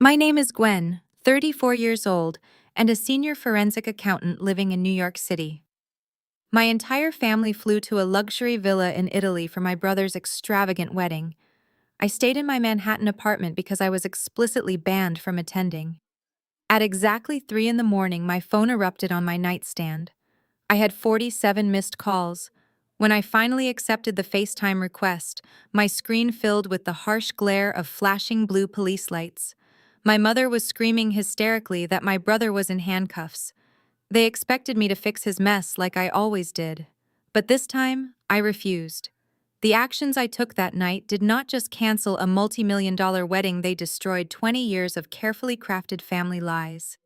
My name is Gwen, 34 years old, and a senior forensic accountant living in New York City. My entire family flew to a luxury villa in Italy for my brother's extravagant wedding. I stayed in my Manhattan apartment because I was explicitly banned from attending. At exactly 3 in the morning, my phone erupted on my nightstand. I had 47 missed calls. When I finally accepted the FaceTime request, my screen filled with the harsh glare of flashing blue police lights. My mother was screaming hysterically that my brother was in handcuffs. They expected me to fix his mess like I always did. But this time, I refused. The actions I took that night did not just cancel a multi-million-dollar wedding, they destroyed 20 years of carefully crafted family lies.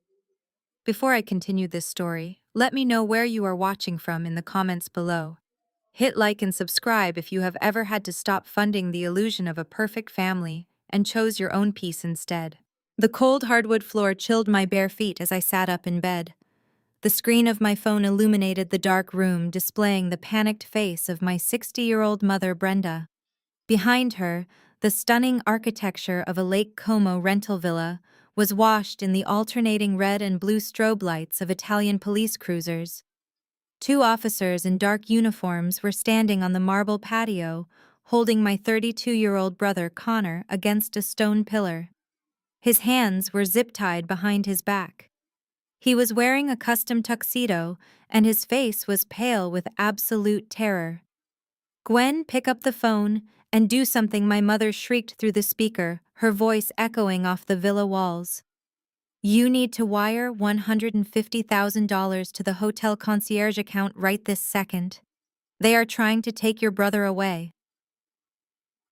Before I continue this story, let me know where you are watching from in the comments below. Hit like and subscribe if you have ever had to stop funding the illusion of a perfect family and chose your own peace instead. The cold hardwood floor chilled my bare feet as I sat up in bed. The screen of my phone illuminated the dark room, displaying the panicked face of my 60-year-old mother, Brenda. Behind her, the stunning architecture of a Lake Como rental villa was washed in the alternating red and blue strobe lights of Italian police cruisers. Two officers in dark uniforms were standing on the marble patio, holding my 32-year-old brother Connor against a stone pillar. His hands were zip-tied behind his back. He was wearing a custom tuxedo, and his face was pale with absolute terror. "Gwen, pick up the phone and do something," my mother shrieked through the speaker, her voice echoing off the villa walls. "You need to wire $150,000 to the hotel concierge account right this second. They are trying to take your brother away."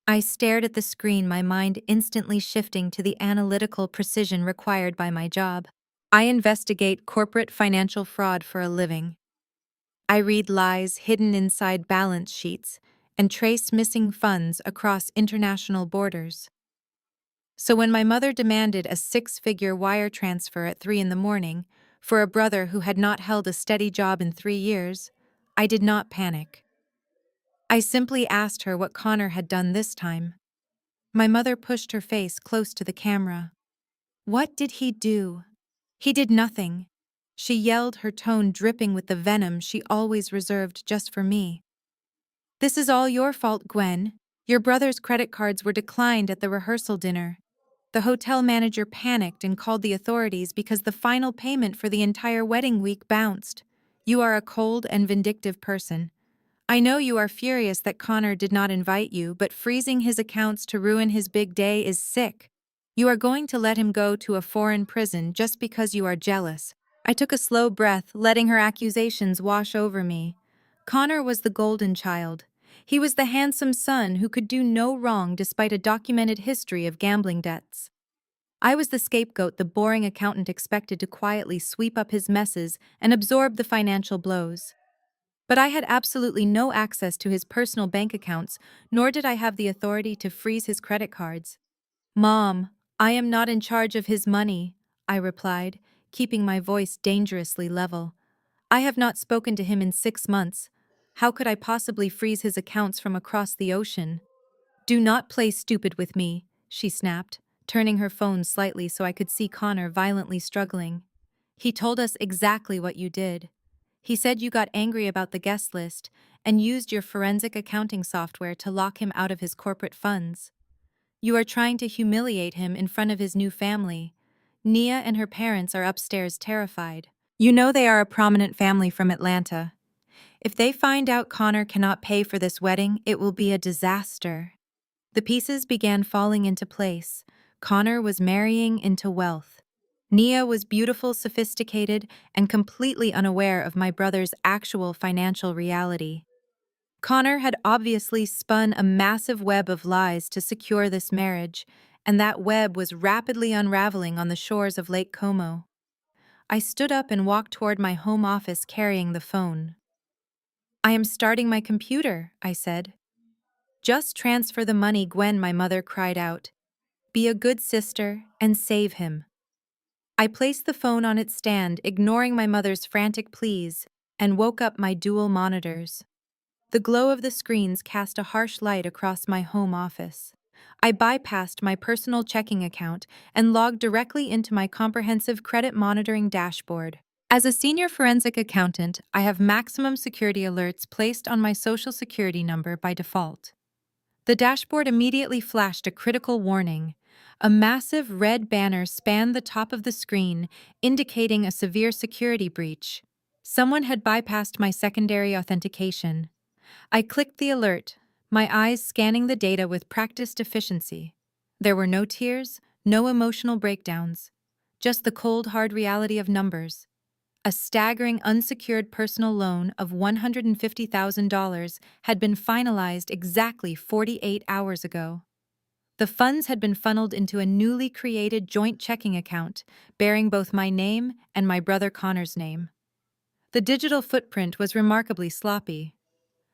I stared at the screen, my mind instantly shifting to the analytical precision required by my job. I investigate corporate financial fraud for a living. I read lies hidden inside balance sheets and trace missing funds across international borders. So when my mother demanded a six-figure wire transfer at 3 in the morning for a brother who had not held a steady job in 3 years, I did not panic. I simply asked her what Connor had done this time. My mother pushed her face close to the camera. "What did he do?" "He did nothing," she yelled, her tone dripping with the venom she always reserved just for me. "This is all your fault, Gwen. Your brother's credit cards were declined at the rehearsal dinner. The hotel manager panicked and called the authorities because the final payment for the entire wedding week bounced. You are a cold and vindictive person. I know you are furious that Connor did not invite you, but freezing his accounts to ruin his big day is sick. You are going to let him go to a foreign prison just because you are jealous." I took a slow breath, letting her accusations wash over me. Connor was the golden child. He was the handsome son who could do no wrong despite a documented history of gambling debts. I was the scapegoat the boring accountant expected to quietly sweep up his messes and absorb the financial blows. But I had absolutely no access to his personal bank accounts, nor did I have the authority to freeze his credit cards. "Mom, I am not in charge of his money," I replied, keeping my voice dangerously level. "I have not spoken to him in 6 months. How could I possibly freeze his accounts from across the ocean?" "Do not play stupid with me," she snapped, turning her phone slightly so I could see Connor violently struggling. "He told us exactly what you did. He said you got angry about the guest list and used your forensic accounting software to lock him out of his corporate funds. You are trying to humiliate him in front of his new family. Nia and her parents are upstairs terrified. You know they are a prominent family from Atlanta. If they find out Connor cannot pay for this wedding, it will be a disaster." The pieces began falling into place. Connor was marrying into wealth. Nia was beautiful, sophisticated, and completely unaware of my brother's actual financial reality. Connor had obviously spun a massive web of lies to secure this marriage, and that web was rapidly unraveling on the shores of Lake Como. I stood up and walked toward my home office carrying the phone. "I am starting my computer," I said. "Just transfer the money, Gwen," my mother cried out. "Be a good sister and save him." I placed the phone on its stand, ignoring my mother's frantic pleas, and woke up my dual monitors. The glow of the screens cast a harsh light across my home office. I bypassed my personal checking account and logged directly into my comprehensive credit monitoring dashboard. As a senior forensic accountant, I have maximum security alerts placed on my social security number by default. The dashboard immediately flashed a critical warning. A massive red banner spanned the top of the screen, indicating a severe security breach. Someone had bypassed my secondary authentication. I clicked the alert, my eyes scanning the data with practiced efficiency. There were no tears, no emotional breakdowns, just the cold, hard reality of numbers. A staggering unsecured personal loan of $150,000 had been finalized exactly 48 hours ago. The funds had been funneled into a newly created joint checking account, bearing both my name and my brother Connor's name. The digital footprint was remarkably sloppy.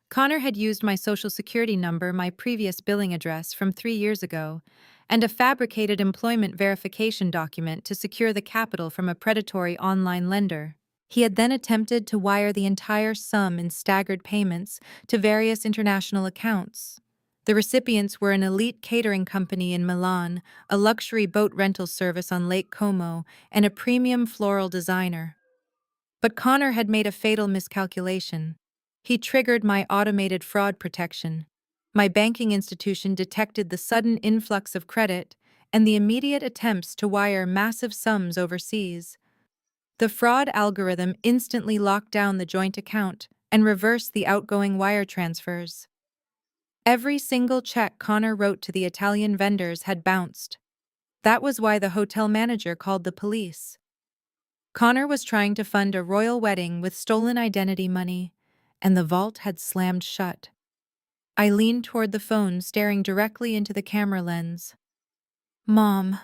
Connor had used my social security number, my previous billing address from 3 years ago, and a fabricated employment verification document to secure the capital from a predatory online lender. He had then attempted to wire the entire sum in staggered payments to various international accounts. The recipients were an elite catering company in Milan, a luxury boat rental service on Lake Como, and a premium floral designer. But Connor had made a fatal miscalculation. He triggered my automated fraud protection. My banking institution detected the sudden influx of credit and the immediate attempts to wire massive sums overseas. The fraud algorithm instantly locked down the joint account and reversed the outgoing wire transfers. Every single check Connor wrote to the Italian vendors had bounced. That was why the hotel manager called the police. Connor was trying to fund a royal wedding with stolen identity money, and the vault had slammed shut. I leaned toward the phone, staring directly into the camera lens. "Mom,"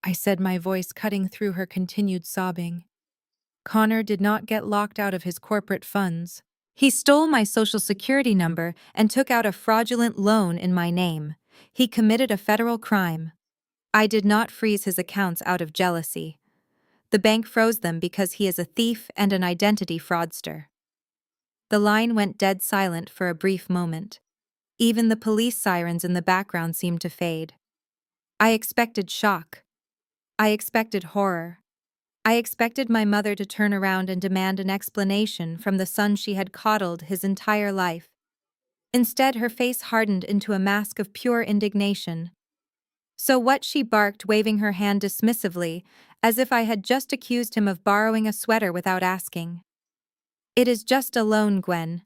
I said, my voice cutting through her continued sobbing. Connor did not get locked out of his corporate funds. He stole my social security number and took out a fraudulent loan in my name. He committed a federal crime. I did not freeze his accounts out of jealousy. The bank froze them because he is a thief and an identity fraudster. The line went dead silent for a brief moment. Even the police sirens in the background seemed to fade. I expected shock. I expected horror. I expected my mother to turn around and demand an explanation from the son she had coddled his entire life. Instead, her face hardened into a mask of pure indignation. "So what?" she barked, waving her hand dismissively, as if I had just accused him of borrowing a sweater without asking. "It is just a loan, Gwen.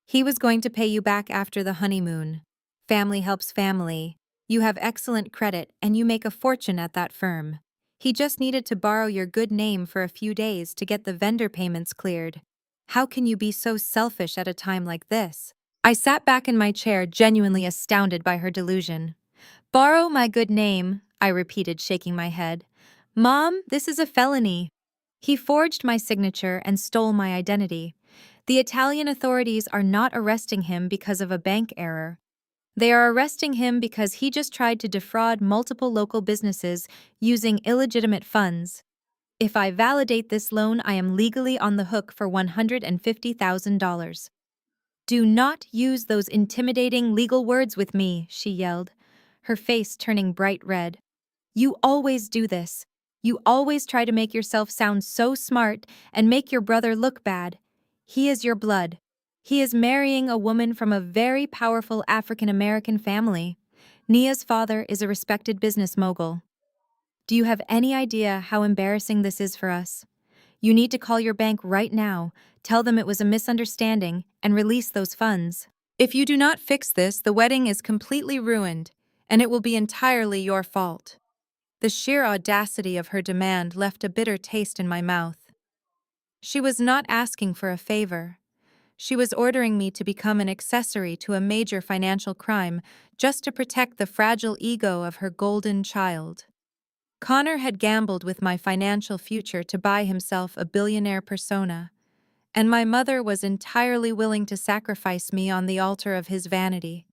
He was going to pay you back after the honeymoon. Family helps family. You have excellent credit and you make a fortune at that firm. He just needed to borrow your good name for a few days to get the vendor payments cleared. How can you be so selfish at a time like this?" I sat back in my chair, genuinely astounded by her delusion. "Borrow my good name," I repeated, shaking my head. "Mom, this is a felony. He forged my signature and stole my identity. The Italian authorities are not arresting him because of a bank error. They are arresting him because he just tried to defraud multiple local businesses using illegitimate funds. If I validate this loan, I am legally on the hook for $150,000. "Do not use those intimidating legal words with me," she yelled, her face turning bright red. "You always do this. You always try to make yourself sound so smart and make your brother look bad. He is your blood. He is marrying a woman from a very powerful African-American family. Nia's father is a respected business mogul. Do you have any idea how embarrassing this is for us? You need to call your bank right now, tell them it was a misunderstanding, and release those funds. If you do not fix this, the wedding is completely ruined, and it will be entirely your fault." The sheer audacity of her demand left a bitter taste in my mouth. She was not asking for a favor. She was ordering me to become an accessory to a major financial crime just to protect the fragile ego of her golden child. Connor had gambled with my financial future to buy himself a billionaire persona, and my mother was entirely willing to sacrifice me on the altar of his vanity.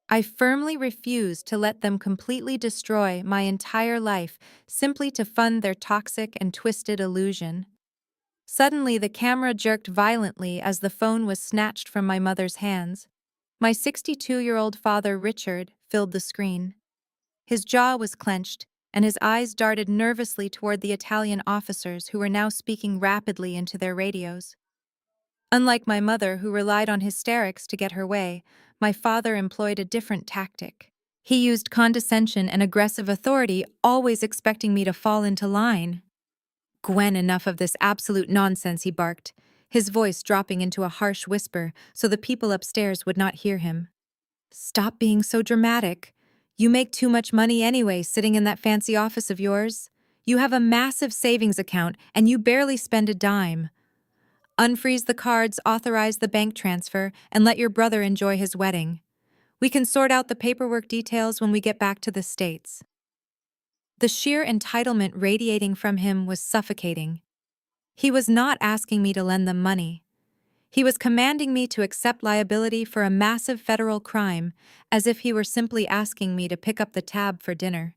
I firmly refused to let them completely destroy my entire life simply to fund their toxic and twisted illusion. Suddenly, the camera jerked violently as the phone was snatched from my mother's hands. My 62-year-old father, Richard, filled the screen. His jaw was clenched, and his eyes darted nervously toward the Italian officers who were now speaking rapidly into their radios. Unlike my mother, who relied on hysterics to get her way, my father employed a different tactic. He used condescension and aggressive authority, always expecting me to fall into line. "Gwen, enough of this absolute nonsense," he barked, his voice dropping into a harsh whisper so the people upstairs would not hear him. "Stop being so dramatic. You make too much money anyway sitting in that fancy office of yours. You have a massive savings account and you barely spend a dime. Unfreeze the cards, authorize the bank transfer, and let your brother enjoy his wedding. We can sort out the paperwork details when we get back to the States." The sheer entitlement radiating from him was suffocating. He was not asking me to lend them money. He was commanding me to accept liability for a massive federal crime, as if he were simply asking me to pick up the tab for dinner.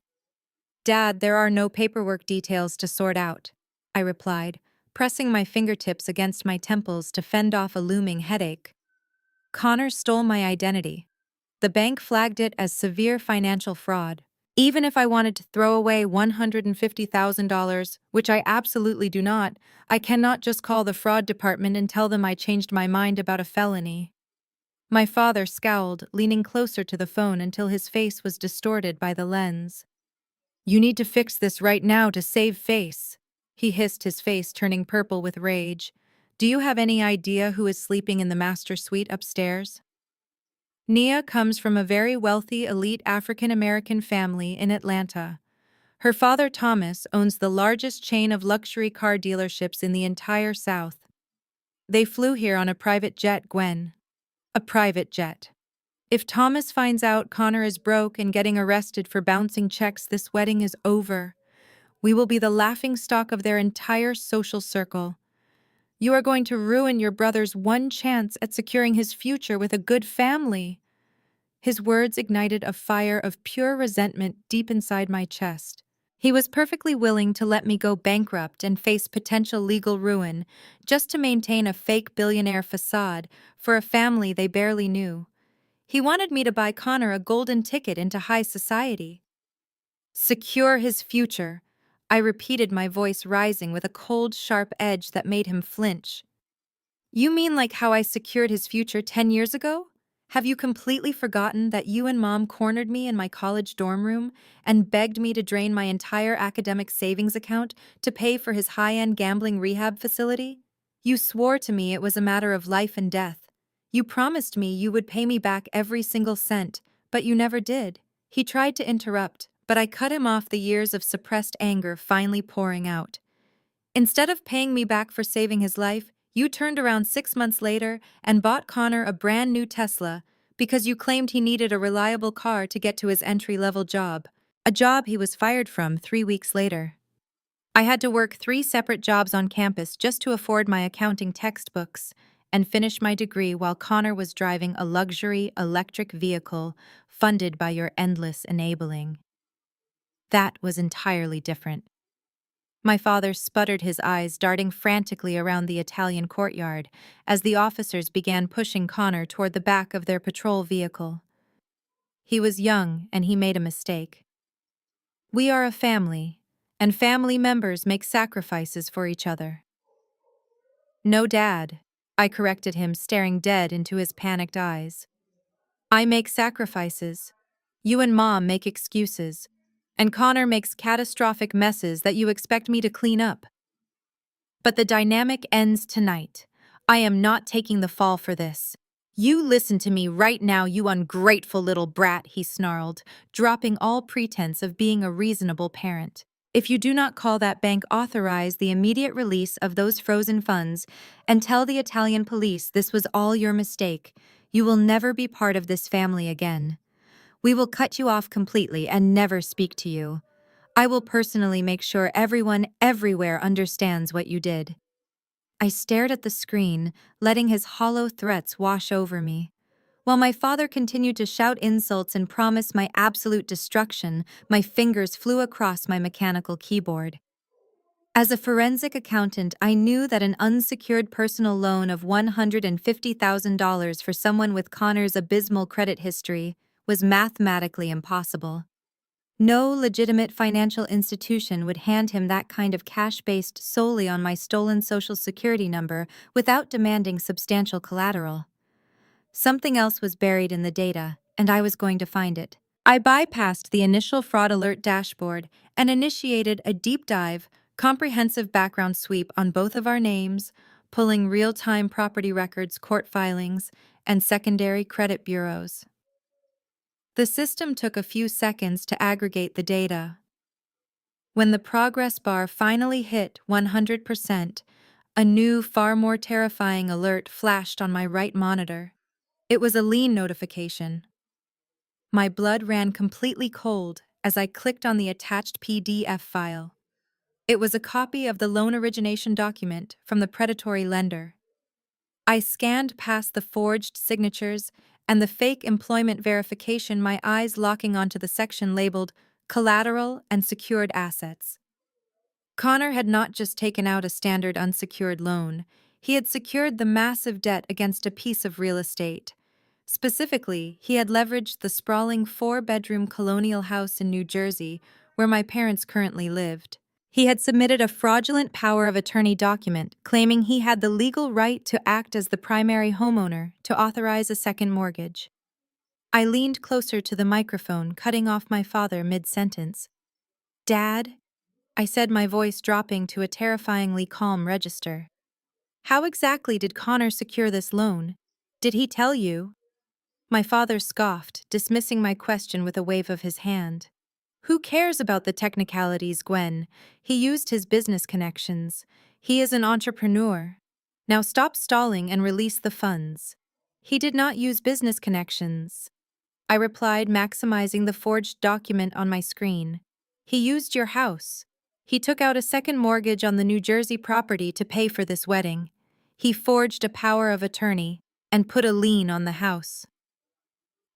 "Dad, there are no paperwork details to sort out," I replied, pressing my fingertips against my temples to fend off a looming headache. "Connor stole my identity. The bank flagged it as severe financial fraud. Even if I wanted to throw away $150,000, which I absolutely do not, I cannot just call the fraud department and tell them I changed my mind about a felony." My father scowled, leaning closer to the phone until his face was distorted by the lens. "You need to fix this right now to save face," he hissed, his face turning purple with rage. "Do you have any idea who is sleeping in the master suite upstairs?" Nia comes from a very wealthy, elite African-American family in Atlanta. Her father, Thomas, owns the largest chain of luxury car dealerships in the entire South. They flew here on a private jet, Gwen. A private jet. If Thomas finds out Connor is broke and getting arrested for bouncing checks, this wedding is over. We will be the laughingstock of their entire social circle. You are going to ruin your brother's one chance at securing his future with a good family." His words ignited a fire of pure resentment deep inside my chest. He was perfectly willing to let me go bankrupt and face potential legal ruin just to maintain a fake billionaire facade for a family they barely knew. He wanted me to buy Connor a golden ticket into high society. "Secure his future," I repeated, my voice rising with a cold, sharp edge that made him flinch. "You mean like how I secured his future 10 years ago? Have you completely forgotten that you and Mom cornered me in my college dorm room and begged me to drain my entire academic savings account to pay for his high-end gambling rehab facility? You swore to me it was a matter of life and death. You promised me you would pay me back every single cent, but you never did." He tried to interrupt, but I cut him off, the years of suppressed anger finally pouring out. "Instead of paying me back for saving his life, you turned around 6 months later and bought Connor a brand new Tesla because you claimed he needed a reliable car to get to his entry-level job, a job he was fired from 3 weeks later. I had to work 3 separate jobs on campus just to afford my accounting textbooks and finish my degree while Connor was driving a luxury electric vehicle funded by your endless enabling. That was entirely different." My father sputtered, his eyes darting frantically around the Italian courtyard as the officers began pushing Connor toward the back of their patrol vehicle. He was young and he made a mistake. "We are a family, and family members make sacrifices for each other." "No, Dad," I corrected him, staring dead into his panicked eyes. "I make sacrifices. You and Mom make excuses. And Connor makes catastrophic messes that you expect me to clean up. But the dynamic ends tonight. I am not taking the fall for this. You listen to me right now, you ungrateful little brat," he snarled, dropping all pretense of being a reasonable parent. "If you do not call that bank, authorize the immediate release of those frozen funds, and tell the Italian police this was all your mistake, you will never be part of this family again. We will cut you off completely and never speak to you. I will personally make sure everyone everywhere understands what you did." I stared at the screen, letting his hollow threats wash over me. While my father continued to shout insults and promise my absolute destruction, my fingers flew across my mechanical keyboard. As a forensic accountant, I knew that an unsecured personal loan of $150,000 for someone with Connor's abysmal credit history was mathematically impossible. No legitimate financial institution would hand him that kind of cash based solely on my stolen social security number without demanding substantial collateral. Something else was buried in the data, and I was going to find it. I bypassed the initial fraud alert dashboard and initiated a deep dive, comprehensive background sweep on both of our names, pulling real time property records, court filings, and secondary credit bureaus. The system took a few seconds to aggregate the data. When the progress bar finally hit 100%, a new, far more terrifying alert flashed on my right monitor. It was a lien notification. My blood ran completely cold as I clicked on the attached PDF file. It was a copy of the loan origination document from the predatory lender. I scanned past the forged signatures and the fake employment verification, my eyes locking onto the section labeled Collateral and Secured Assets. Connor had not just taken out a standard unsecured loan, he had secured the massive debt against a piece of real estate. Specifically, he had leveraged the sprawling 4-bedroom colonial house in New Jersey, where my parents currently lived. He had submitted a fraudulent power of attorney document claiming he had the legal right to act as the primary homeowner to authorize a second mortgage. I leaned closer to the microphone, cutting off my father mid-sentence. "Dad," I said, my voice dropping to a terrifyingly calm register. "How exactly did Connor secure this loan? Did he tell you?" My father scoffed, dismissing my question with a wave of his hand. "Who cares about the technicalities, Gwen? He used his business connections. He is an entrepreneur. Now stop stalling and release the funds." "He did not use business connections," I replied, maximizing the forged document on my screen. "He used your house. He took out a second mortgage on the New Jersey property to pay for this wedding. He forged a power of attorney and put a lien on the house."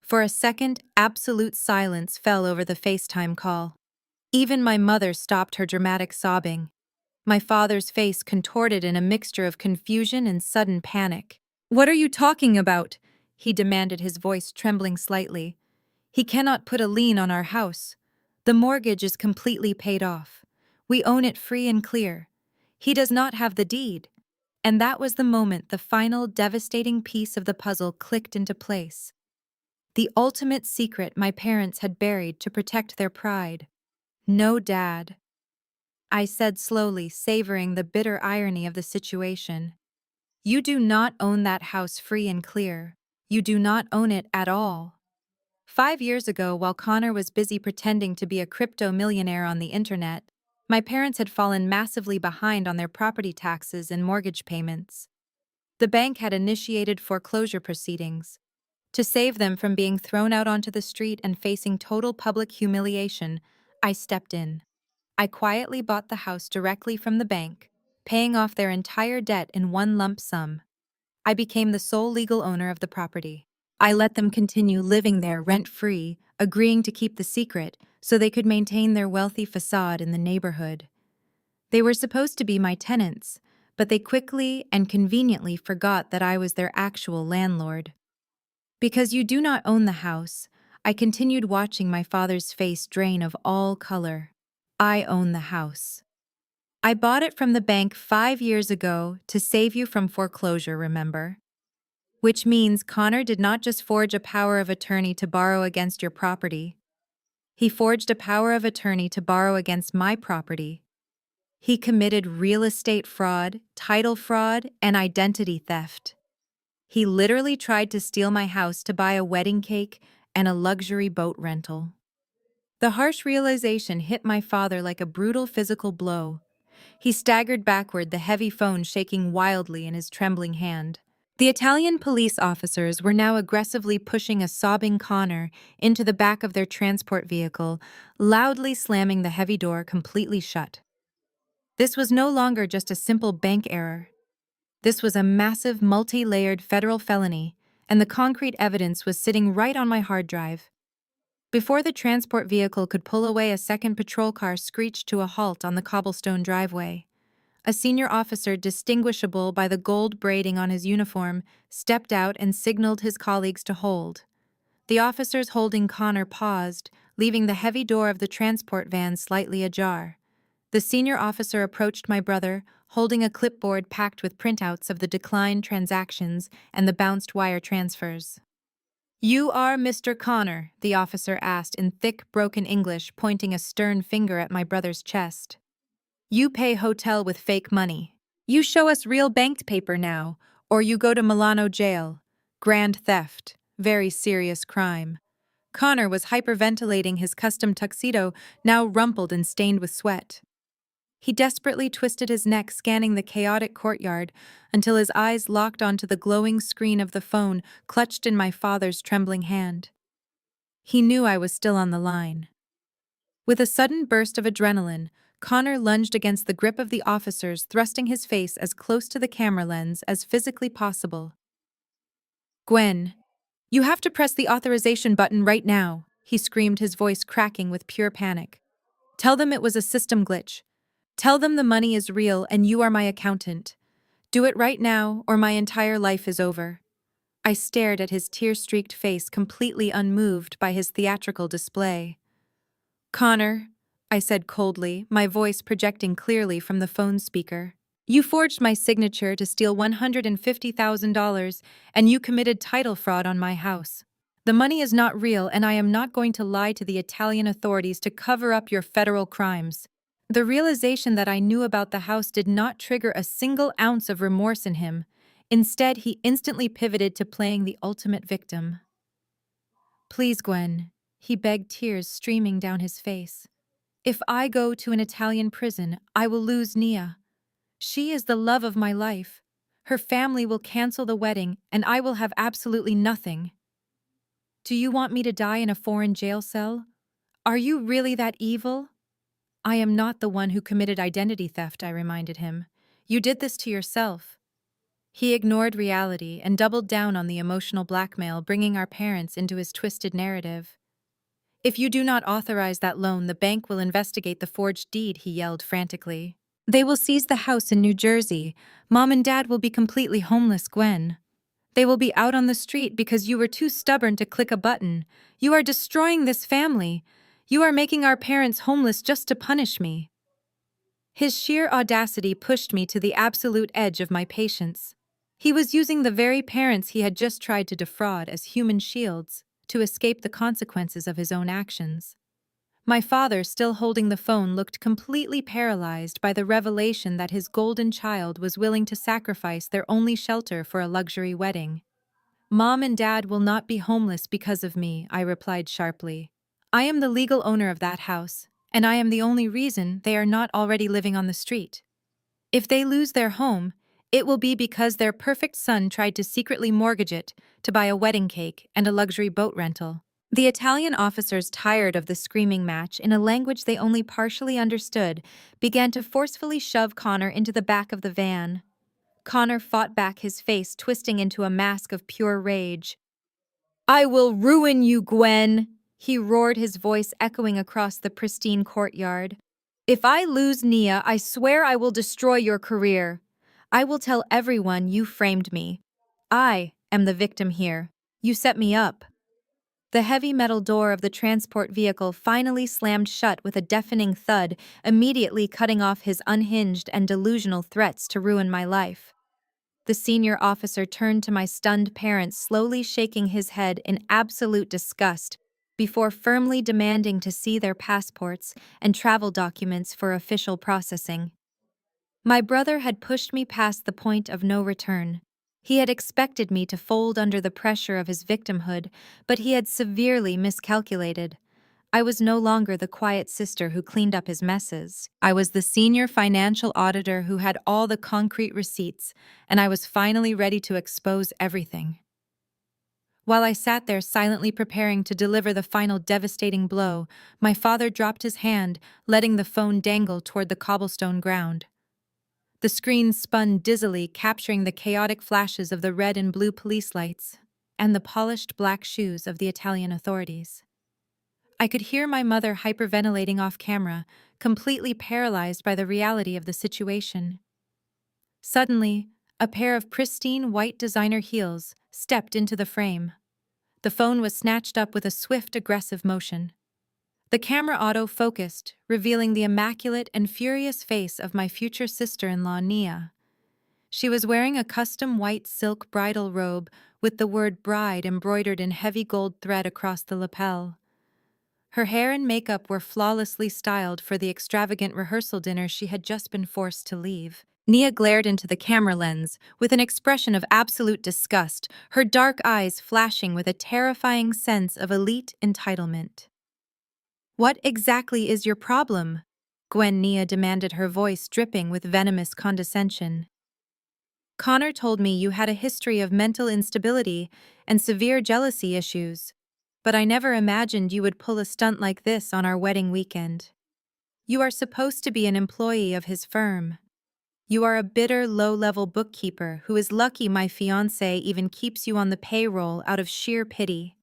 For a second, absolute silence fell over the FaceTime call. Even my mother stopped her dramatic sobbing. My father's face contorted in a mixture of confusion and sudden panic. "What are you talking about?" he demanded, his voice trembling slightly. "He cannot put a lien on our house. The mortgage is completely paid off. We own it free and clear. He does not have the deed." And that was the moment the final devastating piece of the puzzle clicked into place. The ultimate secret my parents had buried to protect their pride. "No, Dad," I said slowly, savoring the bitter irony of the situation. "You do not own that house free and clear. You do not own it at all." 5 years ago, while Connor was busy pretending to be a crypto millionaire on the internet, my parents had fallen massively behind on their property taxes and mortgage payments. The bank had initiated foreclosure proceedings. To save them from being thrown out onto the street and facing total public humiliation, I stepped in. I quietly bought the house directly from the bank, paying off their entire debt in one lump sum. I became the sole legal owner of the property. I let them continue living there rent-free, agreeing to keep the secret so they could maintain their wealthy facade in the neighborhood. They were supposed to be my tenants, but they quickly and conveniently forgot that I was their actual landlord. Because you do not own the house, I continued watching my father's face drain of all color. I own the house. I bought it from the bank 5 years ago to save you from foreclosure, remember? Which means Connor did not just forge a power of attorney to borrow against your property. He forged a power of attorney to borrow against my property. He committed real estate fraud, title fraud, and identity theft. He literally tried to steal my house to buy a wedding cake and a luxury boat rental. The harsh realization hit my father like a brutal physical blow. He staggered backward, the heavy phone shaking wildly in his trembling hand. The Italian police officers were now aggressively pushing a sobbing Connor into the back of their transport vehicle, loudly slamming the heavy door completely shut. This was no longer just a simple bank error. This was a massive, multi-layered federal felony, and the concrete evidence was sitting right on my hard drive. Before the transport vehicle could pull away, a second patrol car screeched to a halt on the cobblestone driveway. A senior officer, distinguishable by the gold braiding on his uniform, stepped out and signaled his colleagues to hold. The officers holding Connor paused, leaving the heavy door of the transport van slightly ajar. The senior officer approached my brother, holding a clipboard packed with printouts of the declined transactions and the bounced wire transfers. "You are Mr. Connor?" the officer asked in thick, broken English, pointing a stern finger at my brother's chest. "You pay hotel with fake money. You show us real banked paper now, or you go to Milano jail. Grand theft. Very serious crime." Connor was hyperventilating his custom tuxedo, now rumpled and stained with sweat. He desperately twisted his neck, scanning the chaotic courtyard until his eyes locked onto the glowing screen of the phone clutched in my father's trembling hand. He knew I was still on the line. With a sudden burst of adrenaline, Connor lunged against the grip of the officers, thrusting his face as close to the camera lens as physically possible. "Gwen, you have to press the authorization button right now," he screamed, his voice cracking with pure panic. "Tell them it was a system glitch. Tell them the money is real and you are my accountant. Do it right now, or my entire life is over." I stared at his tear-streaked face, completely unmoved by his theatrical display. "Connor," I said coldly, my voice projecting clearly from the phone speaker, "you forged my signature to steal $150,000, and you committed title fraud on my house. The money is not real, and I am not going to lie to the Italian authorities to cover up your federal crimes." The realization that I knew about the house did not trigger a single ounce of remorse in him. Instead, he instantly pivoted to playing the ultimate victim. "Please, Gwen," he begged, tears streaming down his face. "If I go to an Italian prison, I will lose Nia. She is the love of my life. Her family will cancel the wedding, and I will have absolutely nothing. Do you want me to die in a foreign jail cell? Are you really that evil?" "I am not the one who committed identity theft," I reminded him. "You did this to yourself." He ignored reality and doubled down on the emotional blackmail, bringing our parents into his twisted narrative. "If you do not authorize that loan, the bank will investigate the forged deed," he yelled frantically. "They will seize the house in New Jersey. Mom and Dad will be completely homeless, Gwen. They will be out on the street because you were too stubborn to click a button. You are destroying this family. You are making our parents homeless just to punish me." His sheer audacity pushed me to the absolute edge of my patience. He was using the very parents he had just tried to defraud as human shields to escape the consequences of his own actions. My father, still holding the phone, looked completely paralyzed by the revelation that his golden child was willing to sacrifice their only shelter for a luxury wedding. "Mom and Dad will not be homeless because of me," I replied sharply. "I am the legal owner of that house, and I am the only reason they are not already living on the street. If they lose their home, it will be because their perfect son tried to secretly mortgage it to buy a wedding cake and a luxury boat rental." The Italian officers, tired of the screaming match in a language they only partially understood, began to forcefully shove Connor into the back of the van. Connor fought back, his face twisting into a mask of pure rage. "I will ruin you, Gwen!" he roared, his voice echoing across the pristine courtyard. "If I lose Nia, I swear I will destroy your career. I will tell everyone you framed me. I am the victim here. You set me up." The heavy metal door of the transport vehicle finally slammed shut with a deafening thud, immediately cutting off his unhinged and delusional threats to ruin my life. The senior officer turned to my stunned parents, slowly shaking his head in absolute disgust, before firmly demanding to see their passports and travel documents for official processing. My brother had pushed me past the point of no return. He had expected me to fold under the pressure of his victimhood, but he had severely miscalculated. I was no longer the quiet sister who cleaned up his messes. I was the senior financial auditor who had all the concrete receipts, and I was finally ready to expose everything. While I sat there silently preparing to deliver the final devastating blow, my father dropped his hand, letting the phone dangle toward the cobblestone ground. The screen spun dizzily, capturing the chaotic flashes of the red and blue police lights and the polished black shoes of the Italian authorities. I could hear my mother hyperventilating off camera, completely paralyzed by the reality of the situation. Suddenly, a pair of pristine white designer heels stepped into the frame. The phone was snatched up with a swift, aggressive motion. The camera auto-focused, revealing the immaculate and furious face of my future sister-in-law, Nia. She was wearing a custom white silk bridal robe with the word bride embroidered in heavy gold thread across the lapel. Her hair and makeup were flawlessly styled for the extravagant rehearsal dinner she had just been forced to leave. Nia glared into the camera lens with an expression of absolute disgust, her dark eyes flashing with a terrifying sense of elite entitlement. "What exactly is your problem?" Nia demanded, her voice dripping with venomous condescension. "Connor told me you had a history of mental instability and severe jealousy issues, but I never imagined you would pull a stunt like this on our wedding weekend. You are supposed to be an employee of his firm. You are a bitter, low-level bookkeeper who is lucky my fiancé even keeps you on the payroll out of sheer pity.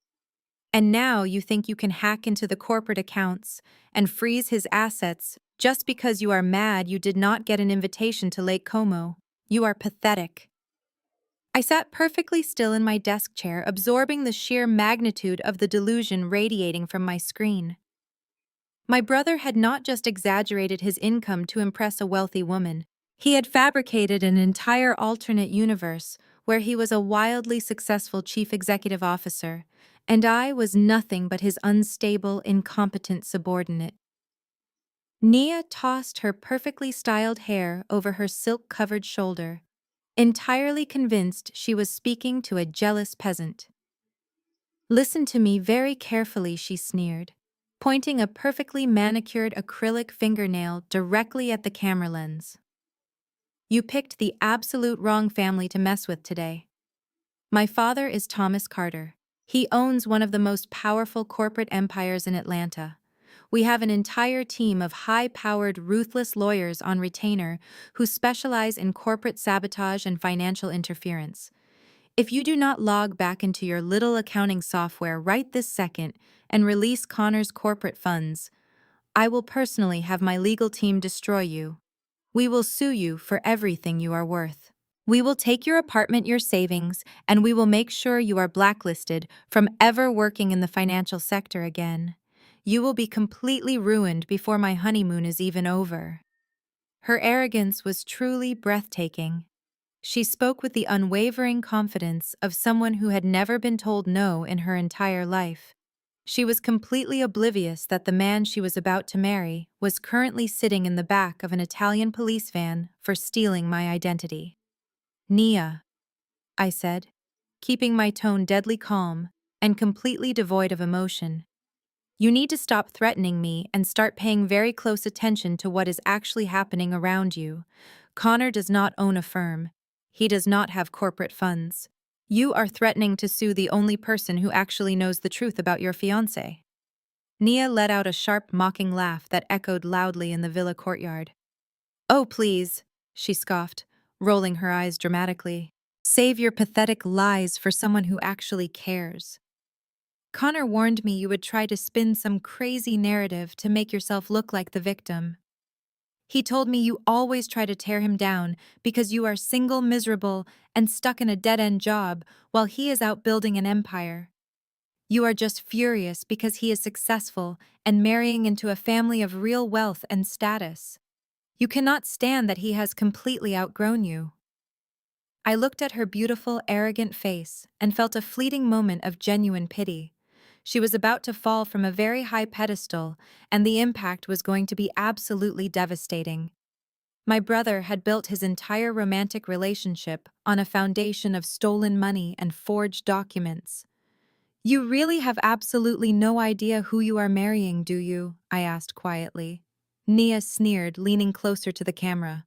And now you think you can hack into the corporate accounts and freeze his assets just because you are mad you did not get an invitation to Lake Como. You are pathetic." I sat perfectly still in my desk chair, absorbing the sheer magnitude of the delusion radiating from my screen. My brother had not just exaggerated his income to impress a wealthy woman. He had fabricated an entire alternate universe where he was a wildly successful chief executive officer, and I was nothing but his unstable, incompetent subordinate. Nia tossed her perfectly styled hair over her silk-covered shoulder, entirely convinced she was speaking to a jealous peasant. "Listen to me very carefully," she sneered, pointing a perfectly manicured acrylic fingernail directly at the camera lens. "You picked the absolute wrong family to mess with today. My father is Thomas Carter. He owns one of the most powerful corporate empires in Atlanta. We have an entire team of high-powered, ruthless lawyers on retainer who specialize in corporate sabotage and financial interference. If you do not log back into your little accounting software right this second and release Connor's corporate funds, I will personally have my legal team destroy you. We will sue you for everything you are worth. We will take your apartment, your savings, and we will make sure you are blacklisted from ever working in the financial sector again. You will be completely ruined before my honeymoon is even over." Her arrogance was truly breathtaking. She spoke with the unwavering confidence of someone who had never been told no in her entire life. She was completely oblivious that the man she was about to marry was currently sitting in the back of an Italian police van for stealing my identity. "Nia," I said, keeping my tone deadly calm and completely devoid of emotion. "You need to stop threatening me and start paying very close attention to what is actually happening around you. Connor does not own a firm. He does not have corporate funds. You are threatening to sue the only person who actually knows the truth about your fiancé." Nia let out a sharp, mocking laugh that echoed loudly in the villa courtyard. "Oh, please," she scoffed, rolling her eyes dramatically. "Save your pathetic lies for someone who actually cares. Connor warned me you would try to spin some crazy narrative to make yourself look like the victim. He told me you always try to tear him down because you are single, miserable, and stuck in a dead-end job while he is out building an empire. You are just furious because he is successful and marrying into a family of real wealth and status. You cannot stand that he has completely outgrown you." I looked at her beautiful, arrogant face and felt a fleeting moment of genuine pity. She was about to fall from a very high pedestal, and the impact was going to be absolutely devastating. My brother had built his entire romantic relationship on a foundation of stolen money and forged documents. "You really have absolutely no idea who you are marrying, do you?" I asked quietly. Nia sneered, leaning closer to the camera.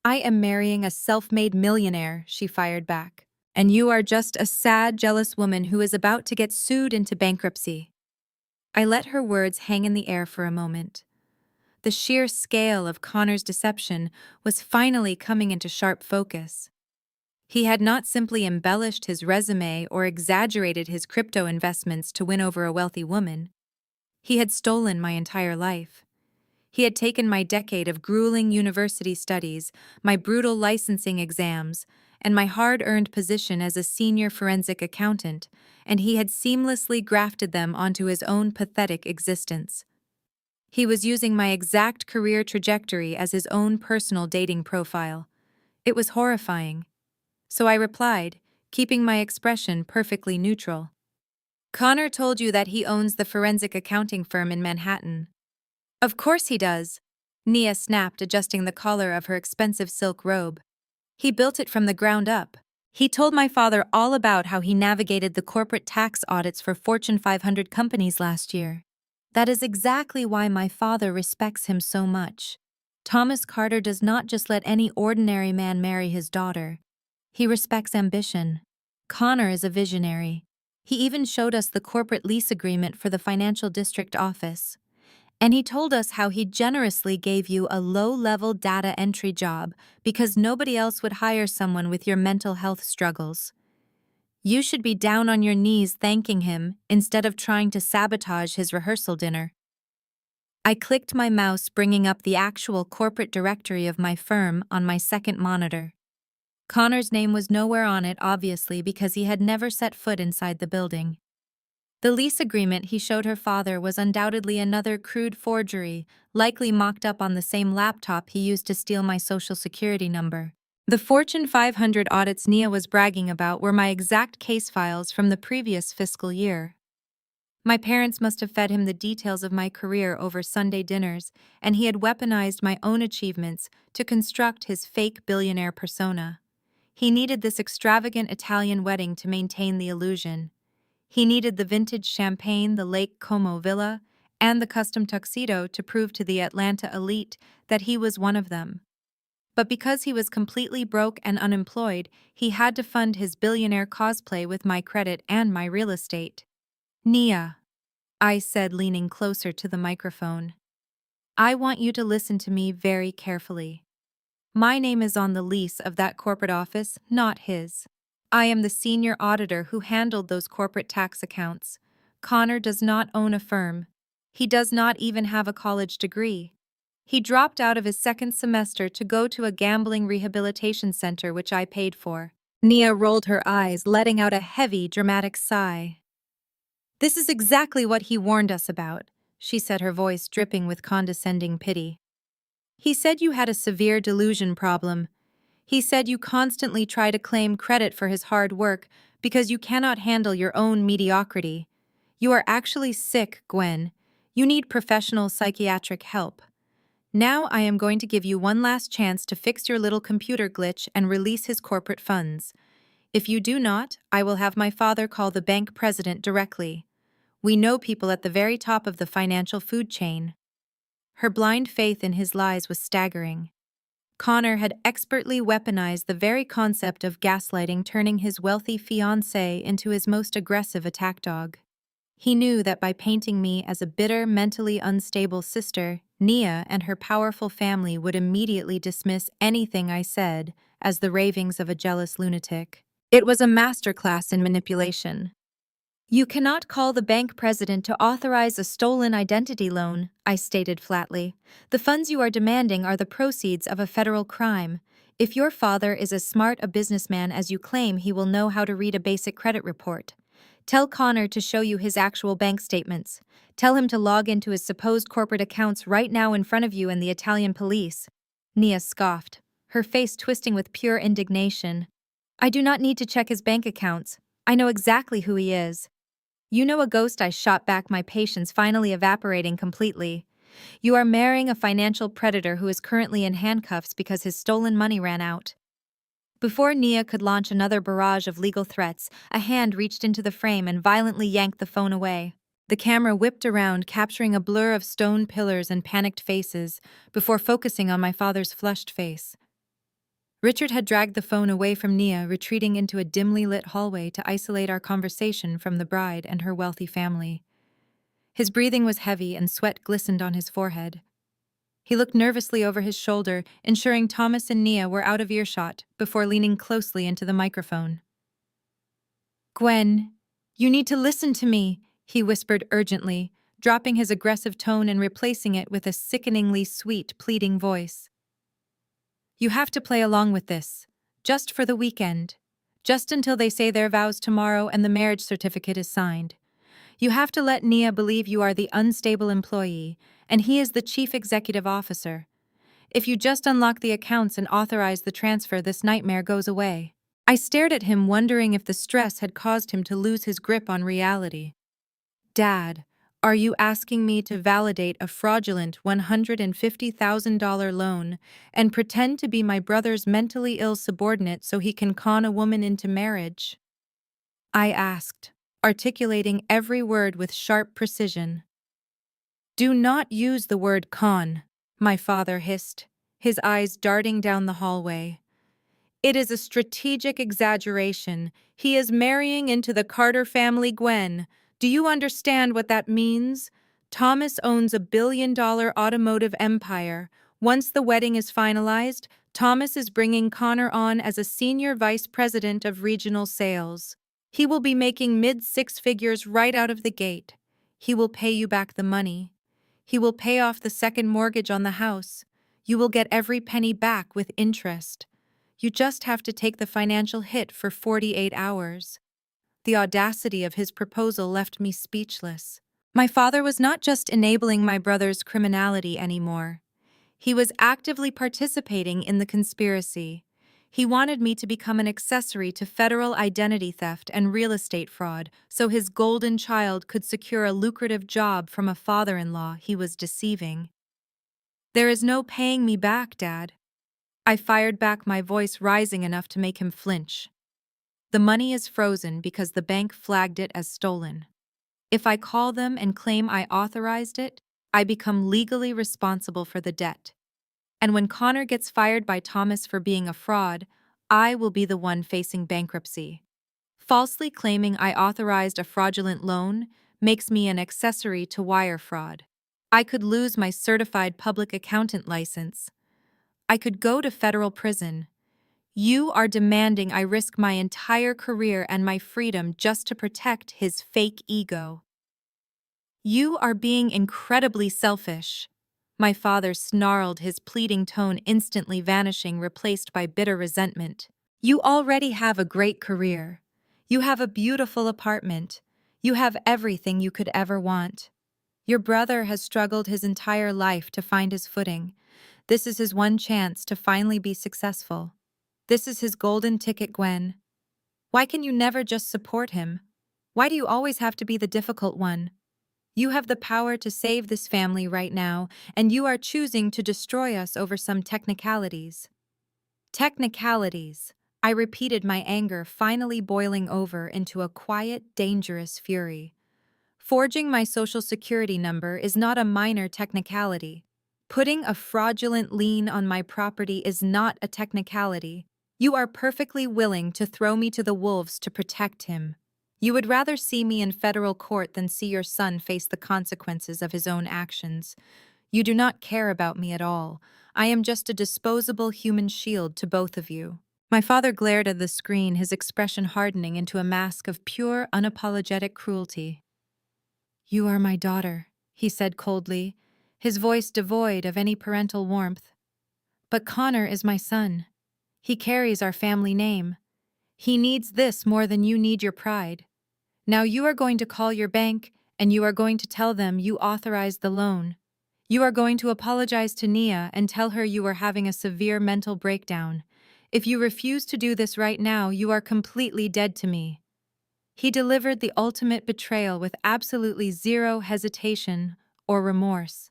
"I am marrying a self-made millionaire," she fired back. "And you are just a sad, jealous woman who is about to get sued into bankruptcy." I let her words hang in the air for a moment. The sheer scale of Connor's deception was finally coming into sharp focus. He had not simply embellished his resume or exaggerated his crypto investments to win over a wealthy woman. He had stolen my entire life. He had taken my decade of grueling university studies, my brutal licensing exams, and my hard-earned position as a senior forensic accountant, and he had seamlessly grafted them onto his own pathetic existence. He was using my exact career trajectory as his own personal dating profile. It was horrifying. So I replied, keeping my expression perfectly neutral. Connor told you that he owns the forensic accounting firm in Manhattan. Of course he does. Nia snapped, adjusting the collar of her expensive silk robe. He built it from the ground up. He told my father all about how he navigated the corporate tax audits for Fortune 500 companies last year. That is exactly why my father respects him so much. Thomas Carter does not just let any ordinary man marry his daughter. He respects ambition. Connor is a visionary. He even showed us the corporate lease agreement for the financial district office. And he told us how he generously gave you a low-level data entry job because nobody else would hire someone with your mental health struggles. You should be down on your knees thanking him instead of trying to sabotage his rehearsal dinner. I clicked my mouse, bringing up the actual corporate directory of my firm on my second monitor. Connor's name was nowhere on it, obviously, because he had never set foot inside the building. The lease agreement he showed her father was undoubtedly another crude forgery, likely mocked up on the same laptop he used to steal my social security number. The Fortune 500 audits Nia was bragging about were my exact case files from the previous fiscal year. My parents must have fed him the details of my career over Sunday dinners, and he had weaponized my own achievements to construct his fake billionaire persona. He needed this extravagant Italian wedding to maintain the illusion. He needed the vintage champagne, the Lake Como villa, and the custom tuxedo to prove to the Atlanta elite that he was one of them. But because he was completely broke and unemployed, he had to fund his billionaire cosplay with my credit and my real estate. Nia, I said, leaning closer to the microphone. I want you to listen to me very carefully. My name is on the lease of that corporate office, not his. I am the senior auditor who handled those corporate tax accounts. Connor does not own a firm. He does not even have a college degree. He dropped out of his second semester to go to a gambling rehabilitation center which I paid for. Nia rolled her eyes, letting out a heavy, dramatic sigh. This is exactly what he warned us about, she said, her voice dripping with condescending pity. He said you had a severe delusion problem. He said you constantly try to claim credit for his hard work because you cannot handle your own mediocrity. You are actually sick, Gwen. You need professional psychiatric help. Now I am going to give you one last chance to fix your little computer glitch and release his corporate funds. If you do not, I will have my father call the bank president directly. We know people at the very top of the financial food chain. Her blind faith in his lies was staggering. Connor had expertly weaponized the very concept of gaslighting, turning his wealthy fiancé into his most aggressive attack dog. He knew that by painting me as a bitter, mentally unstable sister, Nia and her powerful family would immediately dismiss anything I said as the ravings of a jealous lunatic. It was a masterclass in manipulation. You cannot call the bank president to authorize a stolen identity loan, I stated flatly. The funds you are demanding are the proceeds of a federal crime. If your father is as smart a businessman as you claim, he will know how to read a basic credit report. Tell Connor to show you his actual bank statements. Tell him to log into his supposed corporate accounts right now in front of you and the Italian police. Nia scoffed, her face twisting with pure indignation. I do not need to check his bank accounts. I know exactly who he is. You know a ghost, I shot back, my patience finally evaporating completely. You are marrying a financial predator who is currently in handcuffs because his stolen money ran out. Before Nia could launch another barrage of legal threats, a hand reached into the frame and violently yanked the phone away. The camera whipped around, capturing a blur of stone pillars and panicked faces, before focusing on my father's flushed face. Richard had dragged the phone away from Nia, retreating into a dimly lit hallway to isolate our conversation from the bride and her wealthy family. His breathing was heavy and sweat glistened on his forehead. He looked nervously over his shoulder, ensuring Thomas and Nia were out of earshot, before leaning closely into the microphone. Gwen, you need to listen to me, he whispered urgently, dropping his aggressive tone and replacing it with a sickeningly sweet, pleading voice. You have to play along with this, just for the weekend, just until they say their vows tomorrow and the marriage certificate is signed. You have to let Nia believe you are the unstable employee, and he is the chief executive officer. If you just unlock the accounts and authorize the transfer, this nightmare goes away. I stared at him, wondering if the stress had caused him to lose his grip on reality. Dad, are you asking me to validate a fraudulent $150,000 loan and pretend to be my brother's mentally ill subordinate so he can con a woman into marriage? I asked, articulating every word with sharp precision. Do not use the word con, my father hissed, his eyes darting down the hallway. It is a strategic exaggeration. He is marrying into the Carter family, Gwen. Do you understand what that means? Thomas owns a billion-dollar automotive empire. Once the wedding is finalized, Thomas is bringing Connor on as a senior vice president of regional sales. He will be making mid-six figures right out of the gate. He will pay you back the money. He will pay off the second mortgage on the house. You will get every penny back with interest. You just have to take the financial hit for 48 hours. The audacity of his proposal left me speechless. My father was not just enabling my brother's criminality anymore. He was actively participating in the conspiracy. He wanted me to become an accessory to federal identity theft and real estate fraud so his golden child could secure a lucrative job from a father-in-law he was deceiving. There is no paying me back, Dad. I fired back, my voice rising enough to make him flinch. The money is frozen because the bank flagged it as stolen. If I call them and claim I authorized it, I become legally responsible for the debt. And when Connor gets fired by Thomas for being a fraud, I will be the one facing bankruptcy. Falsely claiming I authorized a fraudulent loan makes me an accessory to wire fraud. I could lose my certified public accountant license. I could go to federal prison. You are demanding I risk my entire career and my freedom just to protect his fake ego. You are being incredibly selfish. My father snarled, his pleading tone instantly vanishing, replaced by bitter resentment. You already have a great career. You have a beautiful apartment. You have everything you could ever want. Your brother has struggled his entire life to find his footing. This is his one chance to finally be successful. This is his golden ticket, Gwen. Why can you never just support him? Why do you always have to be the difficult one? You have the power to save this family right now, and you are choosing to destroy us over some technicalities. Technicalities. I repeated, my anger finally boiling over into a quiet, dangerous fury. Forging my social security number is not a minor technicality. Putting a fraudulent lien on my property is not a technicality. You are perfectly willing to throw me to the wolves to protect him. You would rather see me in federal court than see your son face the consequences of his own actions. You do not care about me at all. I am just a disposable human shield to both of you. My father glared at the screen, his expression hardening into a mask of pure, unapologetic cruelty. You are my daughter, he said coldly, his voice devoid of any parental warmth. But Connor is my son. He carries our family name. He needs this more than you need your pride. Now you are going to call your bank, and you are going to tell them you authorized the loan. You are going to apologize to Nia and tell her you are having a severe mental breakdown. If you refuse to do this right now, you are completely dead to me. He delivered the ultimate betrayal with absolutely zero hesitation or remorse.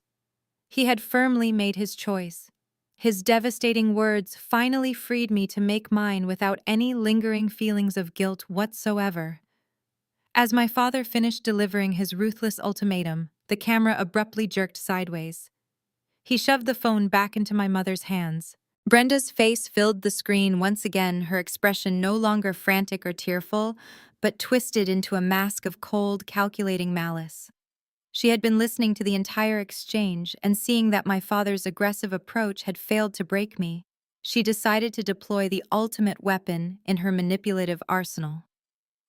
He had firmly made his choice. His devastating words finally freed me to make mine without any lingering feelings of guilt whatsoever. As my father finished delivering his ruthless ultimatum, the camera abruptly jerked sideways. He shoved the phone back into my mother's hands. Brenda's face filled the screen once again, her expression no longer frantic or tearful, but twisted into a mask of cold, calculating malice. She had been listening to the entire exchange, and seeing that my father's aggressive approach had failed to break me, she decided to deploy the ultimate weapon in her manipulative arsenal.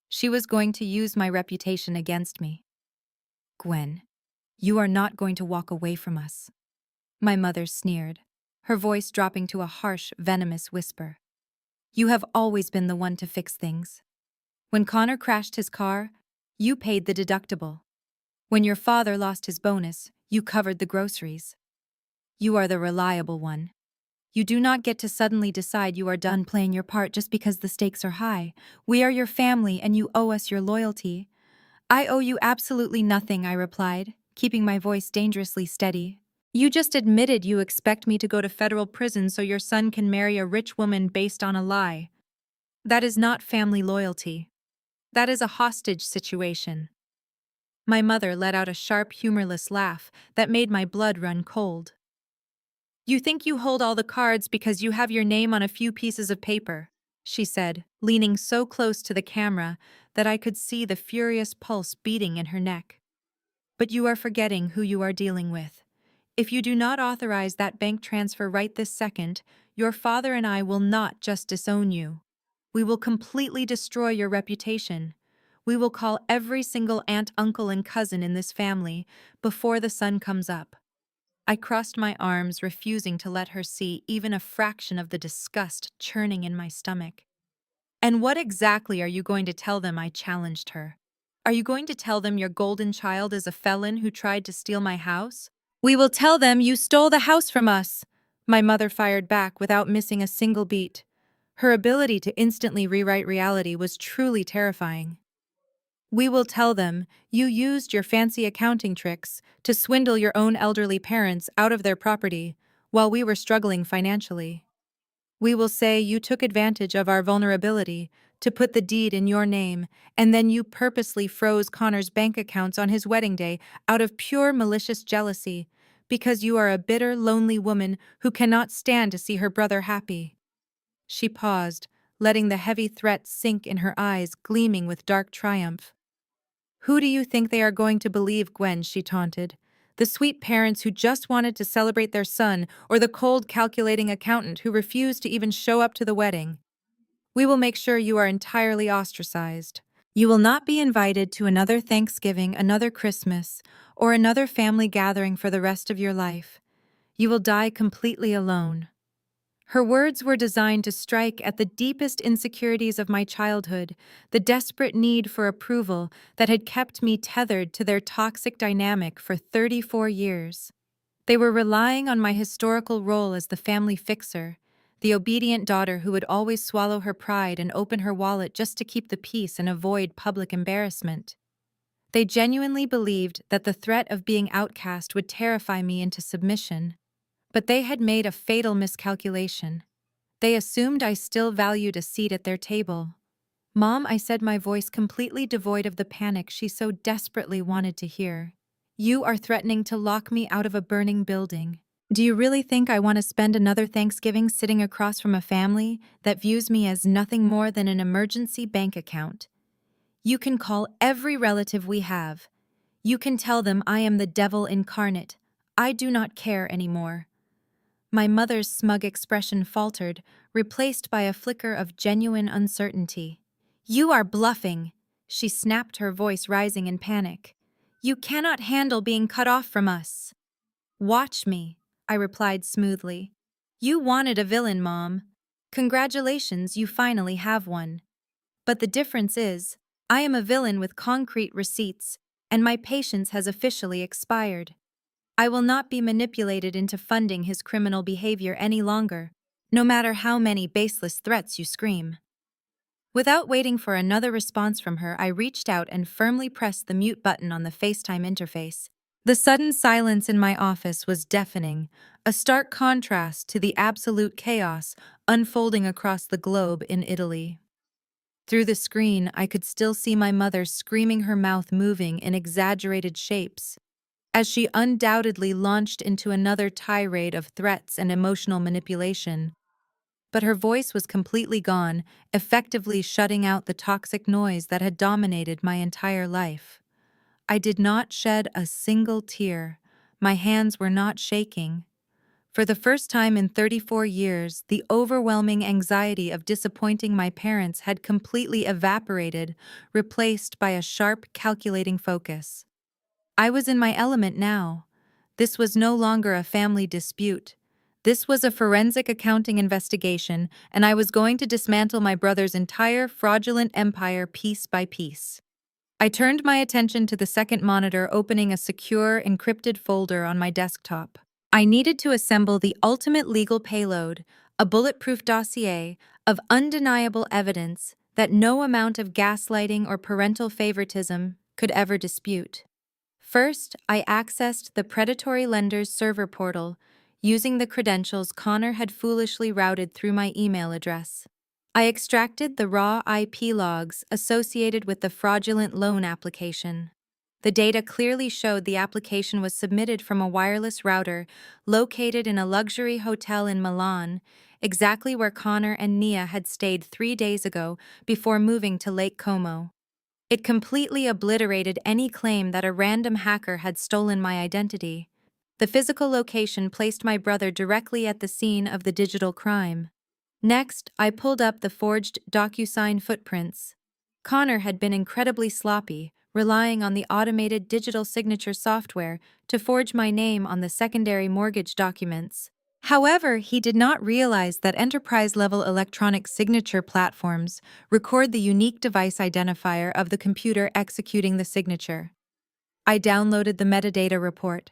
She was going to use my reputation against me. Gwen, you are not going to walk away from us. My mother sneered, her voice dropping to a harsh, venomous whisper. You have always been the one to fix things. When Connor crashed his car, you paid the deductible. When your father lost his bonus, You covered the groceries. You are the reliable one. You do not get to suddenly decide you are done playing your part just because the stakes are high. We are your family and you owe us your loyalty. I owe you absolutely nothing, I replied, keeping my voice dangerously steady. You just admitted you expect me to go to federal prison so your son can marry a rich woman based on a lie. That is not family loyalty. That is a hostage situation. My mother let out a sharp, humorless laugh that made my blood run cold. You think you hold all the cards because you have your name on a few pieces of paper, she said, leaning so close to the camera that I could see the furious pulse beating in her neck. But you are forgetting who you are dealing with. If you do not authorize that bank transfer right this second, your father and I will not just disown you. We will completely destroy your reputation. We will call every single aunt, uncle, and cousin in this family before the sun comes up. I crossed my arms, refusing to let her see even a fraction of the disgust churning in my stomach. And what exactly are you going to tell them? I challenged her. Are you going to tell them your golden child is a felon who tried to steal my house? We will tell them you stole the house from us, my mother fired back without missing a single beat. Her ability to instantly rewrite reality was truly terrifying. We will tell them you used your fancy accounting tricks to swindle your own elderly parents out of their property while we were struggling financially. We will say you took advantage of our vulnerability to put the deed in your name, and then you purposely froze Connor's bank accounts on his wedding day out of pure malicious jealousy, because you are a bitter, lonely woman who cannot stand to see her brother happy. She paused, letting the heavy threat sink in her eyes, gleaming with dark triumph. Who do you think they are going to believe, Gwen? She taunted. The sweet parents who just wanted to celebrate their son, or the cold, calculating accountant who refused to even show up to the wedding? We will make sure you are entirely ostracized. You will not be invited to another Thanksgiving, another Christmas, or another family gathering for the rest of your life. You will die completely alone. Her words were designed to strike at the deepest insecurities of my childhood, the desperate need for approval that had kept me tethered to their toxic dynamic for 34 years. They were relying on my historical role as the family fixer, the obedient daughter who would always swallow her pride and open her wallet just to keep the peace and avoid public embarrassment. They genuinely believed that the threat of being outcast would terrify me into submission. But they had made a fatal miscalculation. They assumed I still valued a seat at their table. Mom, I said, my voice completely devoid of the panic she so desperately wanted to hear. You are threatening to lock me out of a burning building. Do you really think I want to spend another Thanksgiving sitting across from a family that views me as nothing more than an emergency bank account? You can call every relative we have. You can tell them I am the devil incarnate. I do not care anymore. My mother's smug expression faltered, replaced by a flicker of genuine uncertainty. You are bluffing, she snapped, her voice rising in panic. You cannot handle being cut off from us. Watch me, I replied smoothly. You wanted a villain, Mom. Congratulations, you finally have one. But the difference is, I am a villain with concrete receipts, and my patience has officially expired. I will not be manipulated into funding his criminal behavior any longer, no matter how many baseless threats you scream. Without waiting for another response from her, I reached out and firmly pressed the mute button on the FaceTime interface. The sudden silence in my office was deafening, a stark contrast to the absolute chaos unfolding across the globe in Italy. Through the screen, I could still see my mother screaming, her mouth moving in exaggerated shapes, as she undoubtedly launched into another tirade of threats and emotional manipulation. But her voice was completely gone, effectively shutting out the toxic noise that had dominated my entire life. I did not shed a single tear. My hands were not shaking. For the first time in 34 years, the overwhelming anxiety of disappointing my parents had completely evaporated, replaced by a sharp, calculating focus. I was in my element now. This was no longer a family dispute. This was a forensic accounting investigation, and I was going to dismantle my brother's entire fraudulent empire piece by piece. I turned my attention to the second monitor, opening a secure, encrypted folder on my desktop. I needed to assemble the ultimate legal payload, a bulletproof dossier of undeniable evidence that no amount of gaslighting or parental favoritism could ever dispute. First, I accessed the predatory lender's server portal, using the credentials Connor had foolishly routed through my email address. I extracted the raw IP logs associated with the fraudulent loan application. The data clearly showed the application was submitted from a wireless router located in a luxury hotel in Milan, exactly where Connor and Nia had stayed 3 days ago before moving to Lake Como. It completely obliterated any claim that a random hacker had stolen my identity. The physical location placed my brother directly at the scene of the digital crime. Next, I pulled up the forged DocuSign footprints. Connor had been incredibly sloppy, relying on the automated digital signature software to forge my name on the secondary mortgage documents. However, he did not realize that enterprise-level electronic signature platforms record the unique device identifier of the computer executing the signature. I downloaded the metadata report.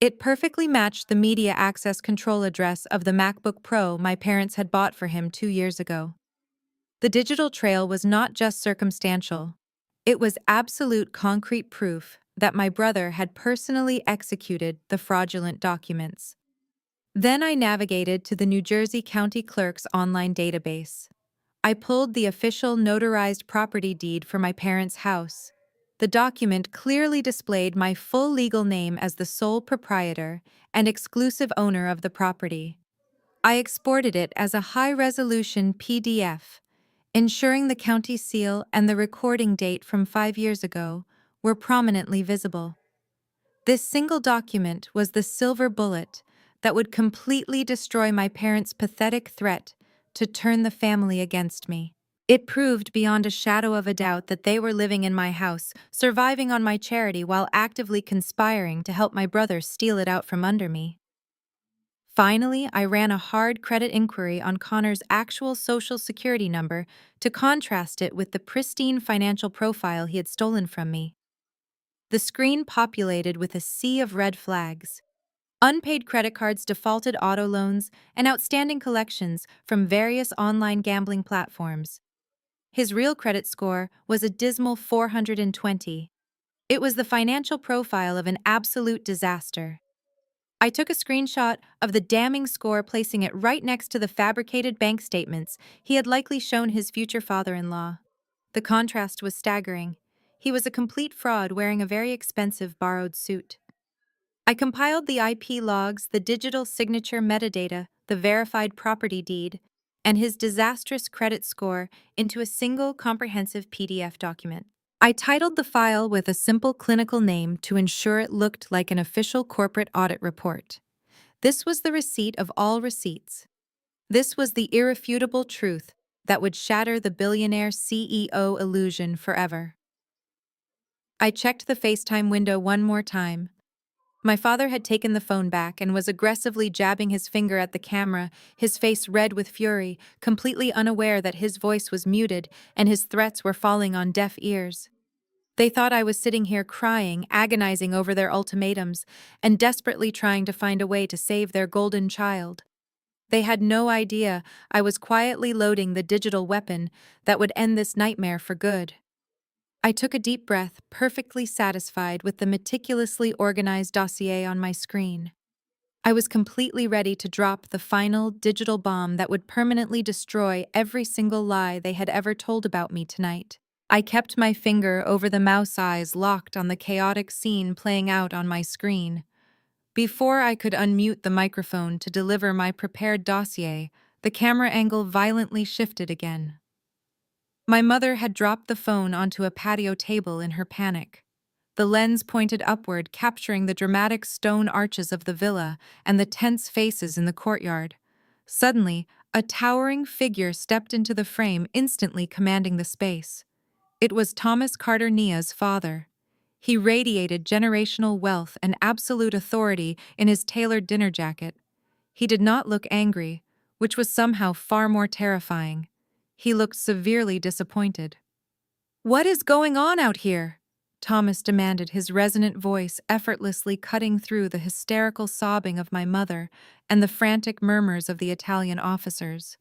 It perfectly matched the media access control address of the MacBook Pro my parents had bought for him 2 years ago. The digital trail was not just circumstantial. It was absolute concrete proof that my brother had personally executed the fraudulent documents. Then I navigated to the New Jersey County Clerk's online database. I pulled the official notarized property deed for my parents' house. The document clearly displayed my full legal name as the sole proprietor and exclusive owner of the property. I exported it as a high-resolution PDF, ensuring the county seal and the recording date from 5 years ago were prominently visible. This single document was the silver bullet that would completely destroy my parents' pathetic threat to turn the family against me. It proved beyond a shadow of a doubt that they were living in my house, surviving on my charity while actively conspiring to help my brother steal it out from under me. Finally, I ran a hard credit inquiry on Connor's actual social security number to contrast it with the pristine financial profile he had stolen from me. The screen populated with a sea of red flags. Unpaid credit cards, defaulted auto loans, and outstanding collections from various online gambling platforms. His real credit score was a dismal 420. It was the financial profile of an absolute disaster. I took a screenshot of the damning score, placing it right next to the fabricated bank statements he had likely shown his future father-in-law. The contrast was staggering. He was a complete fraud wearing a very expensive borrowed suit. I compiled the IP logs, the digital signature metadata, the verified property deed, and his disastrous credit score into a single comprehensive PDF document. I titled the file with a simple clinical name to ensure it looked like an official corporate audit report. This was the receipt of all receipts. This was the irrefutable truth that would shatter the billionaire CEO illusion forever. I checked the FaceTime window one more time. My father had taken the phone back and was aggressively jabbing his finger at the camera, his face red with fury, completely unaware that his voice was muted and his threats were falling on deaf ears. They thought I was sitting here crying, agonizing over their ultimatums, and desperately trying to find a way to save their golden child. They had no idea I was quietly loading the digital weapon that would end this nightmare for good. I took a deep breath, perfectly satisfied with the meticulously organized dossier on my screen. I was completely ready to drop the final digital bomb that would permanently destroy every single lie they had ever told about me tonight. I kept my finger over the mouse eyes locked on the chaotic scene playing out on my screen. Before I could unmute the microphone to deliver my prepared dossier, the camera angle violently shifted again. My mother had dropped the phone onto a patio table in her panic. The lens pointed upward, capturing the dramatic stone arches of the villa and the tense faces in the courtyard. Suddenly, a towering figure stepped into the frame, instantly commanding the space. It was Thomas Carter Nia's father. He radiated generational wealth and absolute authority in his tailored dinner jacket. He did not look angry, which was somehow far more terrifying. He looked severely disappointed. "What is going on out here?" Thomas demanded, his resonant voice effortlessly cutting through the hysterical sobbing of my mother and the frantic murmurs of the Italian officers.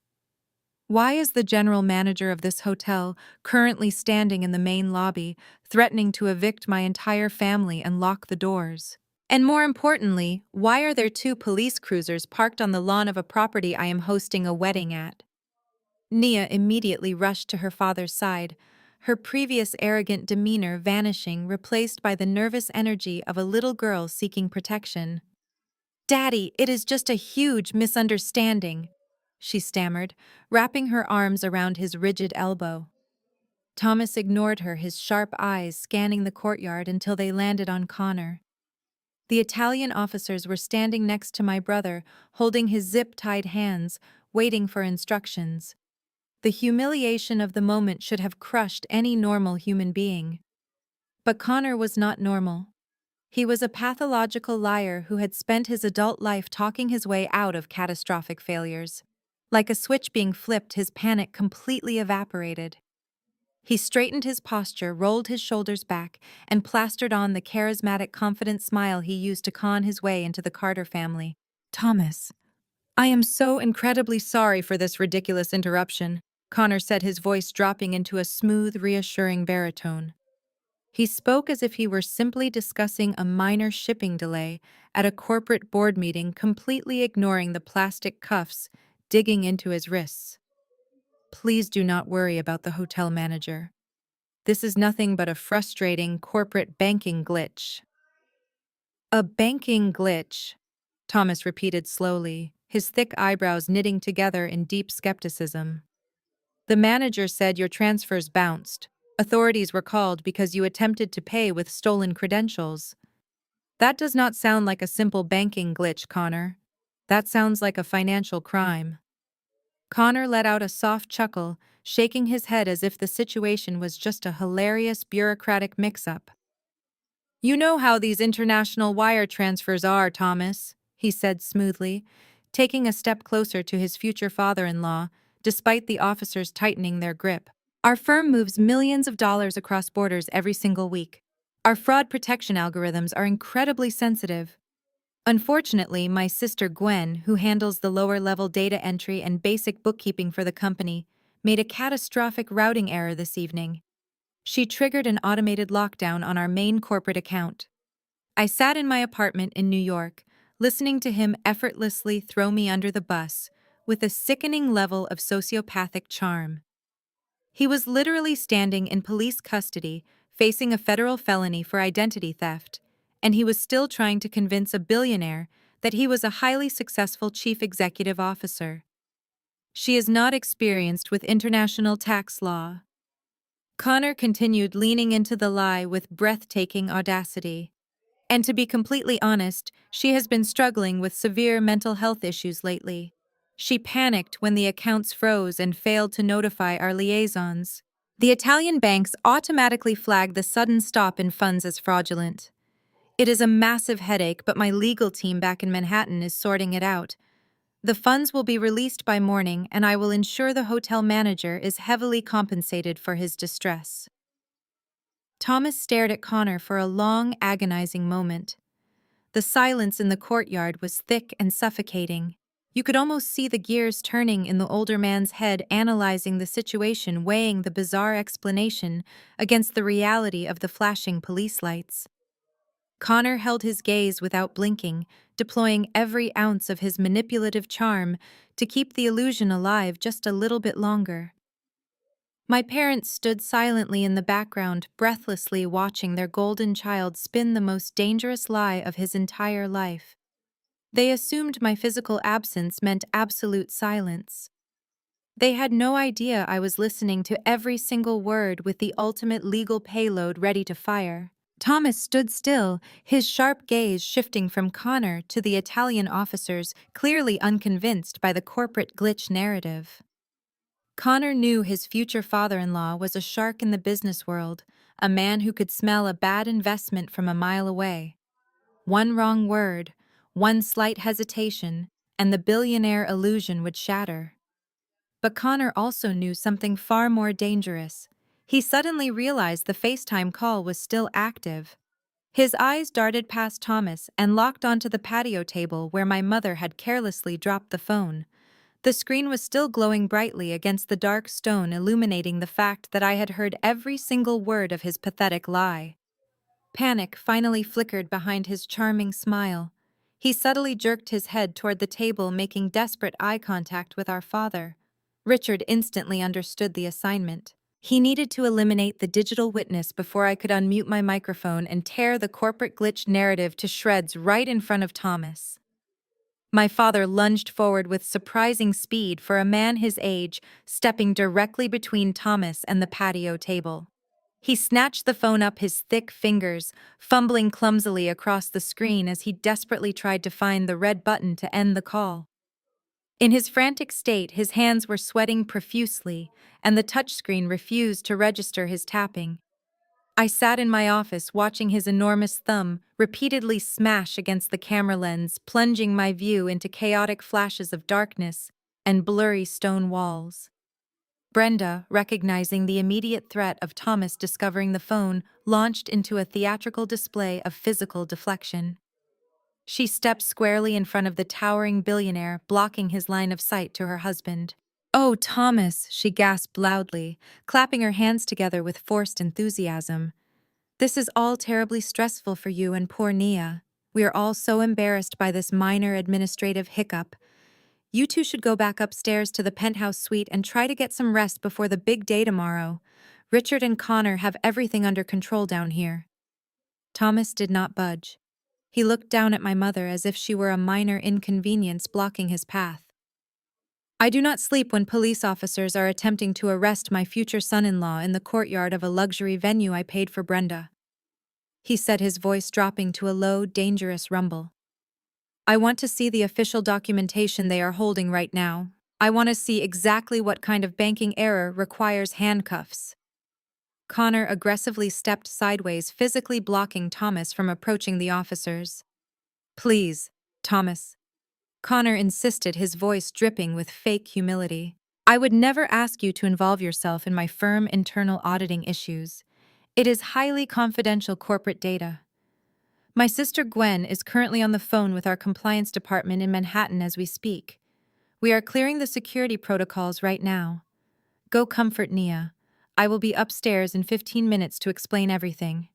Why is the general manager of this hotel currently standing in the main lobby, threatening to evict my entire family and lock the doors? And more importantly, why are there two police cruisers parked on the lawn of a property I am hosting a wedding at? Nia immediately rushed to her father's side, her previous arrogant demeanor vanishing, replaced by the nervous energy of a little girl seeking protection. "Daddy, it is just a huge misunderstanding," she stammered, wrapping her arms around his rigid elbow. Thomas ignored her, his sharp eyes scanning the courtyard until they landed on Connor. The Italian officers were standing next to my brother, holding his zip-tied hands, waiting for instructions. The humiliation of the moment should have crushed any normal human being. But Connor was not normal. He was a pathological liar who had spent his adult life talking his way out of catastrophic failures. Like a switch being flipped, his panic completely evaporated. He straightened his posture, rolled his shoulders back, and plastered on the charismatic, confident smile he used to con his way into the Carter family. "Thomas, I am so incredibly sorry for this ridiculous interruption," Connor said, his voice dropping into a smooth, reassuring baritone. He spoke as if he were simply discussing a minor shipping delay at a corporate board meeting, completely ignoring the plastic cuffs digging into his wrists. "Please do not worry about the hotel manager. This is nothing but a frustrating corporate banking glitch." "A banking glitch," Thomas repeated slowly, his thick eyebrows knitting together in deep skepticism. "The manager said your transfers bounced. Authorities were called because you attempted to pay with stolen credentials. That does not sound like a simple banking glitch, Connor. That sounds like a financial crime." Connor let out a soft chuckle, shaking his head as if the situation was just a hilarious bureaucratic mix-up. "You know how these international wire transfers are, Thomas," he said smoothly, taking a step closer to his future father-in-law, despite the officers tightening their grip. "Our firm moves millions of dollars across borders every single week. Our fraud protection algorithms are incredibly sensitive. Unfortunately, my sister Gwen, who handles the lower-level data entry and basic bookkeeping for the company, made a catastrophic routing error this evening. She triggered an automated lockdown on our main corporate account. I sat in my apartment in New York, listening to him effortlessly throw me under the bus with a sickening level of sociopathic charm. He was literally standing in police custody, facing a federal felony for identity theft, and he was still trying to convince a billionaire that he was a highly successful chief executive officer. "She is not experienced with international tax law." Connor continued, leaning into the lie with breathtaking audacity. "And to be completely honest, she has been struggling with severe mental health issues lately. She panicked when the accounts froze and failed to notify our liaisons. The Italian banks automatically flagged the sudden stop in funds as fraudulent. It is a massive headache, but my legal team back in Manhattan is sorting it out. The funds will be released by morning, and I will ensure the hotel manager is heavily compensated for his distress." Thomas stared at Connor for a long, agonizing moment. The silence in the courtyard was thick and suffocating. You could almost see the gears turning in the older man's head, analyzing the situation, weighing the bizarre explanation against the reality of the flashing police lights. Connor held his gaze without blinking, deploying every ounce of his manipulative charm to keep the illusion alive just a little bit longer. My parents stood silently in the background, breathlessly watching their golden child spin the most dangerous lie of his entire life. They assumed my physical absence meant absolute silence. They had no idea I was listening to every single word with the ultimate legal payload ready to fire. Thomas stood still, his sharp gaze shifting from Connor to the Italian officers, clearly unconvinced by the corporate glitch narrative. Connor knew his future father-in-law was a shark in the business world, a man who could smell a bad investment from a mile away. One wrong word, one slight hesitation, and the billionaire illusion would shatter. But Connor also knew something far more dangerous. He suddenly realized the FaceTime call was still active. His eyes darted past Thomas and locked onto the patio table where my mother had carelessly dropped the phone. The screen was still glowing brightly against the dark stone, illuminating the fact that I had heard every single word of his pathetic lie. Panic finally flickered behind his charming smile. He subtly jerked his head toward the table, making desperate eye contact with our father. Richard instantly understood the assignment. He needed to eliminate the digital witness before I could unmute my microphone and tear the corporate glitch narrative to shreds right in front of Thomas. My father lunged forward with surprising speed for a man his age, stepping directly between Thomas and the patio table. He snatched the phone up his thick fingers, fumbling clumsily across the screen as he desperately tried to find the red button to end the call. In his frantic state, his hands were sweating profusely, and the touchscreen refused to register his tapping. I sat in my office watching his enormous thumb repeatedly smash against the camera lens, plunging my view into chaotic flashes of darkness and blurry stone walls. Brenda, recognizing the immediate threat of Thomas discovering the phone, launched into a theatrical display of physical deflection. She stepped squarely in front of the towering billionaire, blocking his line of sight to her husband. "Oh, Thomas," she gasped loudly, clapping her hands together with forced enthusiasm. "This is all terribly stressful for you and poor Nia. We are all so embarrassed by this minor administrative hiccup. You two should go back upstairs to the penthouse suite and try to get some rest before the big day tomorrow. Richard and Connor have everything under control down here." Thomas did not budge. He looked down at my mother as if she were a minor inconvenience blocking his path. "I do not sleep when police officers are attempting to arrest my future son-in-law in the courtyard of a luxury venue I paid for Brenda," he said, his voice dropping to a low, dangerous rumble. "I want to see the official documentation they are holding right now. I want to see exactly what kind of banking error requires handcuffs." Connor aggressively stepped sideways, physically blocking Thomas from approaching the officers. "Please, Thomas," Connor insisted, his voice dripping with fake humility. "I would never ask you to involve yourself in my firm internal auditing issues. It is highly confidential corporate data. My sister Gwen is currently on the phone with our compliance department in Manhattan as we speak. We are clearing the security protocols right now. Go comfort Nia. I will be upstairs in 15 minutes to explain everything."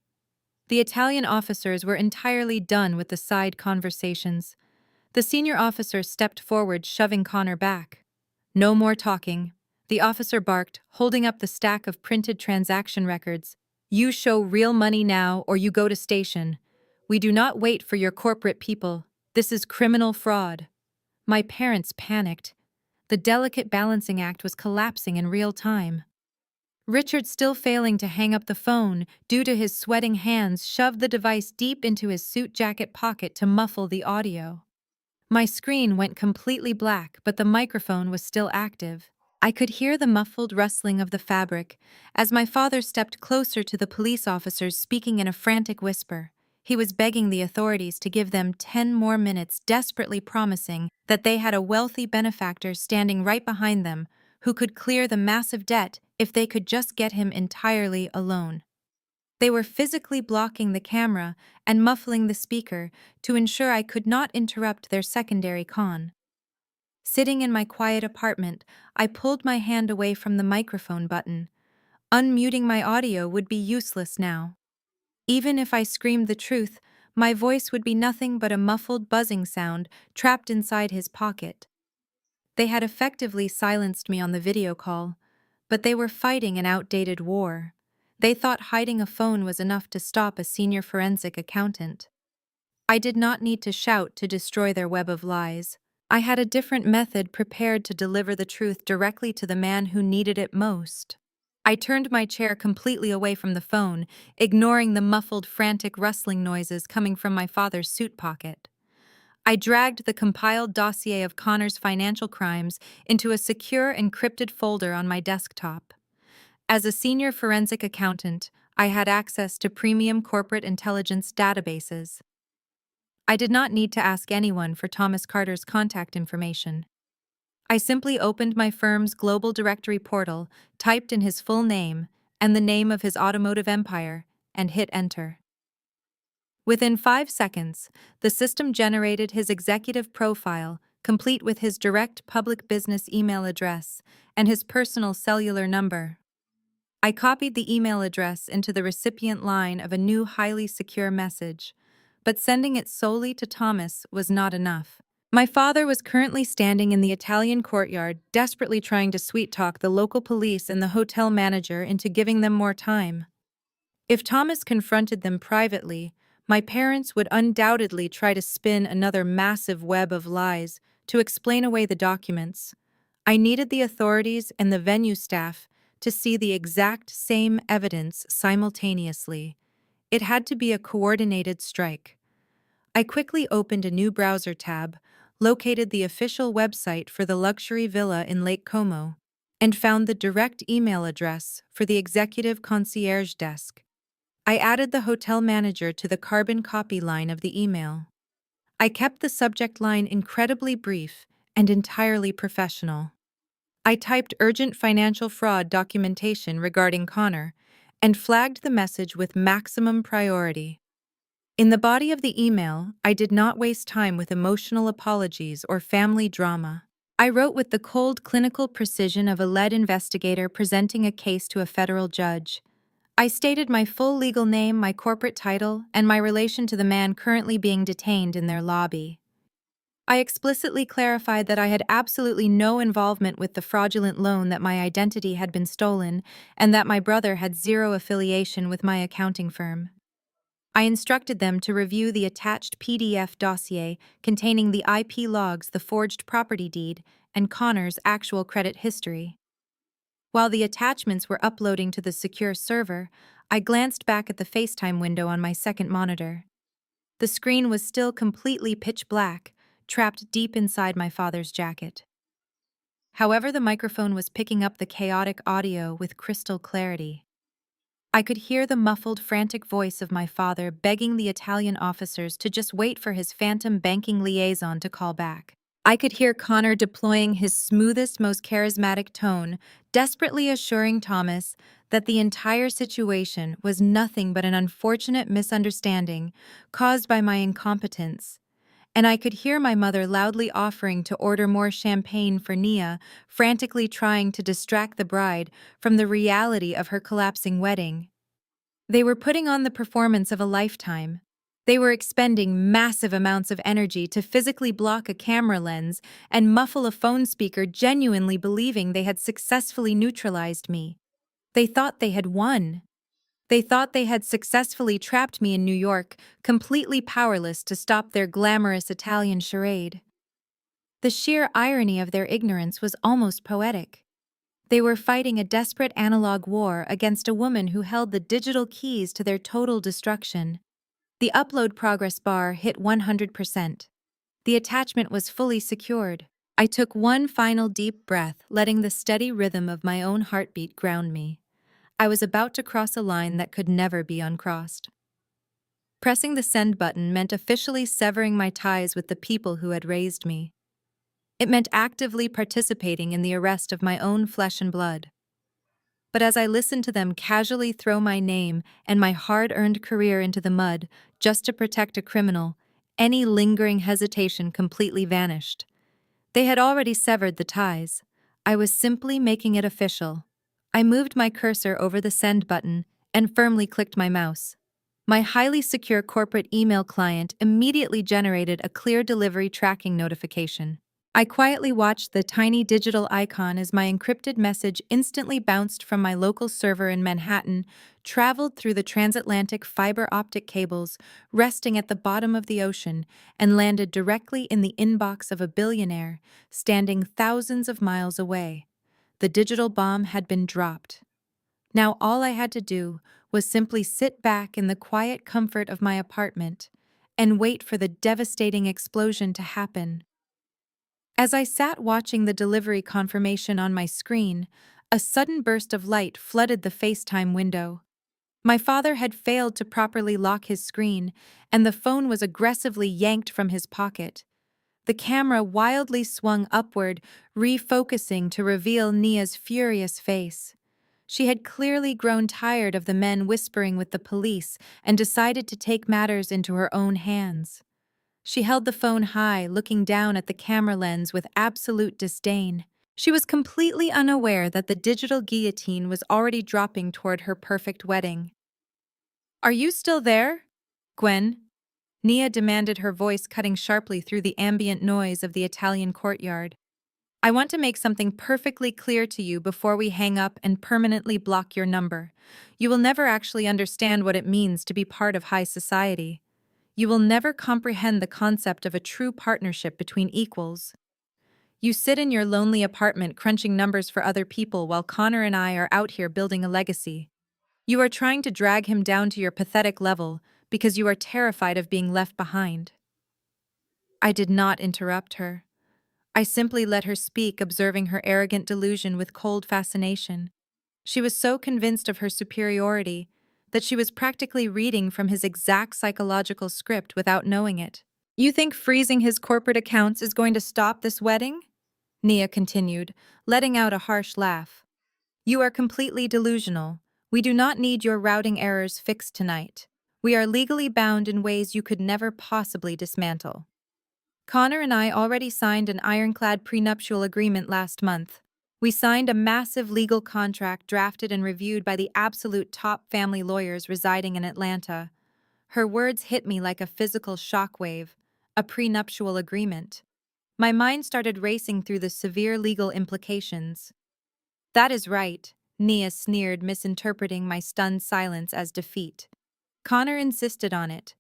The Italian officers were entirely done with the side conversations. The senior officer stepped forward, shoving Connor back. "No more talking," the officer barked, holding up the stack of printed transaction records. "You show real money now or you go to station. We do not wait for your corporate people. This is criminal fraud." My parents panicked. The delicate balancing act was collapsing in real time. Richard, still failing to hang up the phone due to his sweating hands, shoved the device deep into his suit jacket pocket to muffle the audio. My screen went completely black, but the microphone was still active. I could hear the muffled rustling of the fabric as my father stepped closer to the police officers, speaking in a frantic whisper. He was begging the authorities to give them 10 more minutes, desperately promising that they had a wealthy benefactor standing right behind them who could clear the massive debt if they could just get him entirely alone. They were physically blocking the camera and muffling the speaker to ensure I could not interrupt their secondary con. Sitting in my quiet apartment, I pulled my hand away from the microphone button. Unmuting my audio would be useless now. Even if I screamed the truth, my voice would be nothing but a muffled buzzing sound trapped inside his pocket. They had effectively silenced me on the video call, but they were fighting an outdated war. They thought hiding a phone was enough to stop a senior forensic accountant. I did not need to shout to destroy their web of lies. I had a different method prepared to deliver the truth directly to the man who needed it most. I turned my chair completely away from the phone, ignoring the muffled, frantic rustling noises coming from my father's suit pocket. I dragged the compiled dossier of Connor's financial crimes into a secure, encrypted folder on my desktop. As a senior forensic accountant, I had access to premium corporate intelligence databases. I did not need to ask anyone for Thomas Carter's contact information. I simply opened my firm's global directory portal, typed in his full name, and the name of his automotive empire, and hit enter. Within 5 seconds, the system generated his executive profile, complete with his direct public business email address and his personal cellular number. I copied the email address into the recipient line of a new highly secure message, but sending it solely to Thomas was not enough. My father was currently standing in the Italian courtyard, desperately trying to sweet-talk the local police and the hotel manager into giving them more time. If Thomas confronted them privately, my parents would undoubtedly try to spin another massive web of lies to explain away the documents. I needed the authorities and the venue staff to see the exact same evidence simultaneously. It had to be a coordinated strike. I quickly opened a new browser tab, located the official website for the luxury villa in Lake Como, and found the direct email address for the executive concierge desk. I added the hotel manager to the carbon copy line of the email. I kept the subject line incredibly brief and entirely professional. I typed urgent financial fraud documentation regarding Connor and flagged the message with maximum priority. In the body of the email, I did not waste time with emotional apologies or family drama. I wrote with the cold clinical precision of a lead investigator presenting a case to a federal judge. I stated my full legal name, my corporate title, and my relation to the man currently being detained in their lobby. I explicitly clarified that I had absolutely no involvement with the fraudulent loan, that my identity had been stolen, and that my brother had zero affiliation with my accounting firm. I instructed them to review the attached PDF dossier containing the IP logs, the forged property deed, and Connor's actual credit history. While the attachments were uploading to the secure server, I glanced back at the FaceTime window on my second monitor. The screen was still completely pitch black, trapped deep inside my father's jacket. However, the microphone was picking up the chaotic audio with crystal clarity. I could hear the muffled, frantic voice of my father begging the Italian officers to just wait for his phantom banking liaison to call back. I could hear Connor deploying his smoothest, most charismatic tone, desperately assuring Thomas that the entire situation was nothing but an unfortunate misunderstanding caused by my incompetence. And I could hear my mother loudly offering to order more champagne for Nia, frantically trying to distract the bride from the reality of her collapsing wedding. They were putting on the performance of a lifetime. They were expending massive amounts of energy to physically block a camera lens and muffle a phone speaker, genuinely believing they had successfully neutralized me. They thought they had won. They thought they had successfully trapped me in New York, completely powerless to stop their glamorous Italian charade. The sheer irony of their ignorance was almost poetic. They were fighting a desperate analog war against a woman who held the digital keys to their total destruction. The upload progress bar hit 100%. The attachment was fully secured. I took one final deep breath, letting the steady rhythm of my own heartbeat ground me. I was about to cross a line that could never be uncrossed. Pressing the send button meant officially severing my ties with the people who had raised me. It meant actively participating in the arrest of my own flesh and blood. But as I listened to them casually throw my name and my hard-earned career into the mud just to protect a criminal, any lingering hesitation completely vanished. They had already severed the ties. I was simply making it official. I moved my cursor over the send button and firmly clicked my mouse. My highly secure corporate email client immediately generated a clear delivery tracking notification. I quietly watched the tiny digital icon as my encrypted message instantly bounced from my local server in Manhattan, traveled through the transatlantic fiber optic cables, resting at the bottom of the ocean, and landed directly in the inbox of a billionaire standing thousands of miles away. The digital bomb had been dropped. Now all I had to do was simply sit back in the quiet comfort of my apartment and wait for the devastating explosion to happen. As I sat watching the delivery confirmation on my screen, a sudden burst of light flooded the FaceTime window. My father had failed to properly lock his screen, and the phone was aggressively yanked from his pocket. The camera wildly swung upward, refocusing to reveal Nia's furious face. She had clearly grown tired of the men whispering with the police and decided to take matters into her own hands. She held the phone high, looking down at the camera lens with absolute disdain. She was completely unaware that the digital guillotine was already dropping toward her perfect wedding. "Are you still there, Gwen?" Nia demanded, her voice cutting sharply through the ambient noise of the Italian courtyard. "I want to make something perfectly clear to you before we hang up and permanently block your number. You will never actually understand what it means to be part of high society. You will never comprehend the concept of a true partnership between equals. You sit in your lonely apartment crunching numbers for other people while Connor and I are out here building a legacy. You are trying to drag him down to your pathetic level because you are terrified of being left behind." I did not interrupt her. I simply let her speak, observing her arrogant delusion with cold fascination. She was so convinced of her superiority that she was practically reading from his exact psychological script without knowing it. "You think freezing his corporate accounts is going to stop this wedding?" Nia continued, letting out a harsh laugh. "You are completely delusional. We do not need your routing errors fixed tonight. We are legally bound in ways you could never possibly dismantle. Connor and I already signed an ironclad prenuptial agreement last month. We signed a massive legal contract drafted and reviewed by the absolute top family lawyers residing in Atlanta." Her words hit me like a physical shockwave. A prenuptial agreement. My mind started racing through the severe legal implications. "That is right," Nia sneered, misinterpreting my stunned silence as defeat. "Connor insisted on it.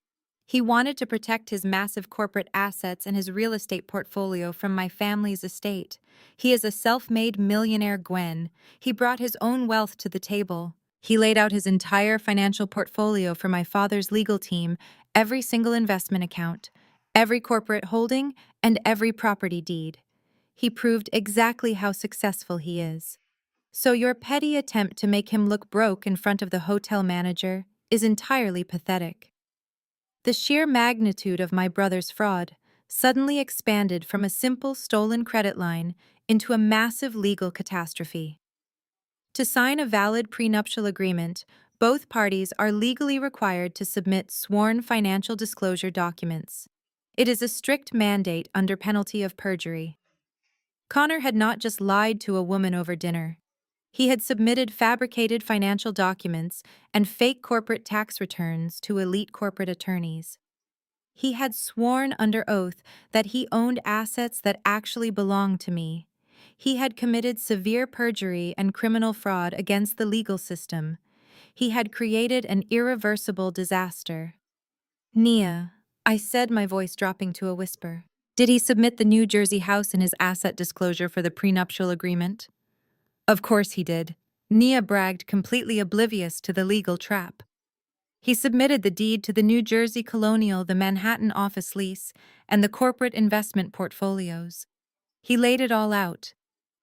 He wanted to protect his massive corporate assets and his real estate portfolio from my family's estate. He is a self-made millionaire, Gwen. He brought his own wealth to the table. He laid out his entire financial portfolio for my father's legal team, every single investment account, every corporate holding, and every property deed. He proved exactly how successful he is. So your petty attempt to make him look broke in front of the hotel manager is entirely pathetic." The sheer magnitude of my brother's fraud suddenly expanded from a simple stolen credit line into a massive legal catastrophe. To sign a valid prenuptial agreement, both parties are legally required to submit sworn financial disclosure documents. It is a strict mandate under penalty of perjury. Connor had not just lied to a woman over dinner. He had submitted fabricated financial documents and fake corporate tax returns to elite corporate attorneys. He had sworn under oath that he owned assets that actually belonged to me. He had committed severe perjury and criminal fraud against the legal system. He had created an irreversible disaster. "Nia," I said, my voice dropping to a whisper. "Did he submit the New Jersey house in his asset disclosure for the prenuptial agreement?" "Of course he did," Nia bragged, completely oblivious to the legal trap. "He submitted the deed to the New Jersey Colonial, the Manhattan office lease, and the corporate investment portfolios. He laid it all out.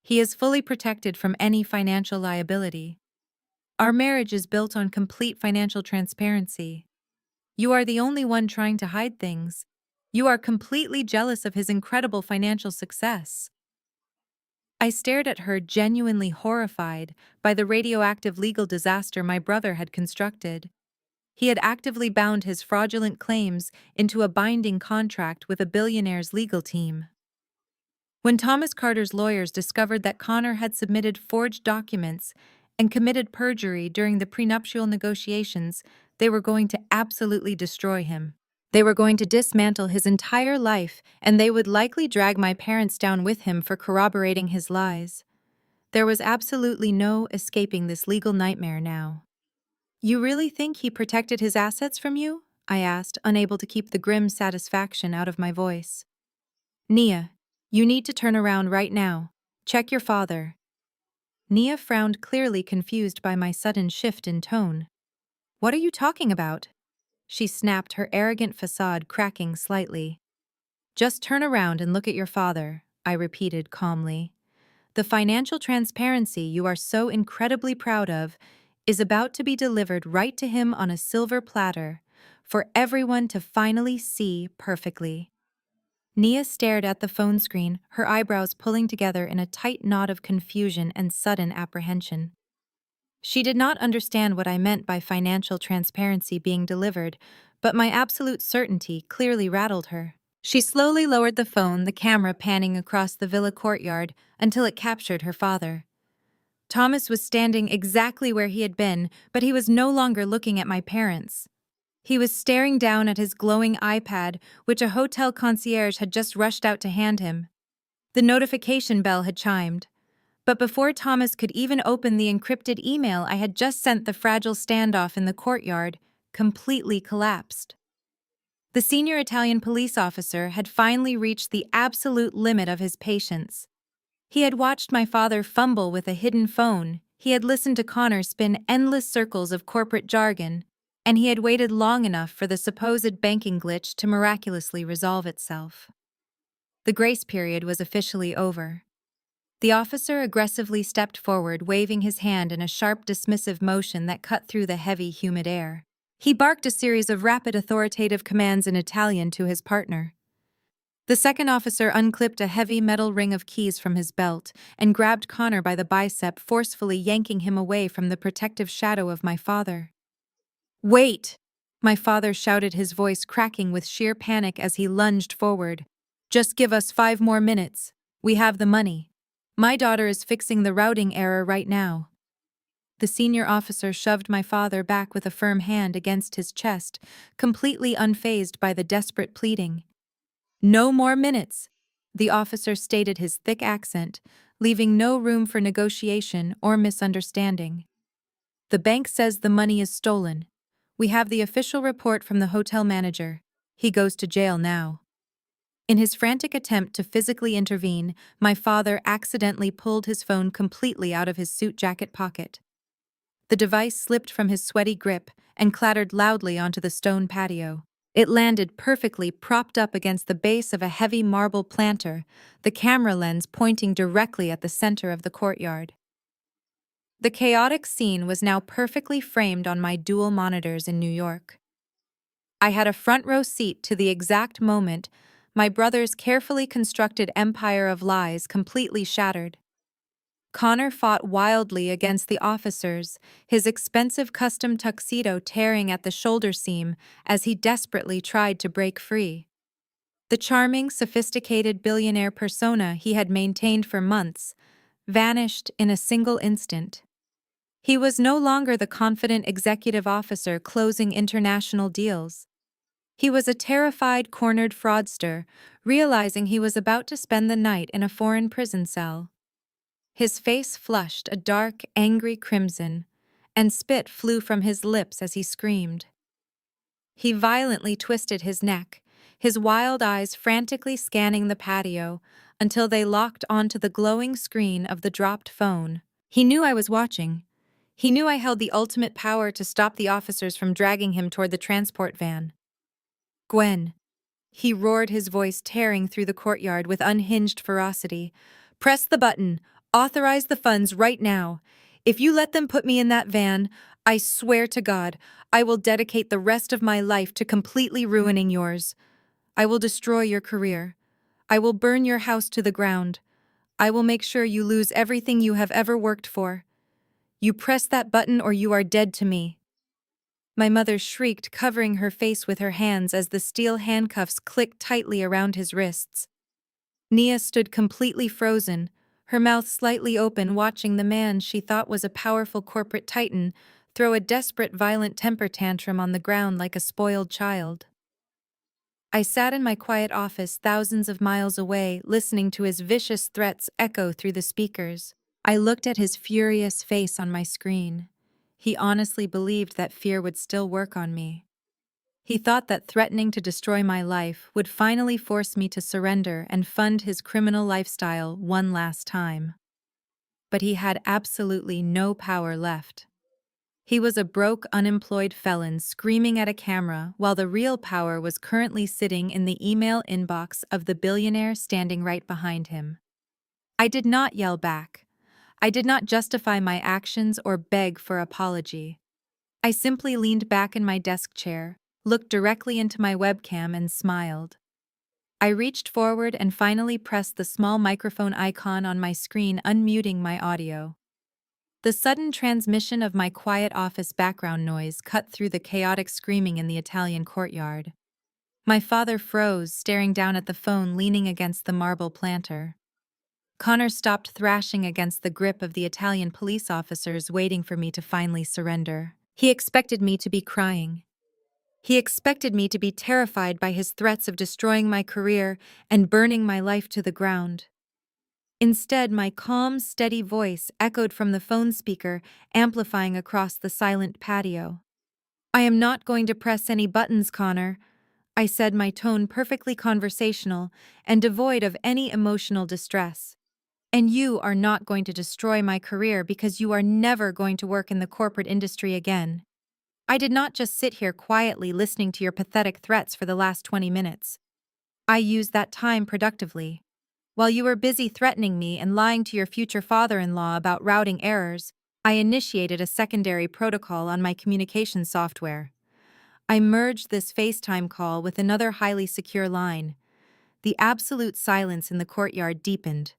He is fully protected from any financial liability. Our marriage is built on complete financial transparency. You are the only one trying to hide things. You are completely jealous of his incredible financial success." I stared at her, genuinely horrified by the radioactive legal disaster my brother had constructed. He had actively bound his fraudulent claims into a binding contract with a billionaire's legal team. When Thomas Carter's lawyers discovered that Connor had submitted forged documents and committed perjury during the prenuptial negotiations, they were going to absolutely destroy him. They were going to dismantle his entire life, and they would likely drag my parents down with him for corroborating his lies. There was absolutely no escaping this legal nightmare now. "You really think he protected his assets from you?" I asked, unable to keep the grim satisfaction out of my voice. "Nia, you need to turn around right now. Check your father." Nia frowned, clearly confused by my sudden shift in tone. "What are you talking about?" she snapped, her arrogant facade cracking slightly. "Just turn around and look at your father," I repeated calmly. "The financial transparency you are so incredibly proud of is about to be delivered right to him on a silver platter for everyone to finally see perfectly." Nia stared at the phone screen, her eyebrows pulling together in a tight knot of confusion and sudden apprehension. She did not understand what I meant by financial transparency being delivered, but my absolute certainty clearly rattled her. She slowly lowered the phone, the camera panning across the villa courtyard until it captured her father. Thomas was standing exactly where he had been, but he was no longer looking at my parents. He was staring down at his glowing iPad, which a hotel concierge had just rushed out to hand him. The notification bell had chimed. But before Thomas could even open the encrypted email I had just sent, the fragile standoff in the courtyard completely collapsed. The senior Italian police officer had finally reached the absolute limit of his patience. He had watched my father fumble with a hidden phone, he had listened to Connor spin endless circles of corporate jargon, and he had waited long enough for the supposed banking glitch to miraculously resolve itself. The grace period was officially over. The officer aggressively stepped forward, waving his hand in a sharp, dismissive motion that cut through the heavy, humid air. He barked a series of rapid, authoritative commands in Italian to his partner. The second officer unclipped a heavy metal ring of keys from his belt and grabbed Connor by the bicep, forcefully yanking him away from the protective shadow of my father. "Wait!" My father shouted, his voice cracking with sheer panic as he lunged forward. "Just give us 5 more minutes. We have the money. My daughter is fixing the routing error right now." The senior officer shoved my father back with a firm hand against his chest, completely unfazed by the desperate pleading. "No more minutes," the officer stated, his thick accent, leaving no room for negotiation or misunderstanding. "The bank says the money is stolen. We have the official report from the hotel manager. He goes to jail now." In his frantic attempt to physically intervene, my father accidentally pulled his phone completely out of his suit jacket pocket. The device slipped from his sweaty grip and clattered loudly onto the stone patio. It landed perfectly propped up against the base of a heavy marble planter, the camera lens pointing directly at the center of the courtyard. The chaotic scene was now perfectly framed on my dual monitors in New York. I had a front row seat to the exact moment my brother's carefully constructed empire of lies completely shattered. Connor fought wildly against the officers, his expensive custom tuxedo tearing at the shoulder seam as he desperately tried to break free. The charming, sophisticated billionaire persona he had maintained for months vanished in a single instant. He was no longer the confident executive officer closing international deals. He was a terrified, cornered fraudster, realizing he was about to spend the night in a foreign prison cell. His face flushed a dark, angry crimson, and spit flew from his lips as he screamed. He violently twisted his neck, his wild eyes frantically scanning the patio until they locked onto the glowing screen of the dropped phone. He knew I was watching. He knew I held the ultimate power to stop the officers from dragging him toward the transport van. "Gwen," he roared, his voice tearing through the courtyard with unhinged ferocity. "Press the button. Authorize the funds right now. If you let them put me in that van, I swear to God, I will dedicate the rest of my life to completely ruining yours. I will destroy your career. I will burn your house to the ground. I will make sure you lose everything you have ever worked for. You press that button or you are dead to me." My mother shrieked, covering her face with her hands as the steel handcuffs clicked tightly around his wrists. Nia stood completely frozen, her mouth slightly open, watching the man she thought was a powerful corporate titan throw a desperate, violent temper tantrum on the ground like a spoiled child. I sat in my quiet office thousands of miles away, listening to his vicious threats echo through the speakers. I looked at his furious face on my screen. He honestly believed that fear would still work on me. He thought that threatening to destroy my life would finally force me to surrender and fund his criminal lifestyle one last time. But he had absolutely no power left. He was a broke, unemployed felon screaming at a camera while the real power was currently sitting in the email inbox of the billionaire standing right behind him. I did not yell back. I did not justify my actions or beg for apology. I simply leaned back in my desk chair, looked directly into my webcam, and smiled. I reached forward and finally pressed the small microphone icon on my screen, unmuting my audio. The sudden transmission of my quiet office background noise cut through the chaotic screaming in the Italian courtyard. My father froze, staring down at the phone leaning against the marble planter. Connor stopped thrashing against the grip of the Italian police officers waiting for me to finally surrender. He expected me to be crying. He expected me to be terrified by his threats of destroying my career and burning my life to the ground. Instead, my calm, steady voice echoed from the phone speaker, amplifying across the silent patio. "I am not going to press any buttons, Connor," I said, my tone perfectly conversational and devoid of any emotional distress. "And you are not going to destroy my career because you are never going to work in the corporate industry again. I did not just sit here quietly listening to your pathetic threats for the last 20 minutes. I used that time productively. While you were busy threatening me and lying to your future father-in-law about routing errors, I initiated a secondary protocol on my communication software. I merged this FaceTime call with another highly secure line. The absolute silence in the courtyard deepened.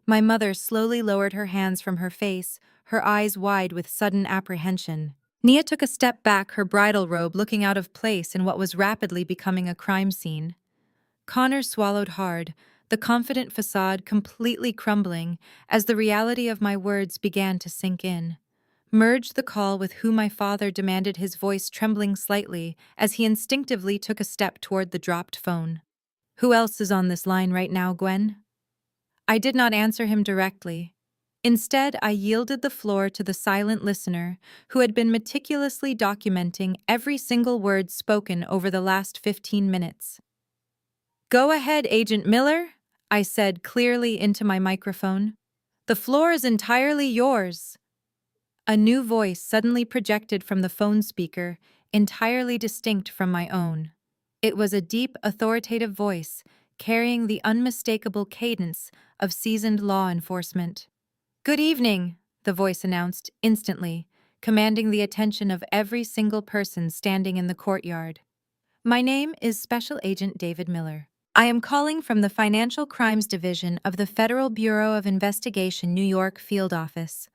My mother slowly lowered her hands from her face, her eyes wide with sudden apprehension. Nia took a step back, her bridal robe looking out of place in what was rapidly becoming a crime scene. Connor swallowed hard, the confident facade completely crumbling as the reality of my words began to sink in. Merged the call with who my father demanded, his voice trembling slightly as he instinctively took a step toward the dropped phone. "Who else is on this line right now, Gwen?" I did not answer him directly. Instead, I yielded the floor to the silent listener who had been meticulously documenting every single word spoken over the last 15 minutes. "Go ahead, Agent Miller," I said clearly into my microphone. "The floor is entirely yours." A new voice suddenly projected from the phone speaker, entirely distinct from my own. It was a deep, authoritative voice, carrying the unmistakable cadence of seasoned law enforcement. "Good evening," the voice announced instantly, commanding the attention of every single person standing in the courtyard. "My name is Special Agent David Miller. I am calling from the Financial Crimes Division of the Federal Bureau of Investigation New York Field Office.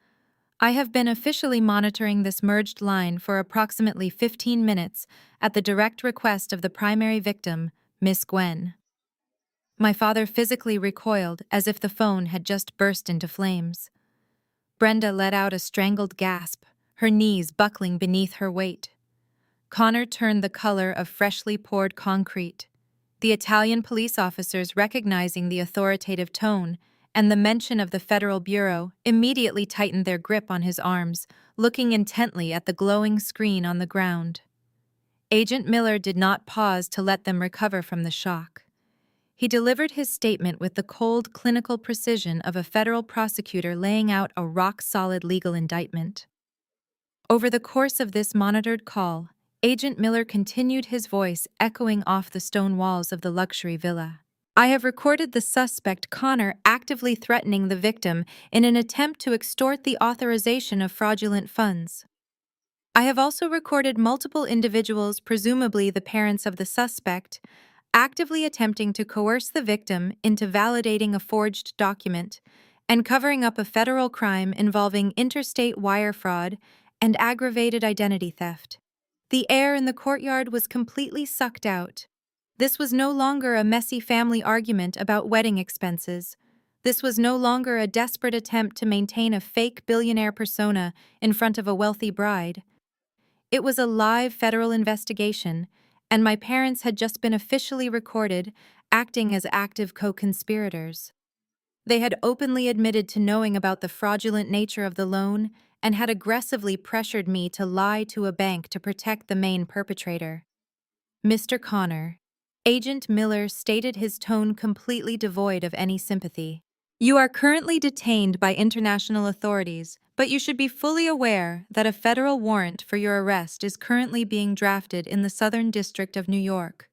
I have been officially monitoring this merged line for approximately 15 minutes at the direct request of the primary victim, Miss Gwen." My father physically recoiled as if the phone had just burst into flames. Brenda let out a strangled gasp, her knees buckling beneath her weight. Connor turned the color of freshly poured concrete. The Italian police officers, recognizing the authoritative tone and the mention of the Federal Bureau, immediately tightened their grip on his arms, looking intently at the glowing screen on the ground. Agent Miller did not pause to let them recover from the shock. He delivered his statement with the cold, clinical precision of a federal prosecutor laying out a rock-solid legal indictment. Over the course of this monitored call, Agent Miller continued, his voice echoing off the stone walls of the luxury villa. "I have recorded the suspect Connor actively threatening the victim in an attempt to extort the authorization of fraudulent funds. I have also recorded multiple individuals, presumably the parents of the suspect, actively attempting to coerce the victim into validating a forged document and covering up a federal crime involving interstate wire fraud and aggravated identity theft." The air in the courtyard was completely sucked out. This was no longer a messy family argument about wedding expenses. This was no longer a desperate attempt to maintain a fake billionaire persona in front of a wealthy bride. It was a live federal investigation, and my parents had just been officially recorded, acting as active co-conspirators. They had openly admitted to knowing about the fraudulent nature of the loan and had aggressively pressured me to lie to a bank to protect the main perpetrator. "Mr. Connor," Agent Miller stated, his tone completely devoid of any sympathy, "you are currently detained by international authorities, but you should be fully aware that a federal warrant for your arrest is currently being drafted in the Southern District of New York.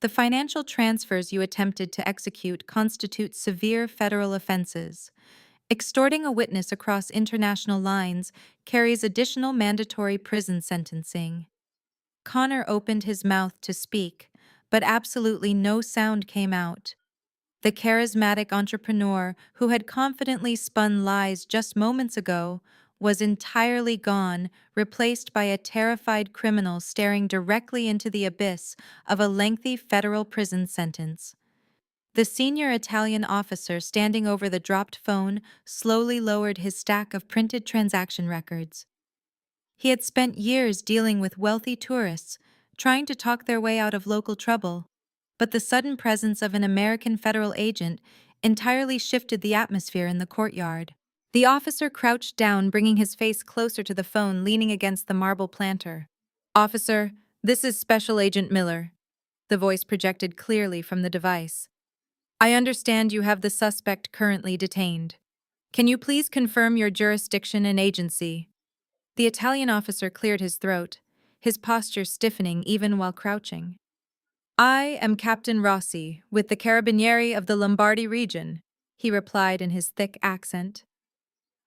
The financial transfers you attempted to execute constitute severe federal offenses. Extorting a witness across international lines carries additional mandatory prison sentencing." Connor opened his mouth to speak, but absolutely no sound came out. The charismatic entrepreneur who had confidently spun lies just moments ago was entirely gone, replaced by a terrified criminal staring directly into the abyss of a lengthy federal prison sentence. The senior Italian officer standing over the dropped phone slowly lowered his stack of printed transaction records. He had spent years dealing with wealthy tourists, trying to talk their way out of local trouble, but the sudden presence of an American federal agent entirely shifted the atmosphere in the courtyard. The officer crouched down, bringing his face closer to the phone, leaning against the marble planter. "Officer, this is Special Agent Miller," the voice projected clearly from the device. "I understand you have the suspect currently detained. Can you please confirm your jurisdiction and agency?" The Italian officer cleared his throat, his posture stiffening even while crouching. "I am Captain Rossi, with the Carabinieri of the Lombardy region," he replied in his thick accent.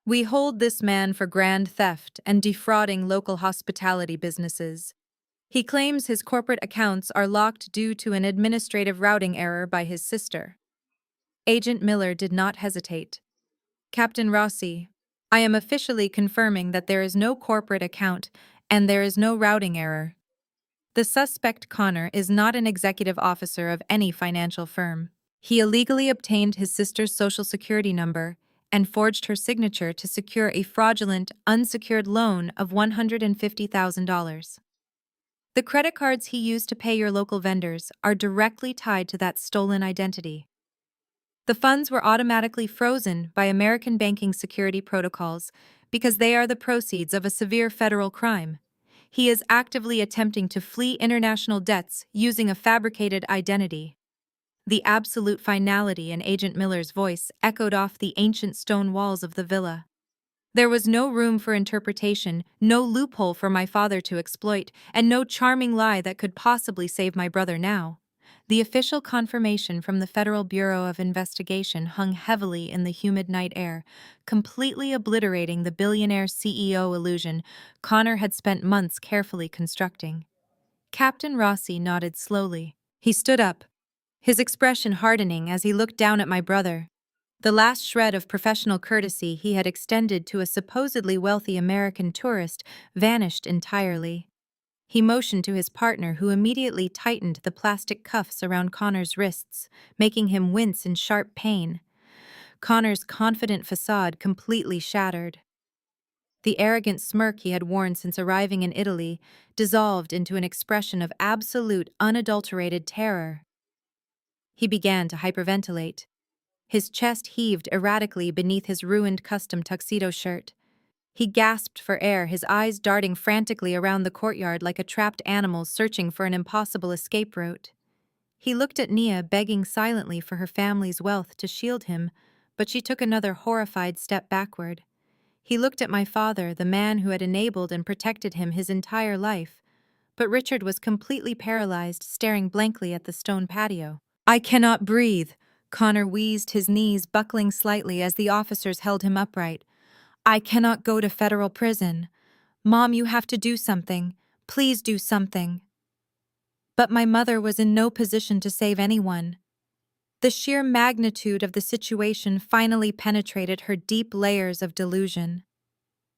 "We hold this man for grand theft and defrauding local hospitality businesses. He claims his corporate accounts are locked due to an administrative routing error by his sister." Agent Miller did not hesitate. "Captain Rossi, I am officially confirming that there is no corporate account and there is no routing error. The suspect Connor is not an executive officer of any financial firm. He illegally obtained his sister's social security number and forged her signature to secure a fraudulent, unsecured loan of $150,000. The credit cards he used to pay your local vendors are directly tied to that stolen identity. The funds were automatically frozen by American banking security protocols because they are the proceeds of a severe federal crime. He is actively attempting to flee international debts using a fabricated identity." The absolute finality in Agent Miller's voice echoed off the ancient stone walls of the villa. There was no room for interpretation, no loophole for my father to exploit, and no charming lie that could possibly save my brother now. The official confirmation from the Federal Bureau of Investigation hung heavily in the humid night air, completely obliterating the billionaire CEO illusion Connor had spent months carefully constructing. Captain Rossi nodded slowly. He stood up, his expression hardening as he looked down at my brother. The last shred of professional courtesy he had extended to a supposedly wealthy American tourist vanished entirely. He motioned to his partner, who immediately tightened the plastic cuffs around Connor's wrists, making him wince in sharp pain. Connor's confident facade completely shattered. The arrogant smirk he had worn since arriving in Italy dissolved into an expression of absolute, unadulterated terror. He began to hyperventilate. His chest heaved erratically beneath his ruined custom tuxedo shirt. He gasped for air, his eyes darting frantically around the courtyard like a trapped animal searching for an impossible escape route. He looked at Nia, begging silently for her family's wealth to shield him, but she took another horrified step backward. He looked at my father, the man who had enabled and protected him his entire life, but Richard was completely paralyzed, staring blankly at the stone patio. "I cannot breathe," Connor wheezed, his knees buckling slightly as the officers held him upright. "I cannot go to federal prison. Mom, you have to do something. Please do something." But my mother was in no position to save anyone. The sheer magnitude of the situation finally penetrated her deep layers of delusion.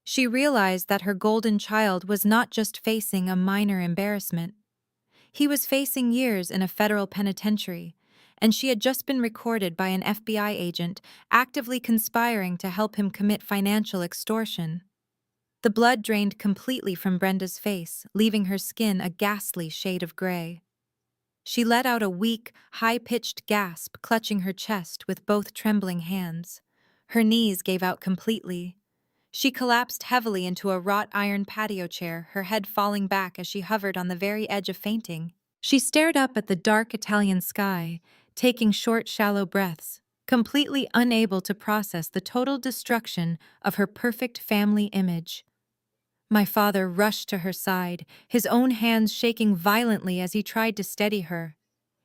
She realized that her golden child was not just facing a minor embarrassment. He was facing years in a federal penitentiary, and she had just been recorded by an FBI agent actively conspiring to help him commit financial extortion. The blood drained completely from Brenda's face, leaving her skin a ghastly shade of gray. She let out a weak, high-pitched gasp, clutching her chest with both trembling hands. Her knees gave out completely. She collapsed heavily into a wrought iron patio chair, her head falling back as she hovered on the very edge of fainting. She stared up at the dark Italian sky, taking short, shallow breaths, completely unable to process the total destruction of her perfect family image. My father rushed to her side, his own hands shaking violently as he tried to steady her.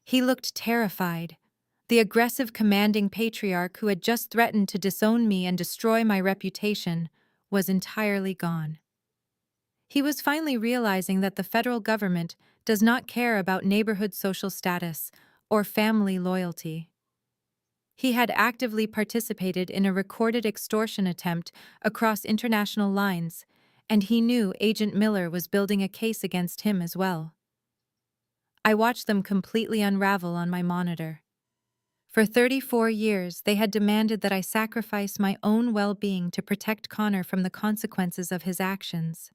He looked terrified. The aggressive, commanding patriarch who had just threatened to disown me and destroy my reputation was entirely gone. He was finally realizing that the federal government does not care about neighborhood social status or family loyalty. He had actively participated in a recorded extortion attempt across international lines, and he knew Agent Miller was building a case against him as well. I watched them completely unravel on my monitor. For 34 years, they had demanded that I sacrifice my own well-being to protect Connor from the consequences of his actions.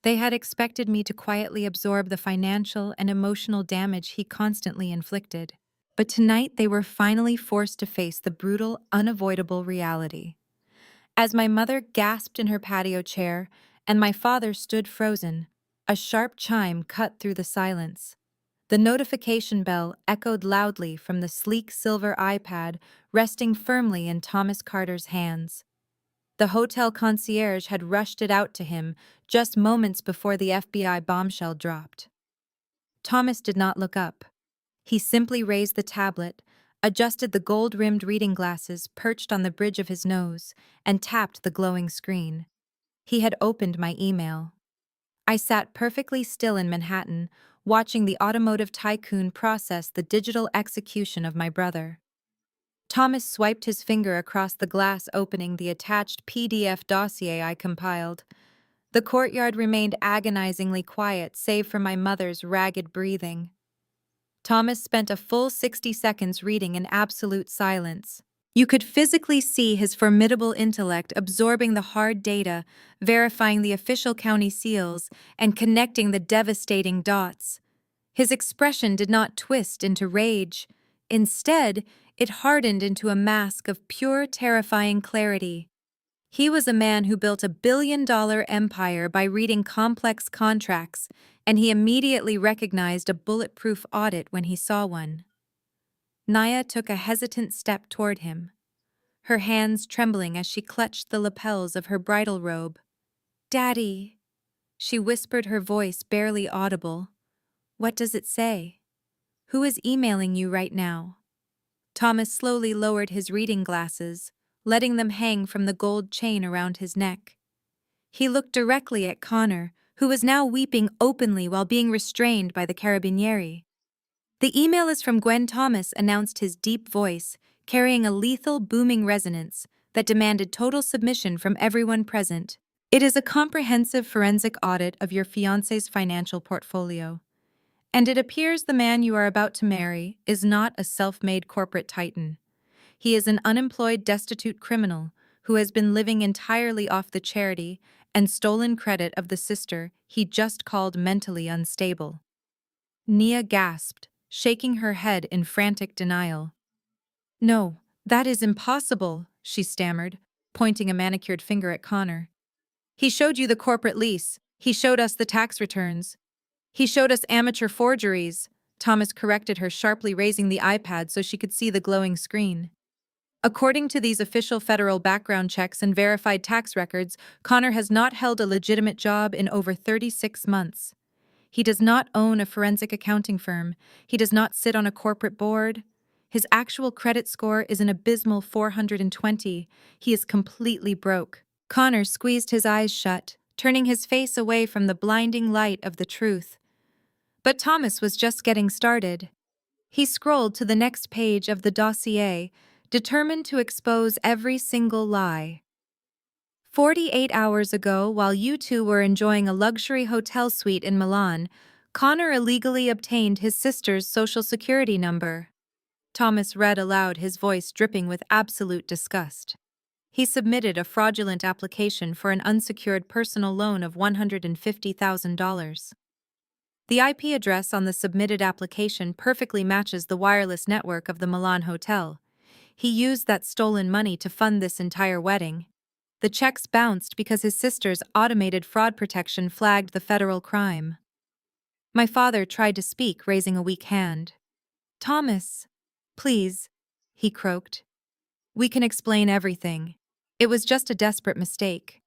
They had expected me to quietly absorb the financial and emotional damage he constantly inflicted. But tonight they were finally forced to face the brutal, unavoidable reality. As my mother gasped in her patio chair and my father stood frozen, a sharp chime cut through the silence. The notification bell echoed loudly from the sleek silver iPad resting firmly in Thomas Carter's hands. The hotel concierge had rushed it out to him just moments before the FBI bombshell dropped. Thomas did not look up. He simply raised the tablet, adjusted the gold-rimmed reading glasses perched on the bridge of his nose, and tapped the glowing screen. He had opened my email. I sat perfectly still in Manhattan, watching the automotive tycoon process the digital execution of my brother. Thomas swiped his finger across the glass opening the attached PDF dossier I compiled. The courtyard remained agonizingly quiet save for my mother's ragged breathing. Thomas spent a full 60 seconds reading in absolute silence. You could physically see his formidable intellect absorbing the hard data, verifying the official county seals, and connecting the devastating dots. His expression did not twist into rage. Instead, it hardened into a mask of pure, terrifying clarity. He was a man who built a billion-dollar empire by reading complex contracts, and he immediately recognized a bulletproof audit when he saw one. Naya took a hesitant step toward him, her hands trembling as she clutched the lapels of her bridal robe. "Daddy," she whispered, her voice barely audible. "What does it say? Who is emailing you right now?" Thomas slowly lowered his reading glasses, letting them hang from the gold chain around his neck. He looked directly at Connor, who was now weeping openly while being restrained by the carabinieri. "The email is from Gwen Thomas," announced his deep voice, carrying a lethal, booming resonance that demanded total submission from everyone present. "It is a comprehensive forensic audit of your fiancé's financial portfolio. And it appears the man you are about to marry is not a self-made corporate titan. He is an unemployed, destitute criminal who has been living entirely off the charity and stolen credit of the sister he just called mentally unstable." Nia gasped, shaking her head in frantic denial. "No, that is impossible," she stammered, pointing a manicured finger at Connor. "He showed you the corporate lease. He showed us the tax returns. He showed us amateur forgeries." Thomas corrected her, sharply raising the iPad so she could see the glowing screen. "According to these official federal background checks and verified tax records, Connor has not held a legitimate job in over 36 months. He does not own a forensic accounting firm. He does not sit on a corporate board. His actual credit score is an abysmal 420. He is completely broke." Connor squeezed his eyes shut, turning his face away from the blinding light of the truth. But Thomas was just getting started. He scrolled to the next page of the dossier, determined to expose every single lie. 48 hours ago, while you two were enjoying a luxury hotel suite in Milan, Connor illegally obtained his sister's social security number. Thomas read aloud, his voice dripping with absolute disgust. He submitted a fraudulent application for an unsecured personal loan of $150,000. The IP address on the submitted application perfectly matches the wireless network of the Milan hotel. He used that stolen money to fund this entire wedding. The checks bounced because his sister's automated fraud protection flagged the federal crime. My father tried to speak, raising a weak hand. "Thomas, please," he croaked. "We can explain everything. It was just a desperate mistake."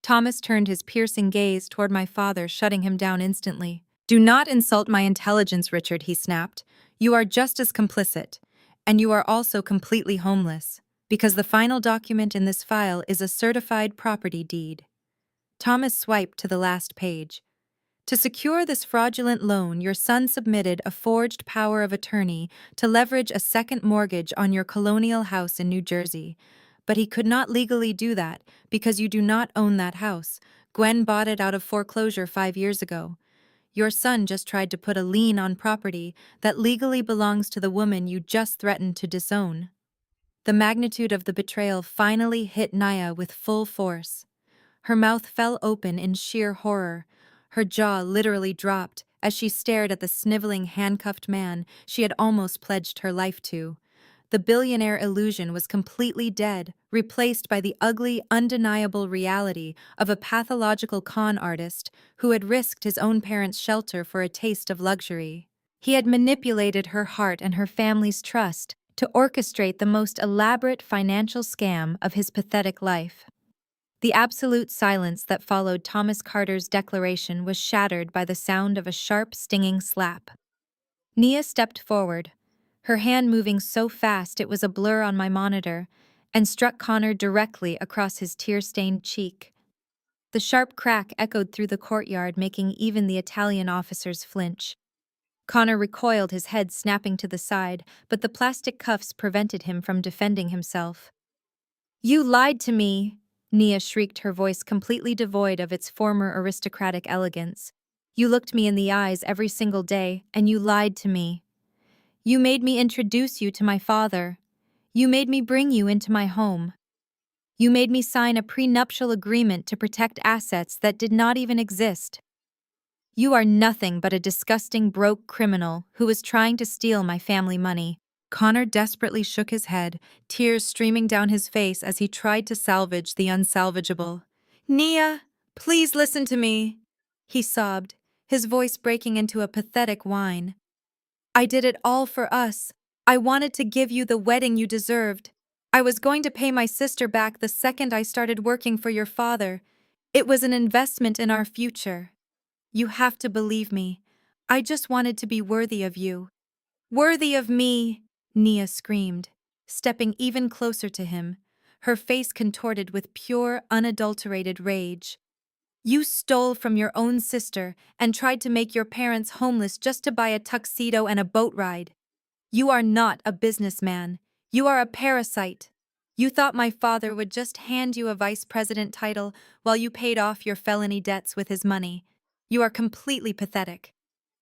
Thomas turned his piercing gaze toward my father, shutting him down instantly. "Do not insult my intelligence, Richard," he snapped. "You are just as complicit, and you are also completely homeless, because the final document in this file is a certified property deed." Thomas swiped to the last page. To secure this fraudulent loan, your son submitted a forged power of attorney to leverage a second mortgage on your colonial house in New Jersey. But he could not legally do that because you do not own that house. Gwen bought it out of foreclosure 5 years ago. Your son just tried to put a lien on property that legally belongs to the woman you just threatened to disown. The magnitude of the betrayal finally hit Naya with full force. Her mouth fell open in sheer horror. Her jaw literally dropped as she stared at the sniveling handcuffed man she had almost pledged her life to. The billionaire illusion was completely dead, replaced by the ugly, undeniable reality of a pathological con artist who had risked his own parents' shelter for a taste of luxury. He had manipulated her heart and her family's trust to orchestrate the most elaborate financial scam of his pathetic life. The absolute silence that followed Thomas Carter's declaration was shattered by the sound of a sharp, stinging slap. Nia stepped forward, her hand moving so fast it was a blur on my monitor, and struck Connor directly across his tear-stained cheek. The sharp crack echoed through the courtyard, making even the Italian officers flinch. Connor recoiled, his head snapping to the side, but the plastic cuffs prevented him from defending himself. "You lied to me!" Nia shrieked, her voice completely devoid of its former aristocratic elegance. "You looked me in the eyes every single day, and you lied to me. You made me introduce you to my father. You made me bring you into my home. You made me sign a prenuptial agreement to protect assets that did not even exist. You are nothing but a disgusting broke criminal who was trying to steal my family money." Connor desperately shook his head, tears streaming down his face as he tried to salvage the unsalvageable. "Nia, please listen to me," he sobbed, his voice breaking into a pathetic whine. "I did it all for us. I wanted to give you the wedding you deserved. I was going to pay my sister back the second I started working for your father. It was an investment in our future. You have to believe me. I just wanted to be worthy of you." "Worthy of me!" Nia screamed, stepping even closer to him, her face contorted with pure, unadulterated rage. "You stole from your own sister and tried to make your parents homeless just to buy a tuxedo and a boat ride. You are not a businessman. You are a parasite. You thought my father would just hand you a vice president title while you paid off your felony debts with his money. You are completely pathetic.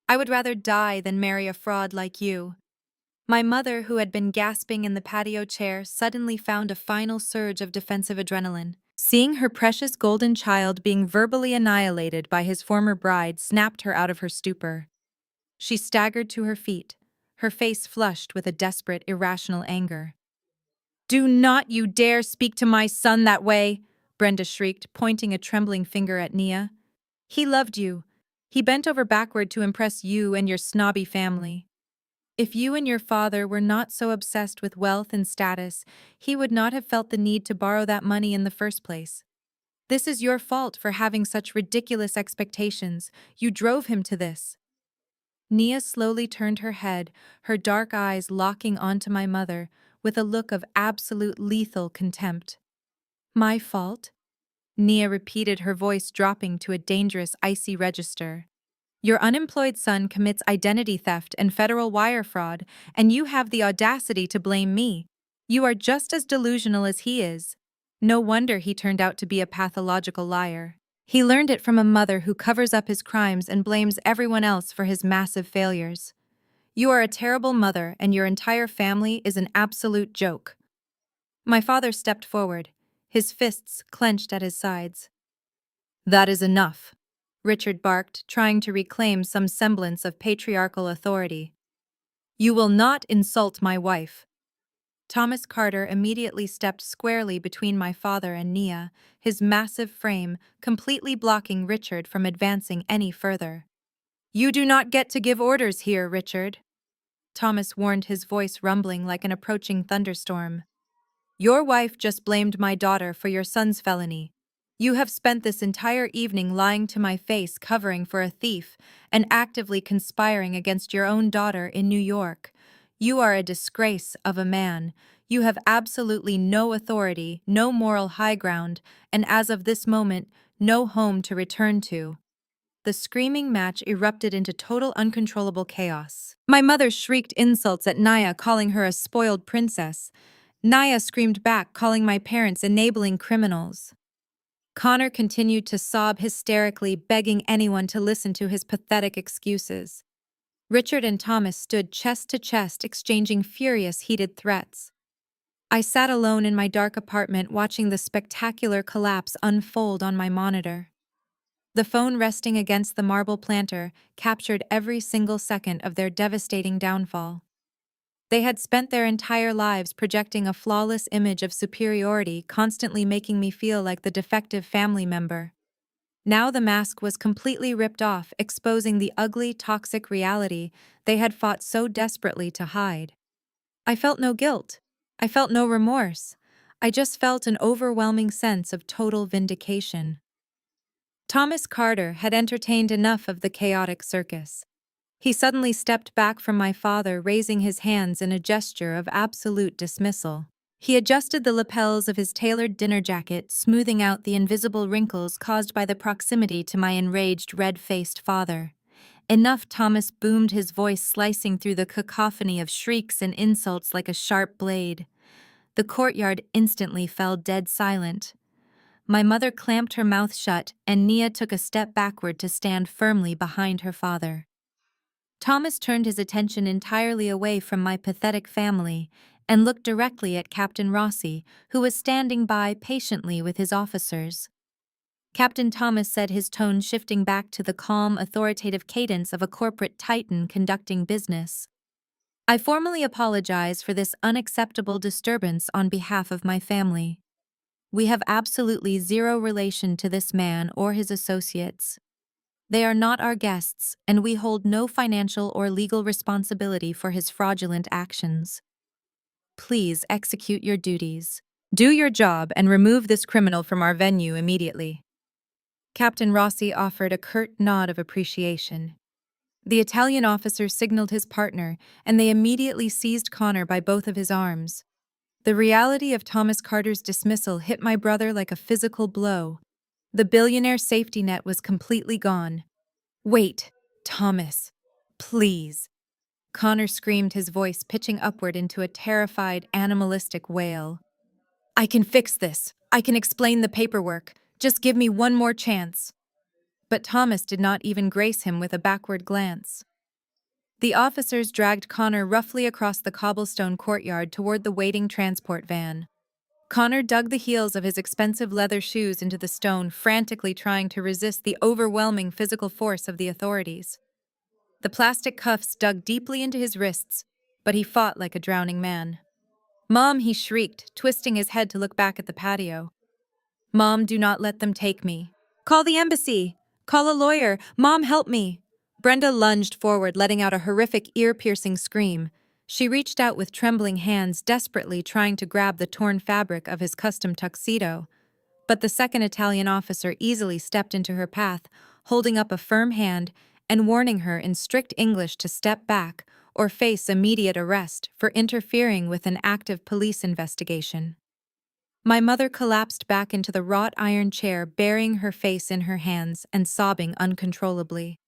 I would rather die than marry a fraud like you." My mother, who had been gasping in the patio chair, suddenly found a final surge of defensive adrenaline. Seeing her precious golden child being verbally annihilated by his former bride snapped her out of her stupor. She staggered to her feet, her face flushed with a desperate, irrational anger. "Do not you dare speak to my son that way!" Brenda shrieked, pointing a trembling finger at Nia. "He loved you. He bent over backward to impress you and your snobby family. If you and your father were not so obsessed with wealth and status, he would not have felt the need to borrow that money in the first place. This is your fault for having such ridiculous expectations. You drove him to this." Nia slowly turned her head, her dark eyes locking onto my mother with a look of absolute lethal contempt. "My fault?" Nia repeated, her voice dropping to a dangerous, icy register. "Your unemployed son commits identity theft and federal wire fraud, and you have the audacity to blame me. You are just as delusional as he is. No wonder he turned out to be a pathological liar. He learned it from a mother who covers up his crimes and blames everyone else for his massive failures. You are a terrible mother, and your entire family is an absolute joke." My father stepped forward, his fists clenched at his sides. "That is enough," Richard barked, trying to reclaim some semblance of patriarchal authority. "You will not insult my wife." Thomas Carter immediately stepped squarely between my father and Nia, his massive frame completely blocking Richard from advancing any further. "You do not get to give orders here, Richard," Thomas warned, his voice rumbling like an approaching thunderstorm. "Your wife just blamed my daughter for your son's felony. You have spent this entire evening lying to my face, covering for a thief, and actively conspiring against your own daughter in New York. You are a disgrace of a man. You have absolutely no authority, no moral high ground, and as of this moment, no home to return to." the screaming match erupted into total uncontrollable chaos. My mother shrieked insults at Naya, calling her a spoiled princess. Naya screamed back, calling my parents enabling criminals. Connor continued to sob hysterically, begging anyone to listen to his pathetic excuses. Richard and Thomas stood chest to chest, exchanging furious, heated threats. I sat alone in my dark apartment, watching the spectacular collapse unfold on my monitor. The phone resting against the marble planter captured every single second of their devastating downfall. They had spent their entire lives projecting a flawless image of superiority, constantly making me feel like the defective family member. Now the mask was completely ripped off, exposing the ugly, toxic reality they had fought so desperately to hide. I felt no guilt. I felt no remorse. I just felt an overwhelming sense of total vindication. Thomas Carter had entertained enough of the chaotic circus. He suddenly stepped back from my father, raising his hands in a gesture of absolute dismissal. He adjusted the lapels of his tailored dinner jacket, smoothing out the invisible wrinkles caused by the proximity to my enraged, red-faced father. Enough, Thomas boomed, his voice slicing through the cacophony of shrieks and insults like a sharp blade. The courtyard instantly fell dead silent. My mother clamped her mouth shut, and Nia took a step backward to stand firmly behind her father. Thomas turned his attention entirely away from my pathetic family and looked directly at Captain Rossi, who was standing by patiently with his officers. Captain Thomas said, his tone shifting back to the calm, authoritative cadence of a corporate titan conducting business. "I formally apologize for this unacceptable disturbance on behalf of my family. We have absolutely zero relation to this man or his associates. They are not our guests, and we hold no financial or legal responsibility for his fraudulent actions. Please execute your duties. Do your job and remove this criminal from our venue immediately." Captain Rossi offered a curt nod of appreciation. The Italian officer signaled his partner, and they immediately seized Connor by both of his arms. The reality of Thomas Carter's dismissal hit my brother like a physical blow. The billionaire's safety net was completely gone. "Wait, Thomas, please." Connor screamed, his voice pitching upward into a terrified, animalistic wail. "I can fix this. I can explain the paperwork. Just give me one more chance." But Thomas did not even grace him with a backward glance. The officers dragged Connor roughly across the cobblestone courtyard toward the waiting transport van. Connor dug the heels of his expensive leather shoes into the stone, frantically trying to resist the overwhelming physical force of the authorities. The plastic cuffs dug deeply into his wrists, but he fought like a drowning man. "Mom," he shrieked, twisting his head to look back at the patio. "Mom, do not let them take me. Call the embassy. Call a lawyer. Mom, help me." Brenda lunged forward, letting out a horrific, ear-piercing scream. She reached out with trembling hands, desperately trying to grab the torn fabric of his custom tuxedo. But the second Italian officer easily stepped into her path, holding up a firm hand and warning her in strict English to step back or face immediate arrest for interfering with an active police investigation. My mother collapsed back into the wrought iron chair, burying her face in her hands and sobbing uncontrollably.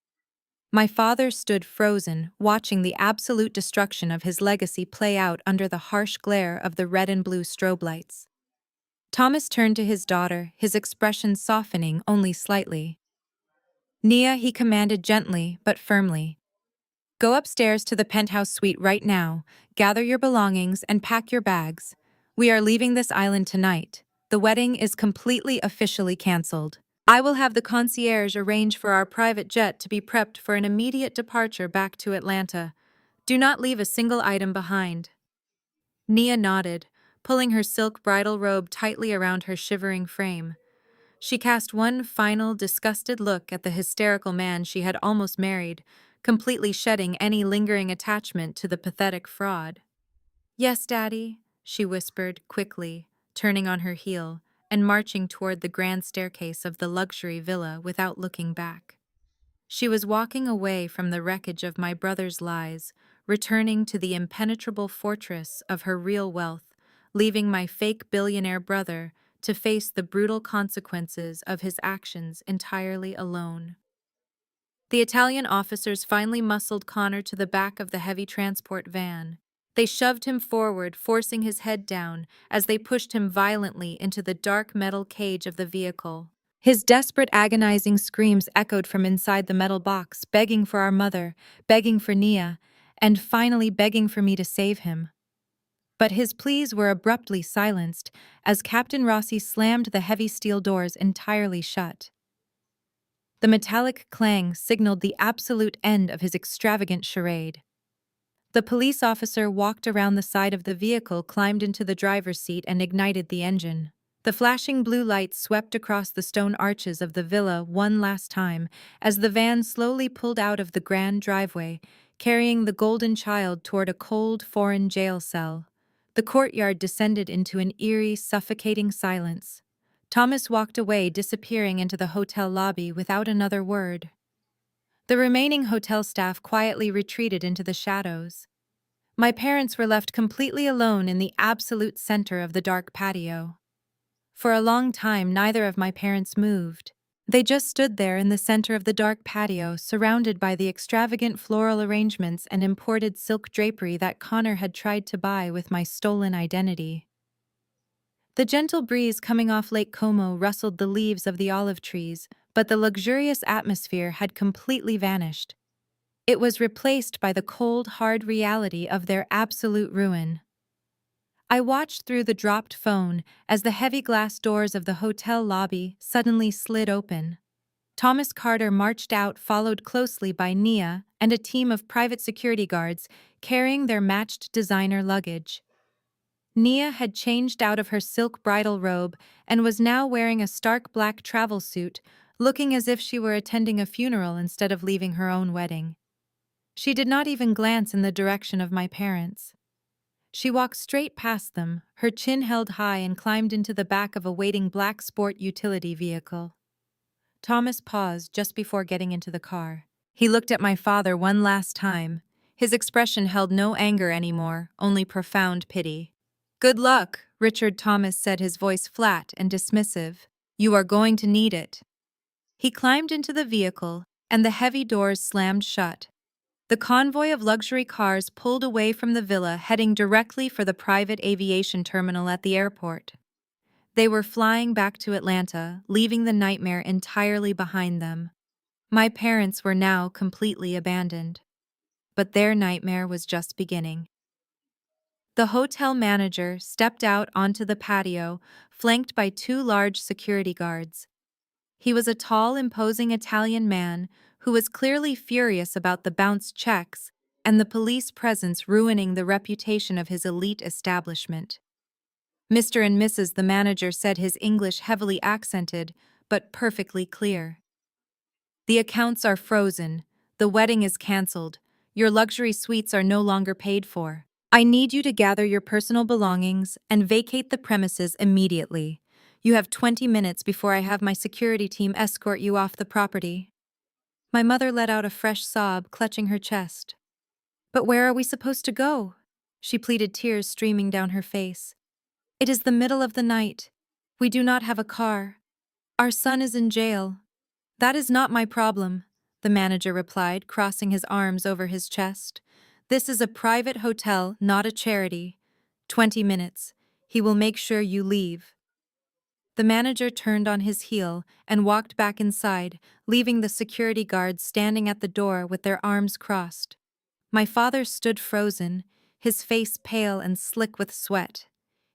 My father stood frozen, watching the absolute destruction of his legacy play out under the harsh glare of the red and blue strobe lights. Thomas turned to his daughter, his expression softening only slightly. "Nia," he commanded gently but firmly. "Go upstairs to the penthouse suite right now, gather your belongings, and pack your bags. We are leaving this island tonight. The wedding is completely officially cancelled. I will have the concierge arrange for our private jet to be prepped for an immediate departure back to Atlanta. Do not leave a single item behind." Nia nodded, pulling her silk bridal robe tightly around her shivering frame. She cast one final, disgusted look at the hysterical man she had almost married, completely shedding any lingering attachment to the pathetic fraud. "Yes, Daddy," she whispered quickly, turning on her heel and marching toward the grand staircase of the luxury villa without looking back. She was walking away from the wreckage of my brother's lies, returning to the impenetrable fortress of her real wealth, leaving my fake billionaire brother to face the brutal consequences of his actions entirely alone. The Italian officers finally muscled Connor to the back of the heavy transport van. They shoved him forward, forcing his head down as they pushed him violently into the dark metal cage of the vehicle. His desperate, agonizing screams echoed from inside the metal box, begging for our mother, begging for Nia, and finally begging for me to save him. But his pleas were abruptly silenced as Captain Rossi slammed the heavy steel doors entirely shut. The metallic clang signaled the absolute end of his extravagant charade. The police officer walked around the side of the vehicle, climbed into the driver's seat, and ignited the engine. The flashing blue light swept across the stone arches of the villa one last time as the van slowly pulled out of the grand driveway, carrying the golden child toward a cold, foreign jail cell. The courtyard descended into an eerie, suffocating silence. Thomas walked away, disappearing into the hotel lobby without another word. The remaining hotel staff quietly retreated into the shadows. My parents were left completely alone in the absolute center of the dark patio. For a long time, neither of my parents moved. They just stood there in the center of the dark patio, surrounded by the extravagant floral arrangements and imported silk drapery that Connor had tried to buy with my stolen identity. The gentle breeze coming off Lake Como rustled the leaves of the olive trees, but the luxurious atmosphere had completely vanished. It was replaced by the cold, hard reality of their absolute ruin. I watched through the dropped phone as the heavy glass doors of the hotel lobby suddenly slid open. Thomas Carter marched out, followed closely by Nia and a team of private security guards carrying their matched designer luggage. Nia had changed out of her silk bridal robe and was now wearing a stark black travel suit, looking as if she were attending a funeral instead of leaving her own wedding. She did not even glance in the direction of my parents. She walked straight past them, her chin held high, and climbed into the back of a waiting black sport utility vehicle. Thomas paused just before getting into the car. He looked at my father one last time. His expression held no anger anymore, only profound pity. "Good luck," Richard Thomas said, his voice flat and dismissive. "You are going to need it." He climbed into the vehicle, and the heavy doors slammed shut. The convoy of luxury cars pulled away from the villa, heading directly for the private aviation terminal at the airport. They were flying back to Atlanta, leaving the nightmare entirely behind them. My parents were now completely abandoned. But their nightmare was just beginning. The hotel manager stepped out onto the patio, flanked by two large security guards. He was a tall, imposing Italian man who was clearly furious about the bounced checks and the police presence ruining the reputation of his elite establishment. "Mr. and Mrs." the manager said, his English heavily accented, but perfectly clear. "The accounts are frozen. The wedding is cancelled. Your luxury suites are no longer paid for. I need you to gather your personal belongings and vacate the premises immediately. You have 20 minutes before I have my security team escort you off the property." My mother let out a fresh sob, clutching her chest. "But where are we supposed to go?" she pleaded, tears streaming down her face. "It is the middle of the night. We do not have a car. Our son is in jail." "That is not my problem," the manager replied, crossing his arms over his chest. "This is a private hotel, not a charity. 20 minutes. He will make sure you leave." The manager turned on his heel and walked back inside, leaving the security guards standing at the door with their arms crossed. My father stood frozen, his face pale and slick with sweat.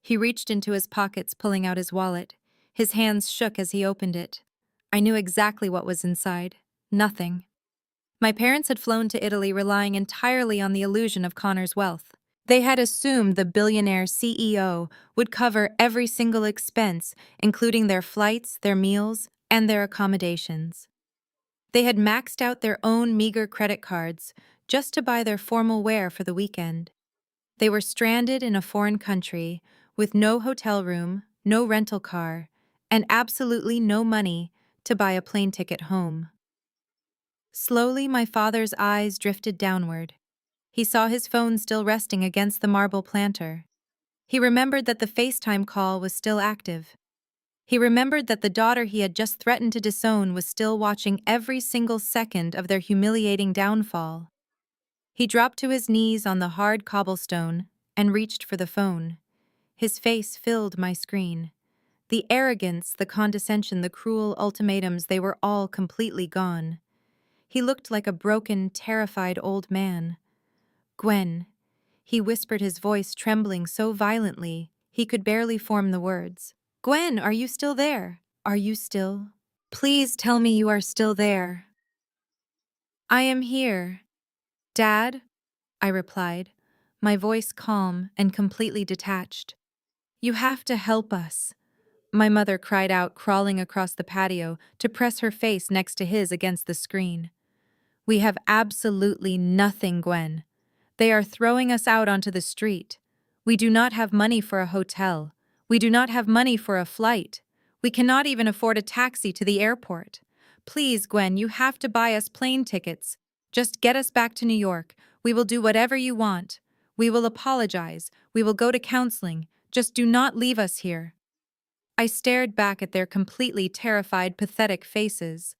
He reached into his pockets, pulling out his wallet. His hands shook as he opened it. I knew exactly what was inside. Nothing. My parents had flown to Italy, relying entirely on the illusion of Connor's wealth. They had assumed the billionaire CEO would cover every single expense, including their flights, their meals, and their accommodations. They had maxed out their own meager credit cards just to buy their formal wear for the weekend. They were stranded in a foreign country with no hotel room, no rental car, and absolutely no money to buy a plane ticket home. Slowly, my father's eyes drifted downward. He saw his phone still resting against the marble planter. He remembered that the FaceTime call was still active. He remembered that the daughter he had just threatened to disown was still watching every single second of their humiliating downfall. He dropped to his knees on the hard cobblestone and reached for the phone. His face filled my screen. The arrogance, the condescension, the cruel ultimatums, they were all completely gone. He looked like a broken, terrified old man. "Gwen," he whispered, his voice trembling so violently he could barely form the words. "Gwen, are you still there? Are you still? Please tell me you are still there." "I am here, Dad," I replied, my voice calm and completely detached. "You have to help us," my mother cried out, crawling across the patio to press her face next to his against the screen. "We have absolutely nothing, Gwen. They are throwing us out onto the street. We do not have money for a hotel. We do not have money for a flight. We cannot even afford a taxi to the airport. Please, Gwen, you have to buy us plane tickets. Just get us back to New York. We will do whatever you want. We will apologize. We will go to counseling. Just do not leave us here." I stared back at their completely terrified, pathetic faces.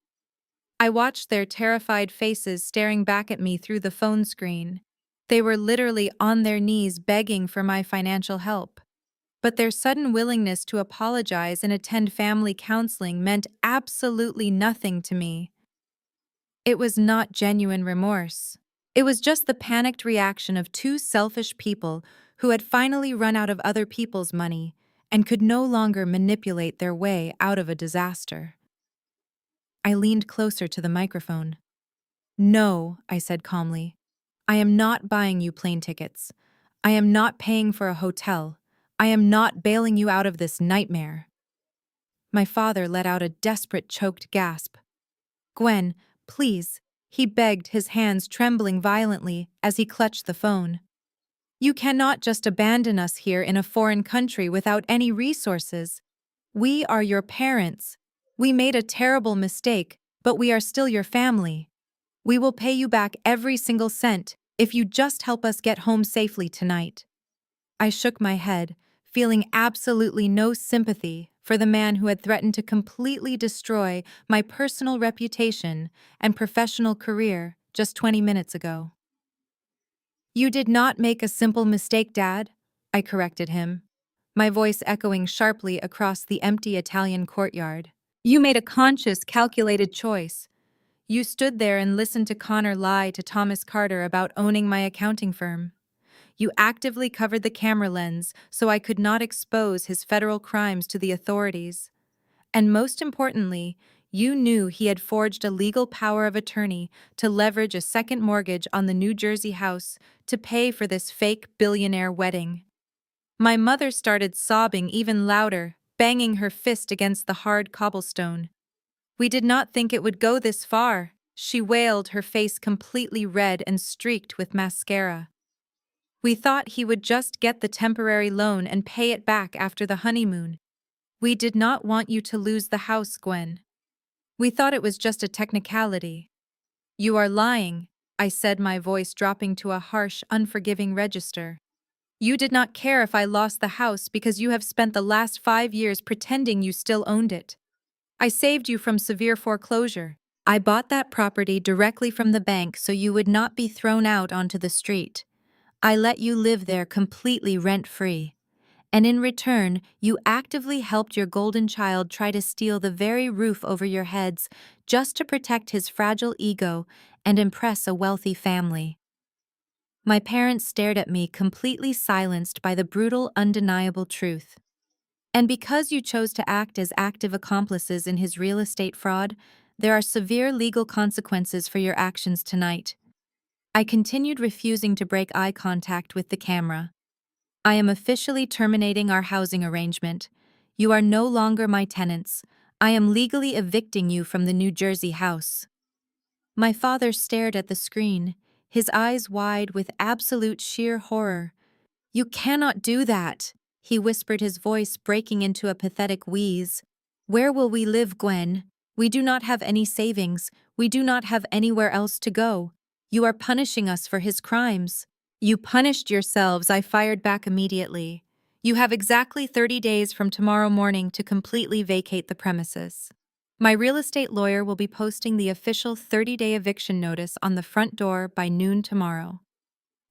I watched their terrified faces staring back at me through the phone screen. They were literally on their knees begging for my financial help. But their sudden willingness to apologize and attend family counseling meant absolutely nothing to me. It was not genuine remorse. It was just the panicked reaction of two selfish people who had finally run out of other people's money and could no longer manipulate their way out of a disaster. I leaned closer to the microphone. "No," I said calmly. "I am not buying you plane tickets. I am not paying for a hotel. I am not bailing you out of this nightmare." My father let out a desperate, choked gasp. "Gwen, please," he begged, his hands trembling violently as he clutched the phone. "You cannot just abandon us here in a foreign country without any resources. We are your parents. We made a terrible mistake, but we are still your family. We will pay you back every single cent if you just help us get home safely tonight." I shook my head, feeling absolutely no sympathy for the man who had threatened to completely destroy my personal reputation and professional career just 20 minutes ago. "You did not make a simple mistake, Dad," I corrected him, my voice echoing sharply across the empty Italian courtyard. "You made a conscious, calculated choice. You stood there and listened to Connor lie to Thomas Carter about owning my accounting firm. You actively covered the camera lens so I could not expose his federal crimes to the authorities. And most importantly, you knew he had forged a legal power of attorney to leverage a second mortgage on the New Jersey house to pay for this fake billionaire wedding." My mother started sobbing even louder, banging her fist against the hard cobblestone. "We did not think it would go this far," she wailed, her face completely red and streaked with mascara. "We thought he would just get the temporary loan and pay it back after the honeymoon. We did not want you to lose the house, Gwen. We thought it was just a technicality." "You are lying," I said, my voice dropping to a harsh, unforgiving register. "You did not care if I lost the house because you have spent the last 5 years pretending you still owned it. I saved you from severe foreclosure. I bought that property directly from the bank so you would not be thrown out onto the street. I let you live there completely rent-free. And in return, you actively helped your golden child try to steal the very roof over your heads just to protect his fragile ego and impress a wealthy family." My parents stared at me, completely silenced by the brutal, undeniable truth. "And because you chose to act as active accomplices in his real estate fraud, there are severe legal consequences for your actions tonight." I continued, refusing to break eye contact with the camera. "I am officially terminating our housing arrangement. You are no longer my tenants. I am legally evicting you from the New Jersey house." My father stared at the screen, his eyes wide with absolute sheer horror. "You cannot do that," he whispered, his voice breaking into a pathetic wheeze. "Where will we live, Gwen? We do not have any savings. We do not have anywhere else to go. You are punishing us for his crimes." "You punished yourselves," I fired back immediately. You have exactly 30 days from tomorrow morning to completely vacate the premises. My real estate lawyer will be posting the official 30-day eviction notice on the front door by noon tomorrow.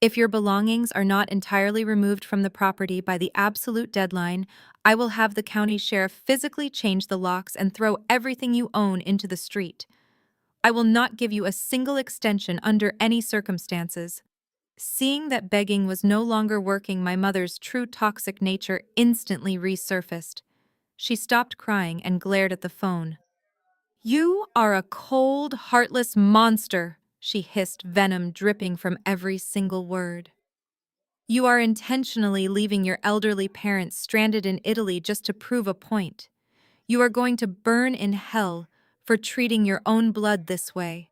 If your belongings are not entirely removed from the property by the absolute deadline, I will have the county sheriff physically change the locks and throw everything you own into the street. I will not give you a single extension under any circumstances. Seeing that begging was no longer working, my mother's true toxic nature instantly resurfaced. She stopped crying and glared at the phone. "You are a cold, heartless monster," she hissed, venom dripping from every single word. "You are intentionally leaving your elderly parents stranded in Italy just to prove a point. You are going to burn in hell for treating your own blood this way."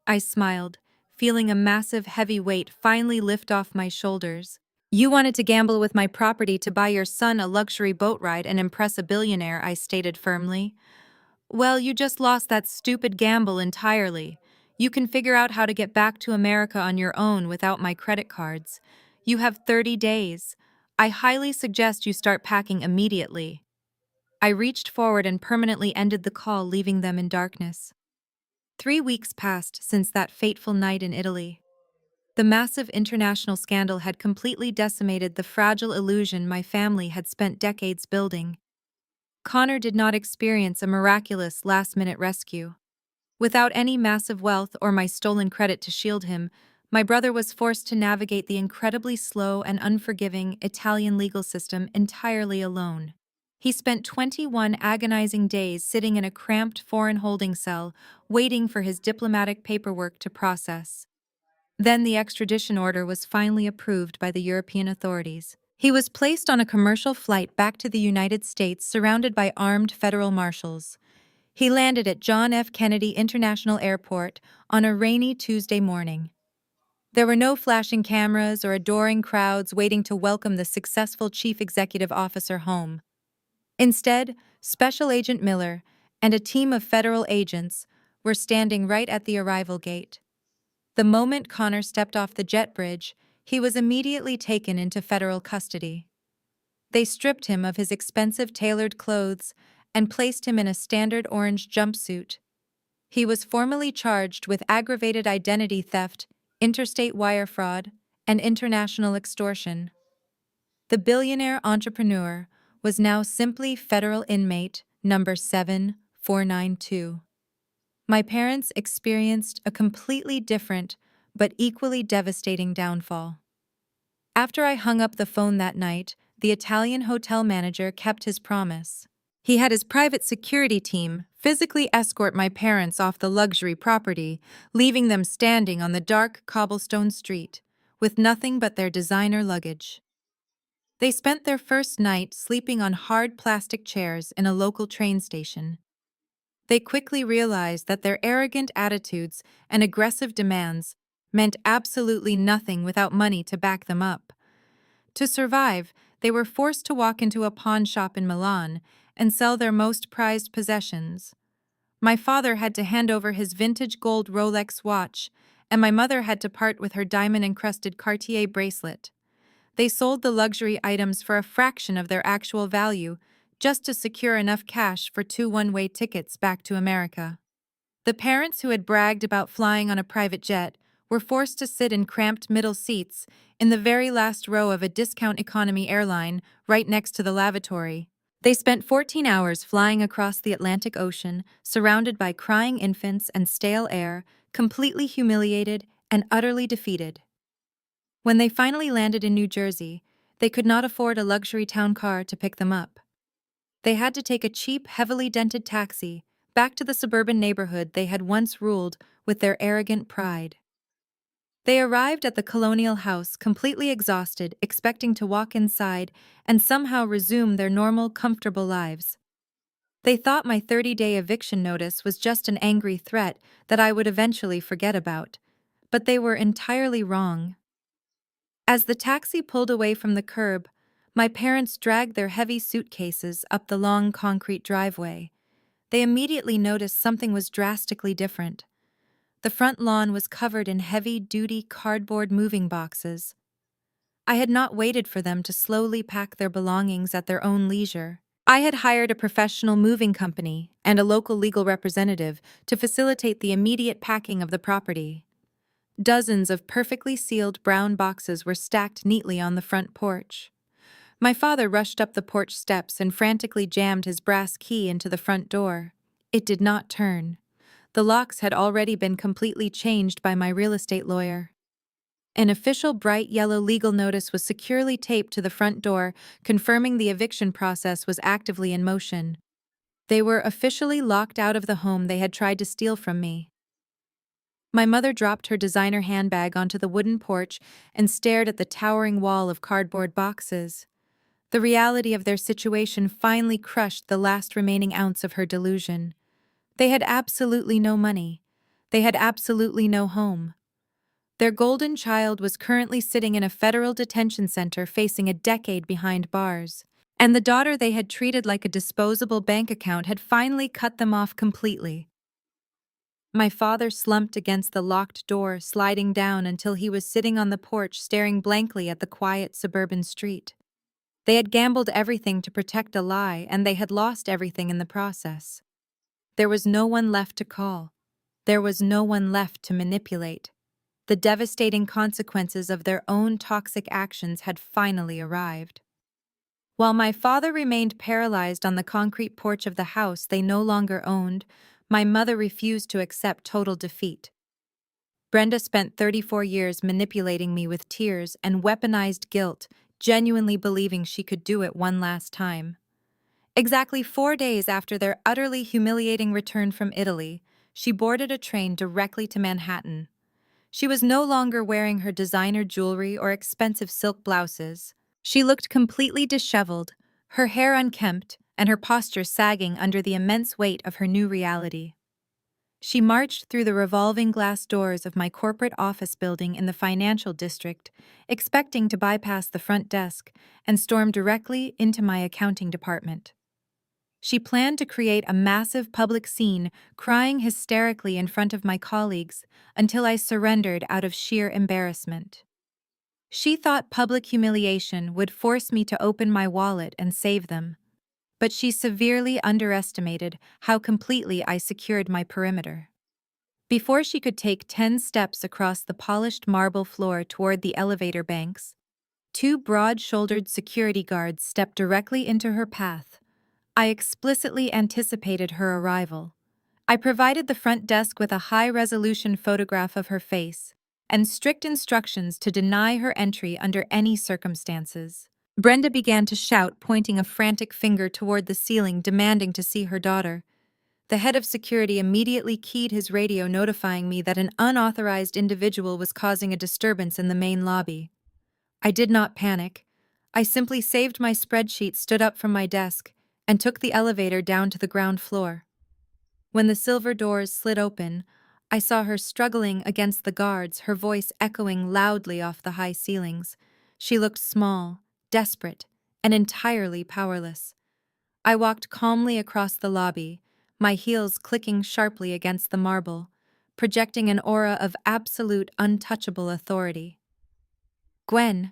I smiled, feeling a massive heavy weight finally lift off my shoulders. "You wanted to gamble with my property to buy your son a luxury boat ride and impress a billionaire," I stated firmly. "Well, you just lost that stupid gamble entirely. You can figure out how to get back to America on your own without my credit cards. You have 30 days. I highly suggest you start packing immediately." I reached forward and permanently ended the call, leaving them in darkness. 3 weeks passed since that fateful night in Italy. The massive international scandal had completely decimated the fragile illusion my family had spent decades building. Connor did not experience a miraculous last-minute rescue. Without any massive wealth or my stolen credit to shield him, my brother was forced to navigate the incredibly slow and unforgiving Italian legal system entirely alone. He spent 21 agonizing days sitting in a cramped foreign holding cell, waiting for his diplomatic paperwork to process. Then the extradition order was finally approved by the European authorities. He was placed on a commercial flight back to the United States surrounded by armed federal marshals. He landed at John F. Kennedy International Airport on a rainy Tuesday morning. There were no flashing cameras or adoring crowds waiting to welcome the successful chief executive officer home. Instead, Special Agent Miller and a team of federal agents were standing right at the arrival gate. The moment Connor stepped off the jet bridge, he was immediately taken into federal custody. They stripped him of his expensive tailored clothes and placed him in a standard orange jumpsuit. He was formally charged with aggravated identity theft, interstate wire fraud, and international extortion. The billionaire entrepreneur was now simply federal inmate number 7492. My parents experienced a completely different but equally devastating downfall. After I hung up the phone that night, the Italian hotel manager kept his promise. He had his private security team physically escort my parents off the luxury property, leaving them standing on the dark cobblestone street with nothing but their designer luggage. They spent their first night sleeping on hard plastic chairs in a local train station. They quickly realized that their arrogant attitudes and aggressive demands meant absolutely nothing without money to back them up. To survive, they were forced to walk into a pawn shop in Milan and sell their most prized possessions. My father had to hand over his vintage gold Rolex watch, and my mother had to part with her diamond-encrusted Cartier bracelet. They sold the luxury items for a fraction of their actual value, just to secure enough cash for 2 one-way tickets back to America. The parents who had bragged about flying on a private jet were forced to sit in cramped middle seats in the very last row of a discount economy airline right next to the lavatory. They spent 14 hours flying across the Atlantic Ocean, surrounded by crying infants and stale air, completely humiliated and utterly defeated. When they finally landed in New Jersey, they could not afford a luxury town car to pick them up. They had to take a cheap, heavily dented taxi back to the suburban neighborhood they had once ruled with their arrogant pride. They arrived at the colonial house completely exhausted, expecting to walk inside and somehow resume their normal, comfortable lives. They thought my 30-day eviction notice was just an angry threat that I would eventually forget about, but they were entirely wrong. As the taxi pulled away from the curb, my parents dragged their heavy suitcases up the long concrete driveway. They immediately noticed something was drastically different. The front lawn was covered in heavy-duty cardboard moving boxes. I had not waited for them to slowly pack their belongings at their own leisure. I had hired a professional moving company and a local legal representative to facilitate the immediate packing of the property. Dozens of perfectly sealed brown boxes were stacked neatly on the front porch. My father rushed up the porch steps and frantically jammed his brass key into the front door. It did not turn. The locks had already been completely changed by my real estate lawyer. An official bright yellow legal notice was securely taped to the front door, confirming the eviction process was actively in motion. They were officially locked out of the home they had tried to steal from me. My mother dropped her designer handbag onto the wooden porch and stared at the towering wall of cardboard boxes. The reality of their situation finally crushed the last remaining ounce of her delusion. They had absolutely no money. They had absolutely no home. Their golden child was currently sitting in a federal detention center facing a decade behind bars. And the daughter they had treated like a disposable bank account had finally cut them off completely. My father slumped against the locked door, sliding down until he was sitting on the porch staring blankly at the quiet suburban street. They had gambled everything to protect a lie, and they had lost everything in the process. There was no one left to call. There was no one left to manipulate. The devastating consequences of their own toxic actions had finally arrived. While my father remained paralyzed on the concrete porch of the house they no longer owned, my mother refused to accept total defeat. Brenda spent 34 years manipulating me with tears and weaponized guilt, genuinely believing she could do it one last time. Exactly 4 days after their utterly humiliating return from Italy, she boarded a train directly to Manhattan. She was no longer wearing her designer jewelry or expensive silk blouses. She looked completely disheveled, her hair unkempt, and her posture sagging under the immense weight of her new reality. She marched through the revolving glass doors of my corporate office building in the financial district, expecting to bypass the front desk and storm directly into my accounting department. She planned to create a massive public scene, crying hysterically in front of my colleagues until I surrendered out of sheer embarrassment. She thought public humiliation would force me to open my wallet and save them, but she severely underestimated how completely I secured my perimeter. Before she could take 10 steps across the polished marble floor toward the elevator banks, 2 broad-shouldered security guards stepped directly into her path. I explicitly anticipated her arrival. I provided the front desk with a high-resolution photograph of her face and strict instructions to deny her entry under any circumstances. Brenda began to shout, pointing a frantic finger toward the ceiling, demanding to see her daughter. The head of security immediately keyed his radio, notifying me that an unauthorized individual was causing a disturbance in the main lobby. I did not panic. I simply saved my spreadsheet, stood up from my desk, and took the elevator down to the ground floor. When the silver doors slid open, I saw her struggling against the guards, her voice echoing loudly off the high ceilings. She looked small, desperate, and entirely powerless. I walked calmly across the lobby, my heels clicking sharply against the marble, projecting an aura of absolute untouchable authority. "Gwen!"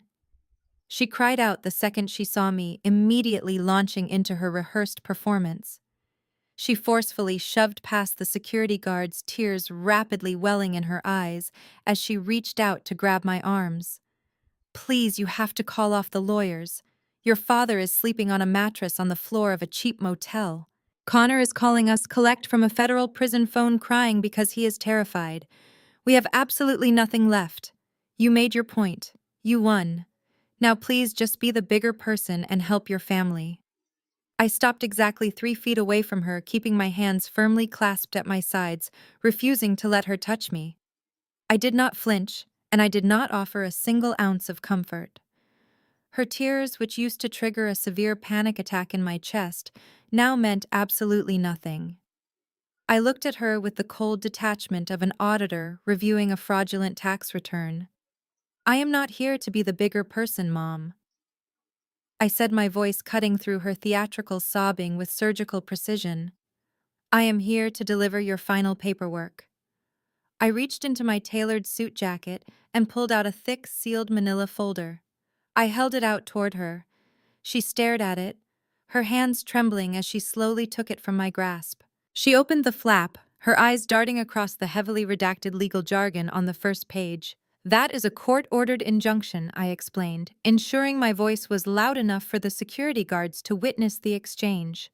She cried out the second she saw me, immediately launching into her rehearsed performance. She forcefully shoved past the security guards, tears rapidly welling in her eyes as she reached out to grab my arms. "Please, you have to call off the lawyers. Your father is sleeping on a mattress on the floor of a cheap motel. Connor is calling us collect from a federal prison phone, crying because he is terrified. We have absolutely nothing left. You made your point. You won. Now please just be the bigger person and help your family." I stopped exactly 3 feet away from her, keeping my hands firmly clasped at my sides, refusing to let her touch me. I did not flinch, and I did not offer a single ounce of comfort. Her tears, which used to trigger a severe panic attack in my chest, now meant absolutely nothing. I looked at her with the cold detachment of an auditor reviewing a fraudulent tax return. "I am not here to be the bigger person, Mom," I said, my voice cutting through her theatrical sobbing with surgical precision. "I am here to deliver your final paperwork." I reached into my tailored suit jacket and pulled out a thick, sealed manila folder. I held it out toward her. She stared at it, her hands trembling as she slowly took it from my grasp. She opened the flap, her eyes darting across the heavily redacted legal jargon on the first page. That is a court-ordered injunction, I explained, ensuring my voice was loud enough for the security guards to witness the exchange.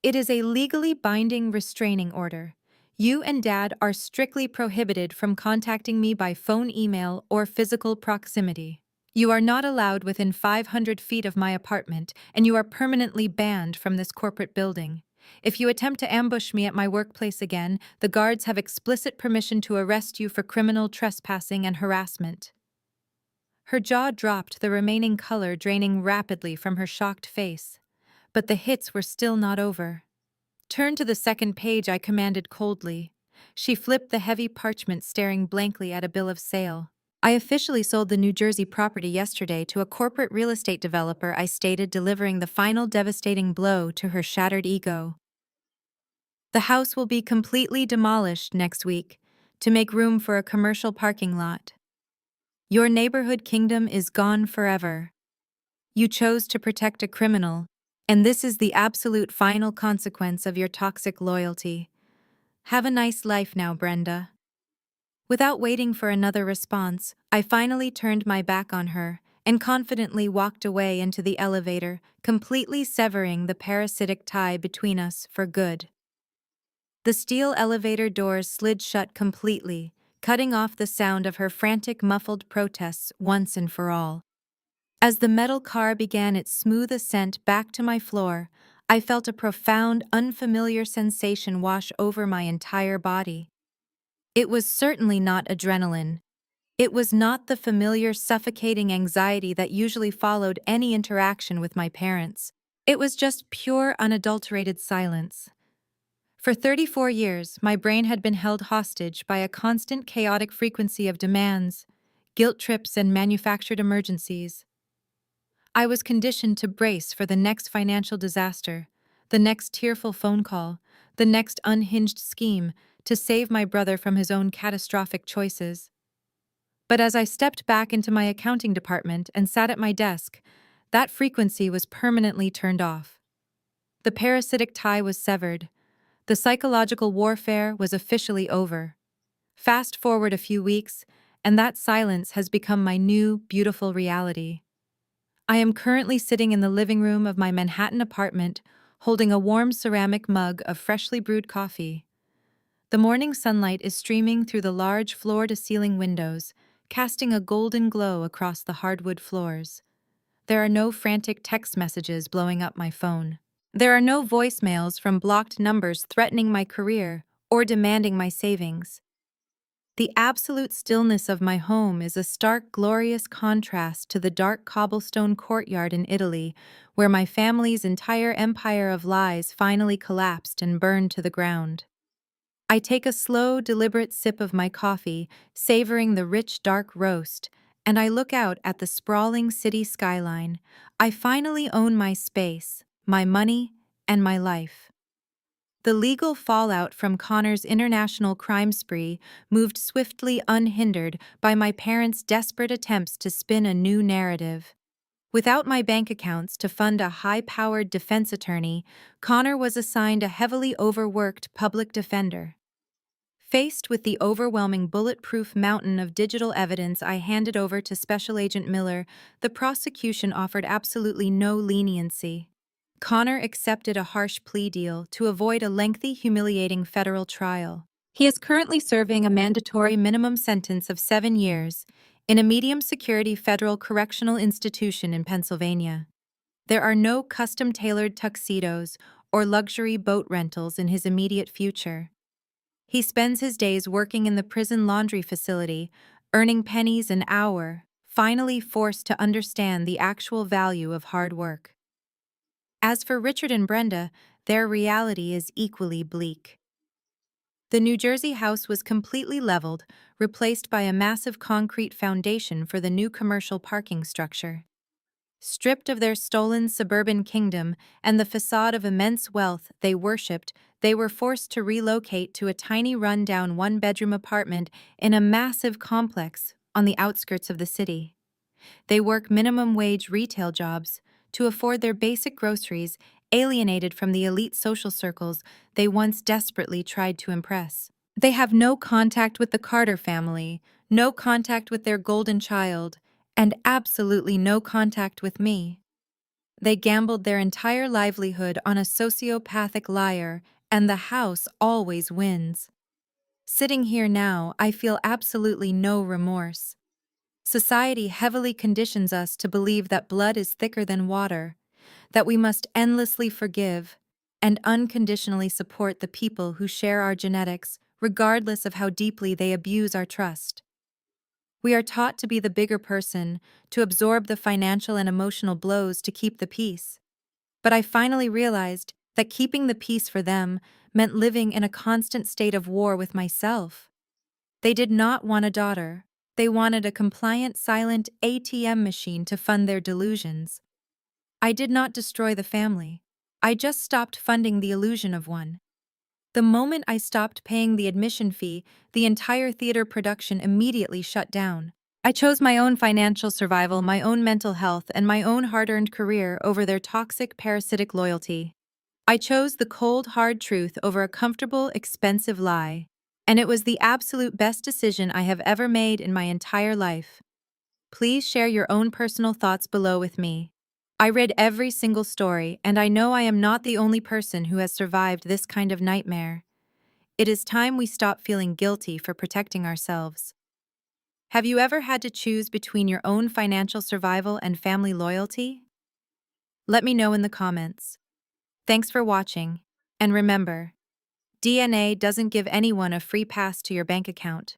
It is a legally binding restraining order. You and Dad are strictly prohibited from contacting me by phone, email, or physical proximity. You are not allowed within 500 feet of my apartment, and you are permanently banned from this corporate building. If you attempt to ambush me at my workplace again, the guards have explicit permission to arrest you for criminal trespassing and harassment. Her jaw dropped, the remaining color draining rapidly from her shocked face. But the hits were still not over. "Turn to the second page," I commanded coldly. She flipped the heavy parchment, staring blankly at a bill of sale. "I officially sold the New Jersey property yesterday to a corporate real estate developer," I stated, delivering the final devastating blow to her shattered ego. "The house will be completely demolished next week to make room for a commercial parking lot. Your neighborhood kingdom is gone forever. You chose to protect a criminal, and this is the absolute final consequence of your toxic loyalty. Have a nice life now, Brenda." Without waiting for another response, I finally turned my back on her and confidently walked away into the elevator, completely severing the parasitic tie between us for good. The steel elevator doors slid shut completely, cutting off the sound of her frantic, muffled protests once and for all. As the metal car began its smooth ascent back to my floor, I felt a profound, unfamiliar sensation wash over my entire body. It was certainly not adrenaline. It was not the familiar, suffocating anxiety that usually followed any interaction with my parents. It was just pure, unadulterated silence. For 34 years, my brain had been held hostage by a constant, chaotic frequency of demands, guilt trips, and manufactured emergencies. I was conditioned to brace for the next financial disaster, the next tearful phone call, the next unhinged scheme to save my brother from his own catastrophic choices. But as I stepped back into my accounting department and sat at my desk, that frequency was permanently turned off. The parasitic tie was severed. The psychological warfare was officially over. Fast forward a few weeks, and that silence has become my new, beautiful reality. I am currently sitting in the living room of my Manhattan apartment, holding a warm ceramic mug of freshly brewed coffee. The morning sunlight is streaming through the large floor-to-ceiling windows, casting a golden glow across the hardwood floors. There are no frantic text messages blowing up my phone. There are no voicemails from blocked numbers threatening my career or demanding my savings. The absolute stillness of my home is a stark, glorious contrast to the dark cobblestone courtyard in Italy, where my family's entire empire of lies finally collapsed and burned to the ground. I take a slow, deliberate sip of my coffee, savoring the rich, dark roast, and I look out at the sprawling city skyline. I finally own my space, my money, and my life. The legal fallout from Connor's international crime spree moved swiftly, unhindered by my parents' desperate attempts to spin a new narrative. Without my bank accounts to fund a high-powered defense attorney, Connor was assigned a heavily overworked public defender. Faced with the overwhelming bulletproof mountain of digital evidence I handed over to Special Agent Miller, the prosecution offered absolutely no leniency. Connor accepted a harsh plea deal to avoid a lengthy, humiliating federal trial. He is currently serving a mandatory minimum sentence of 7 years in a medium-security federal correctional institution in Pennsylvania. There are no custom-tailored tuxedos or luxury boat rentals in his immediate future. He spends his days working in the prison laundry facility, earning pennies an hour, finally forced to understand the actual value of hard work. As for Richard and Brenda, their reality is equally bleak. The New Jersey house was completely leveled, replaced by a massive concrete foundation for the new commercial parking structure. Stripped of their stolen suburban kingdom and the facade of immense wealth they worshipped, they were forced to relocate to a tiny run-down one-bedroom apartment in a massive complex on the outskirts of the city. They work minimum wage retail jobs to afford their basic groceries, alienated from the elite social circles they once desperately tried to impress. They have no contact with the Carter family, no contact with their golden child, and absolutely no contact with me. They gambled their entire livelihood on a sociopathic liar, and the house always wins. Sitting here now, I feel absolutely no remorse. Society heavily conditions us to believe that blood is thicker than water, that we must endlessly forgive and unconditionally support the people who share our genetics, regardless of how deeply they abuse our trust. We are taught to be the bigger person, to absorb the financial and emotional blows to keep the peace. But I finally realized that keeping the peace for them meant living in a constant state of war with myself. They did not want a daughter. They wanted a compliant, silent ATM machine to fund their delusions. I did not destroy the family. I just stopped funding the illusion of one. The moment I stopped paying the admission fee, the entire theater production immediately shut down. I chose my own financial survival, my own mental health, and my own hard-earned career over their toxic, parasitic loyalty. I chose the cold, hard truth over a comfortable, expensive lie. And it was the absolute best decision I have ever made in my entire life. Please share your own personal thoughts below with me. I read every single story, and I know I am not the only person who has survived this kind of nightmare. It is time we stop feeling guilty for protecting ourselves. Have you ever had to choose between your own financial survival and family loyalty? Let me know in the comments. Thanks for watching, and remember, DNA doesn't give anyone a free pass to your bank account.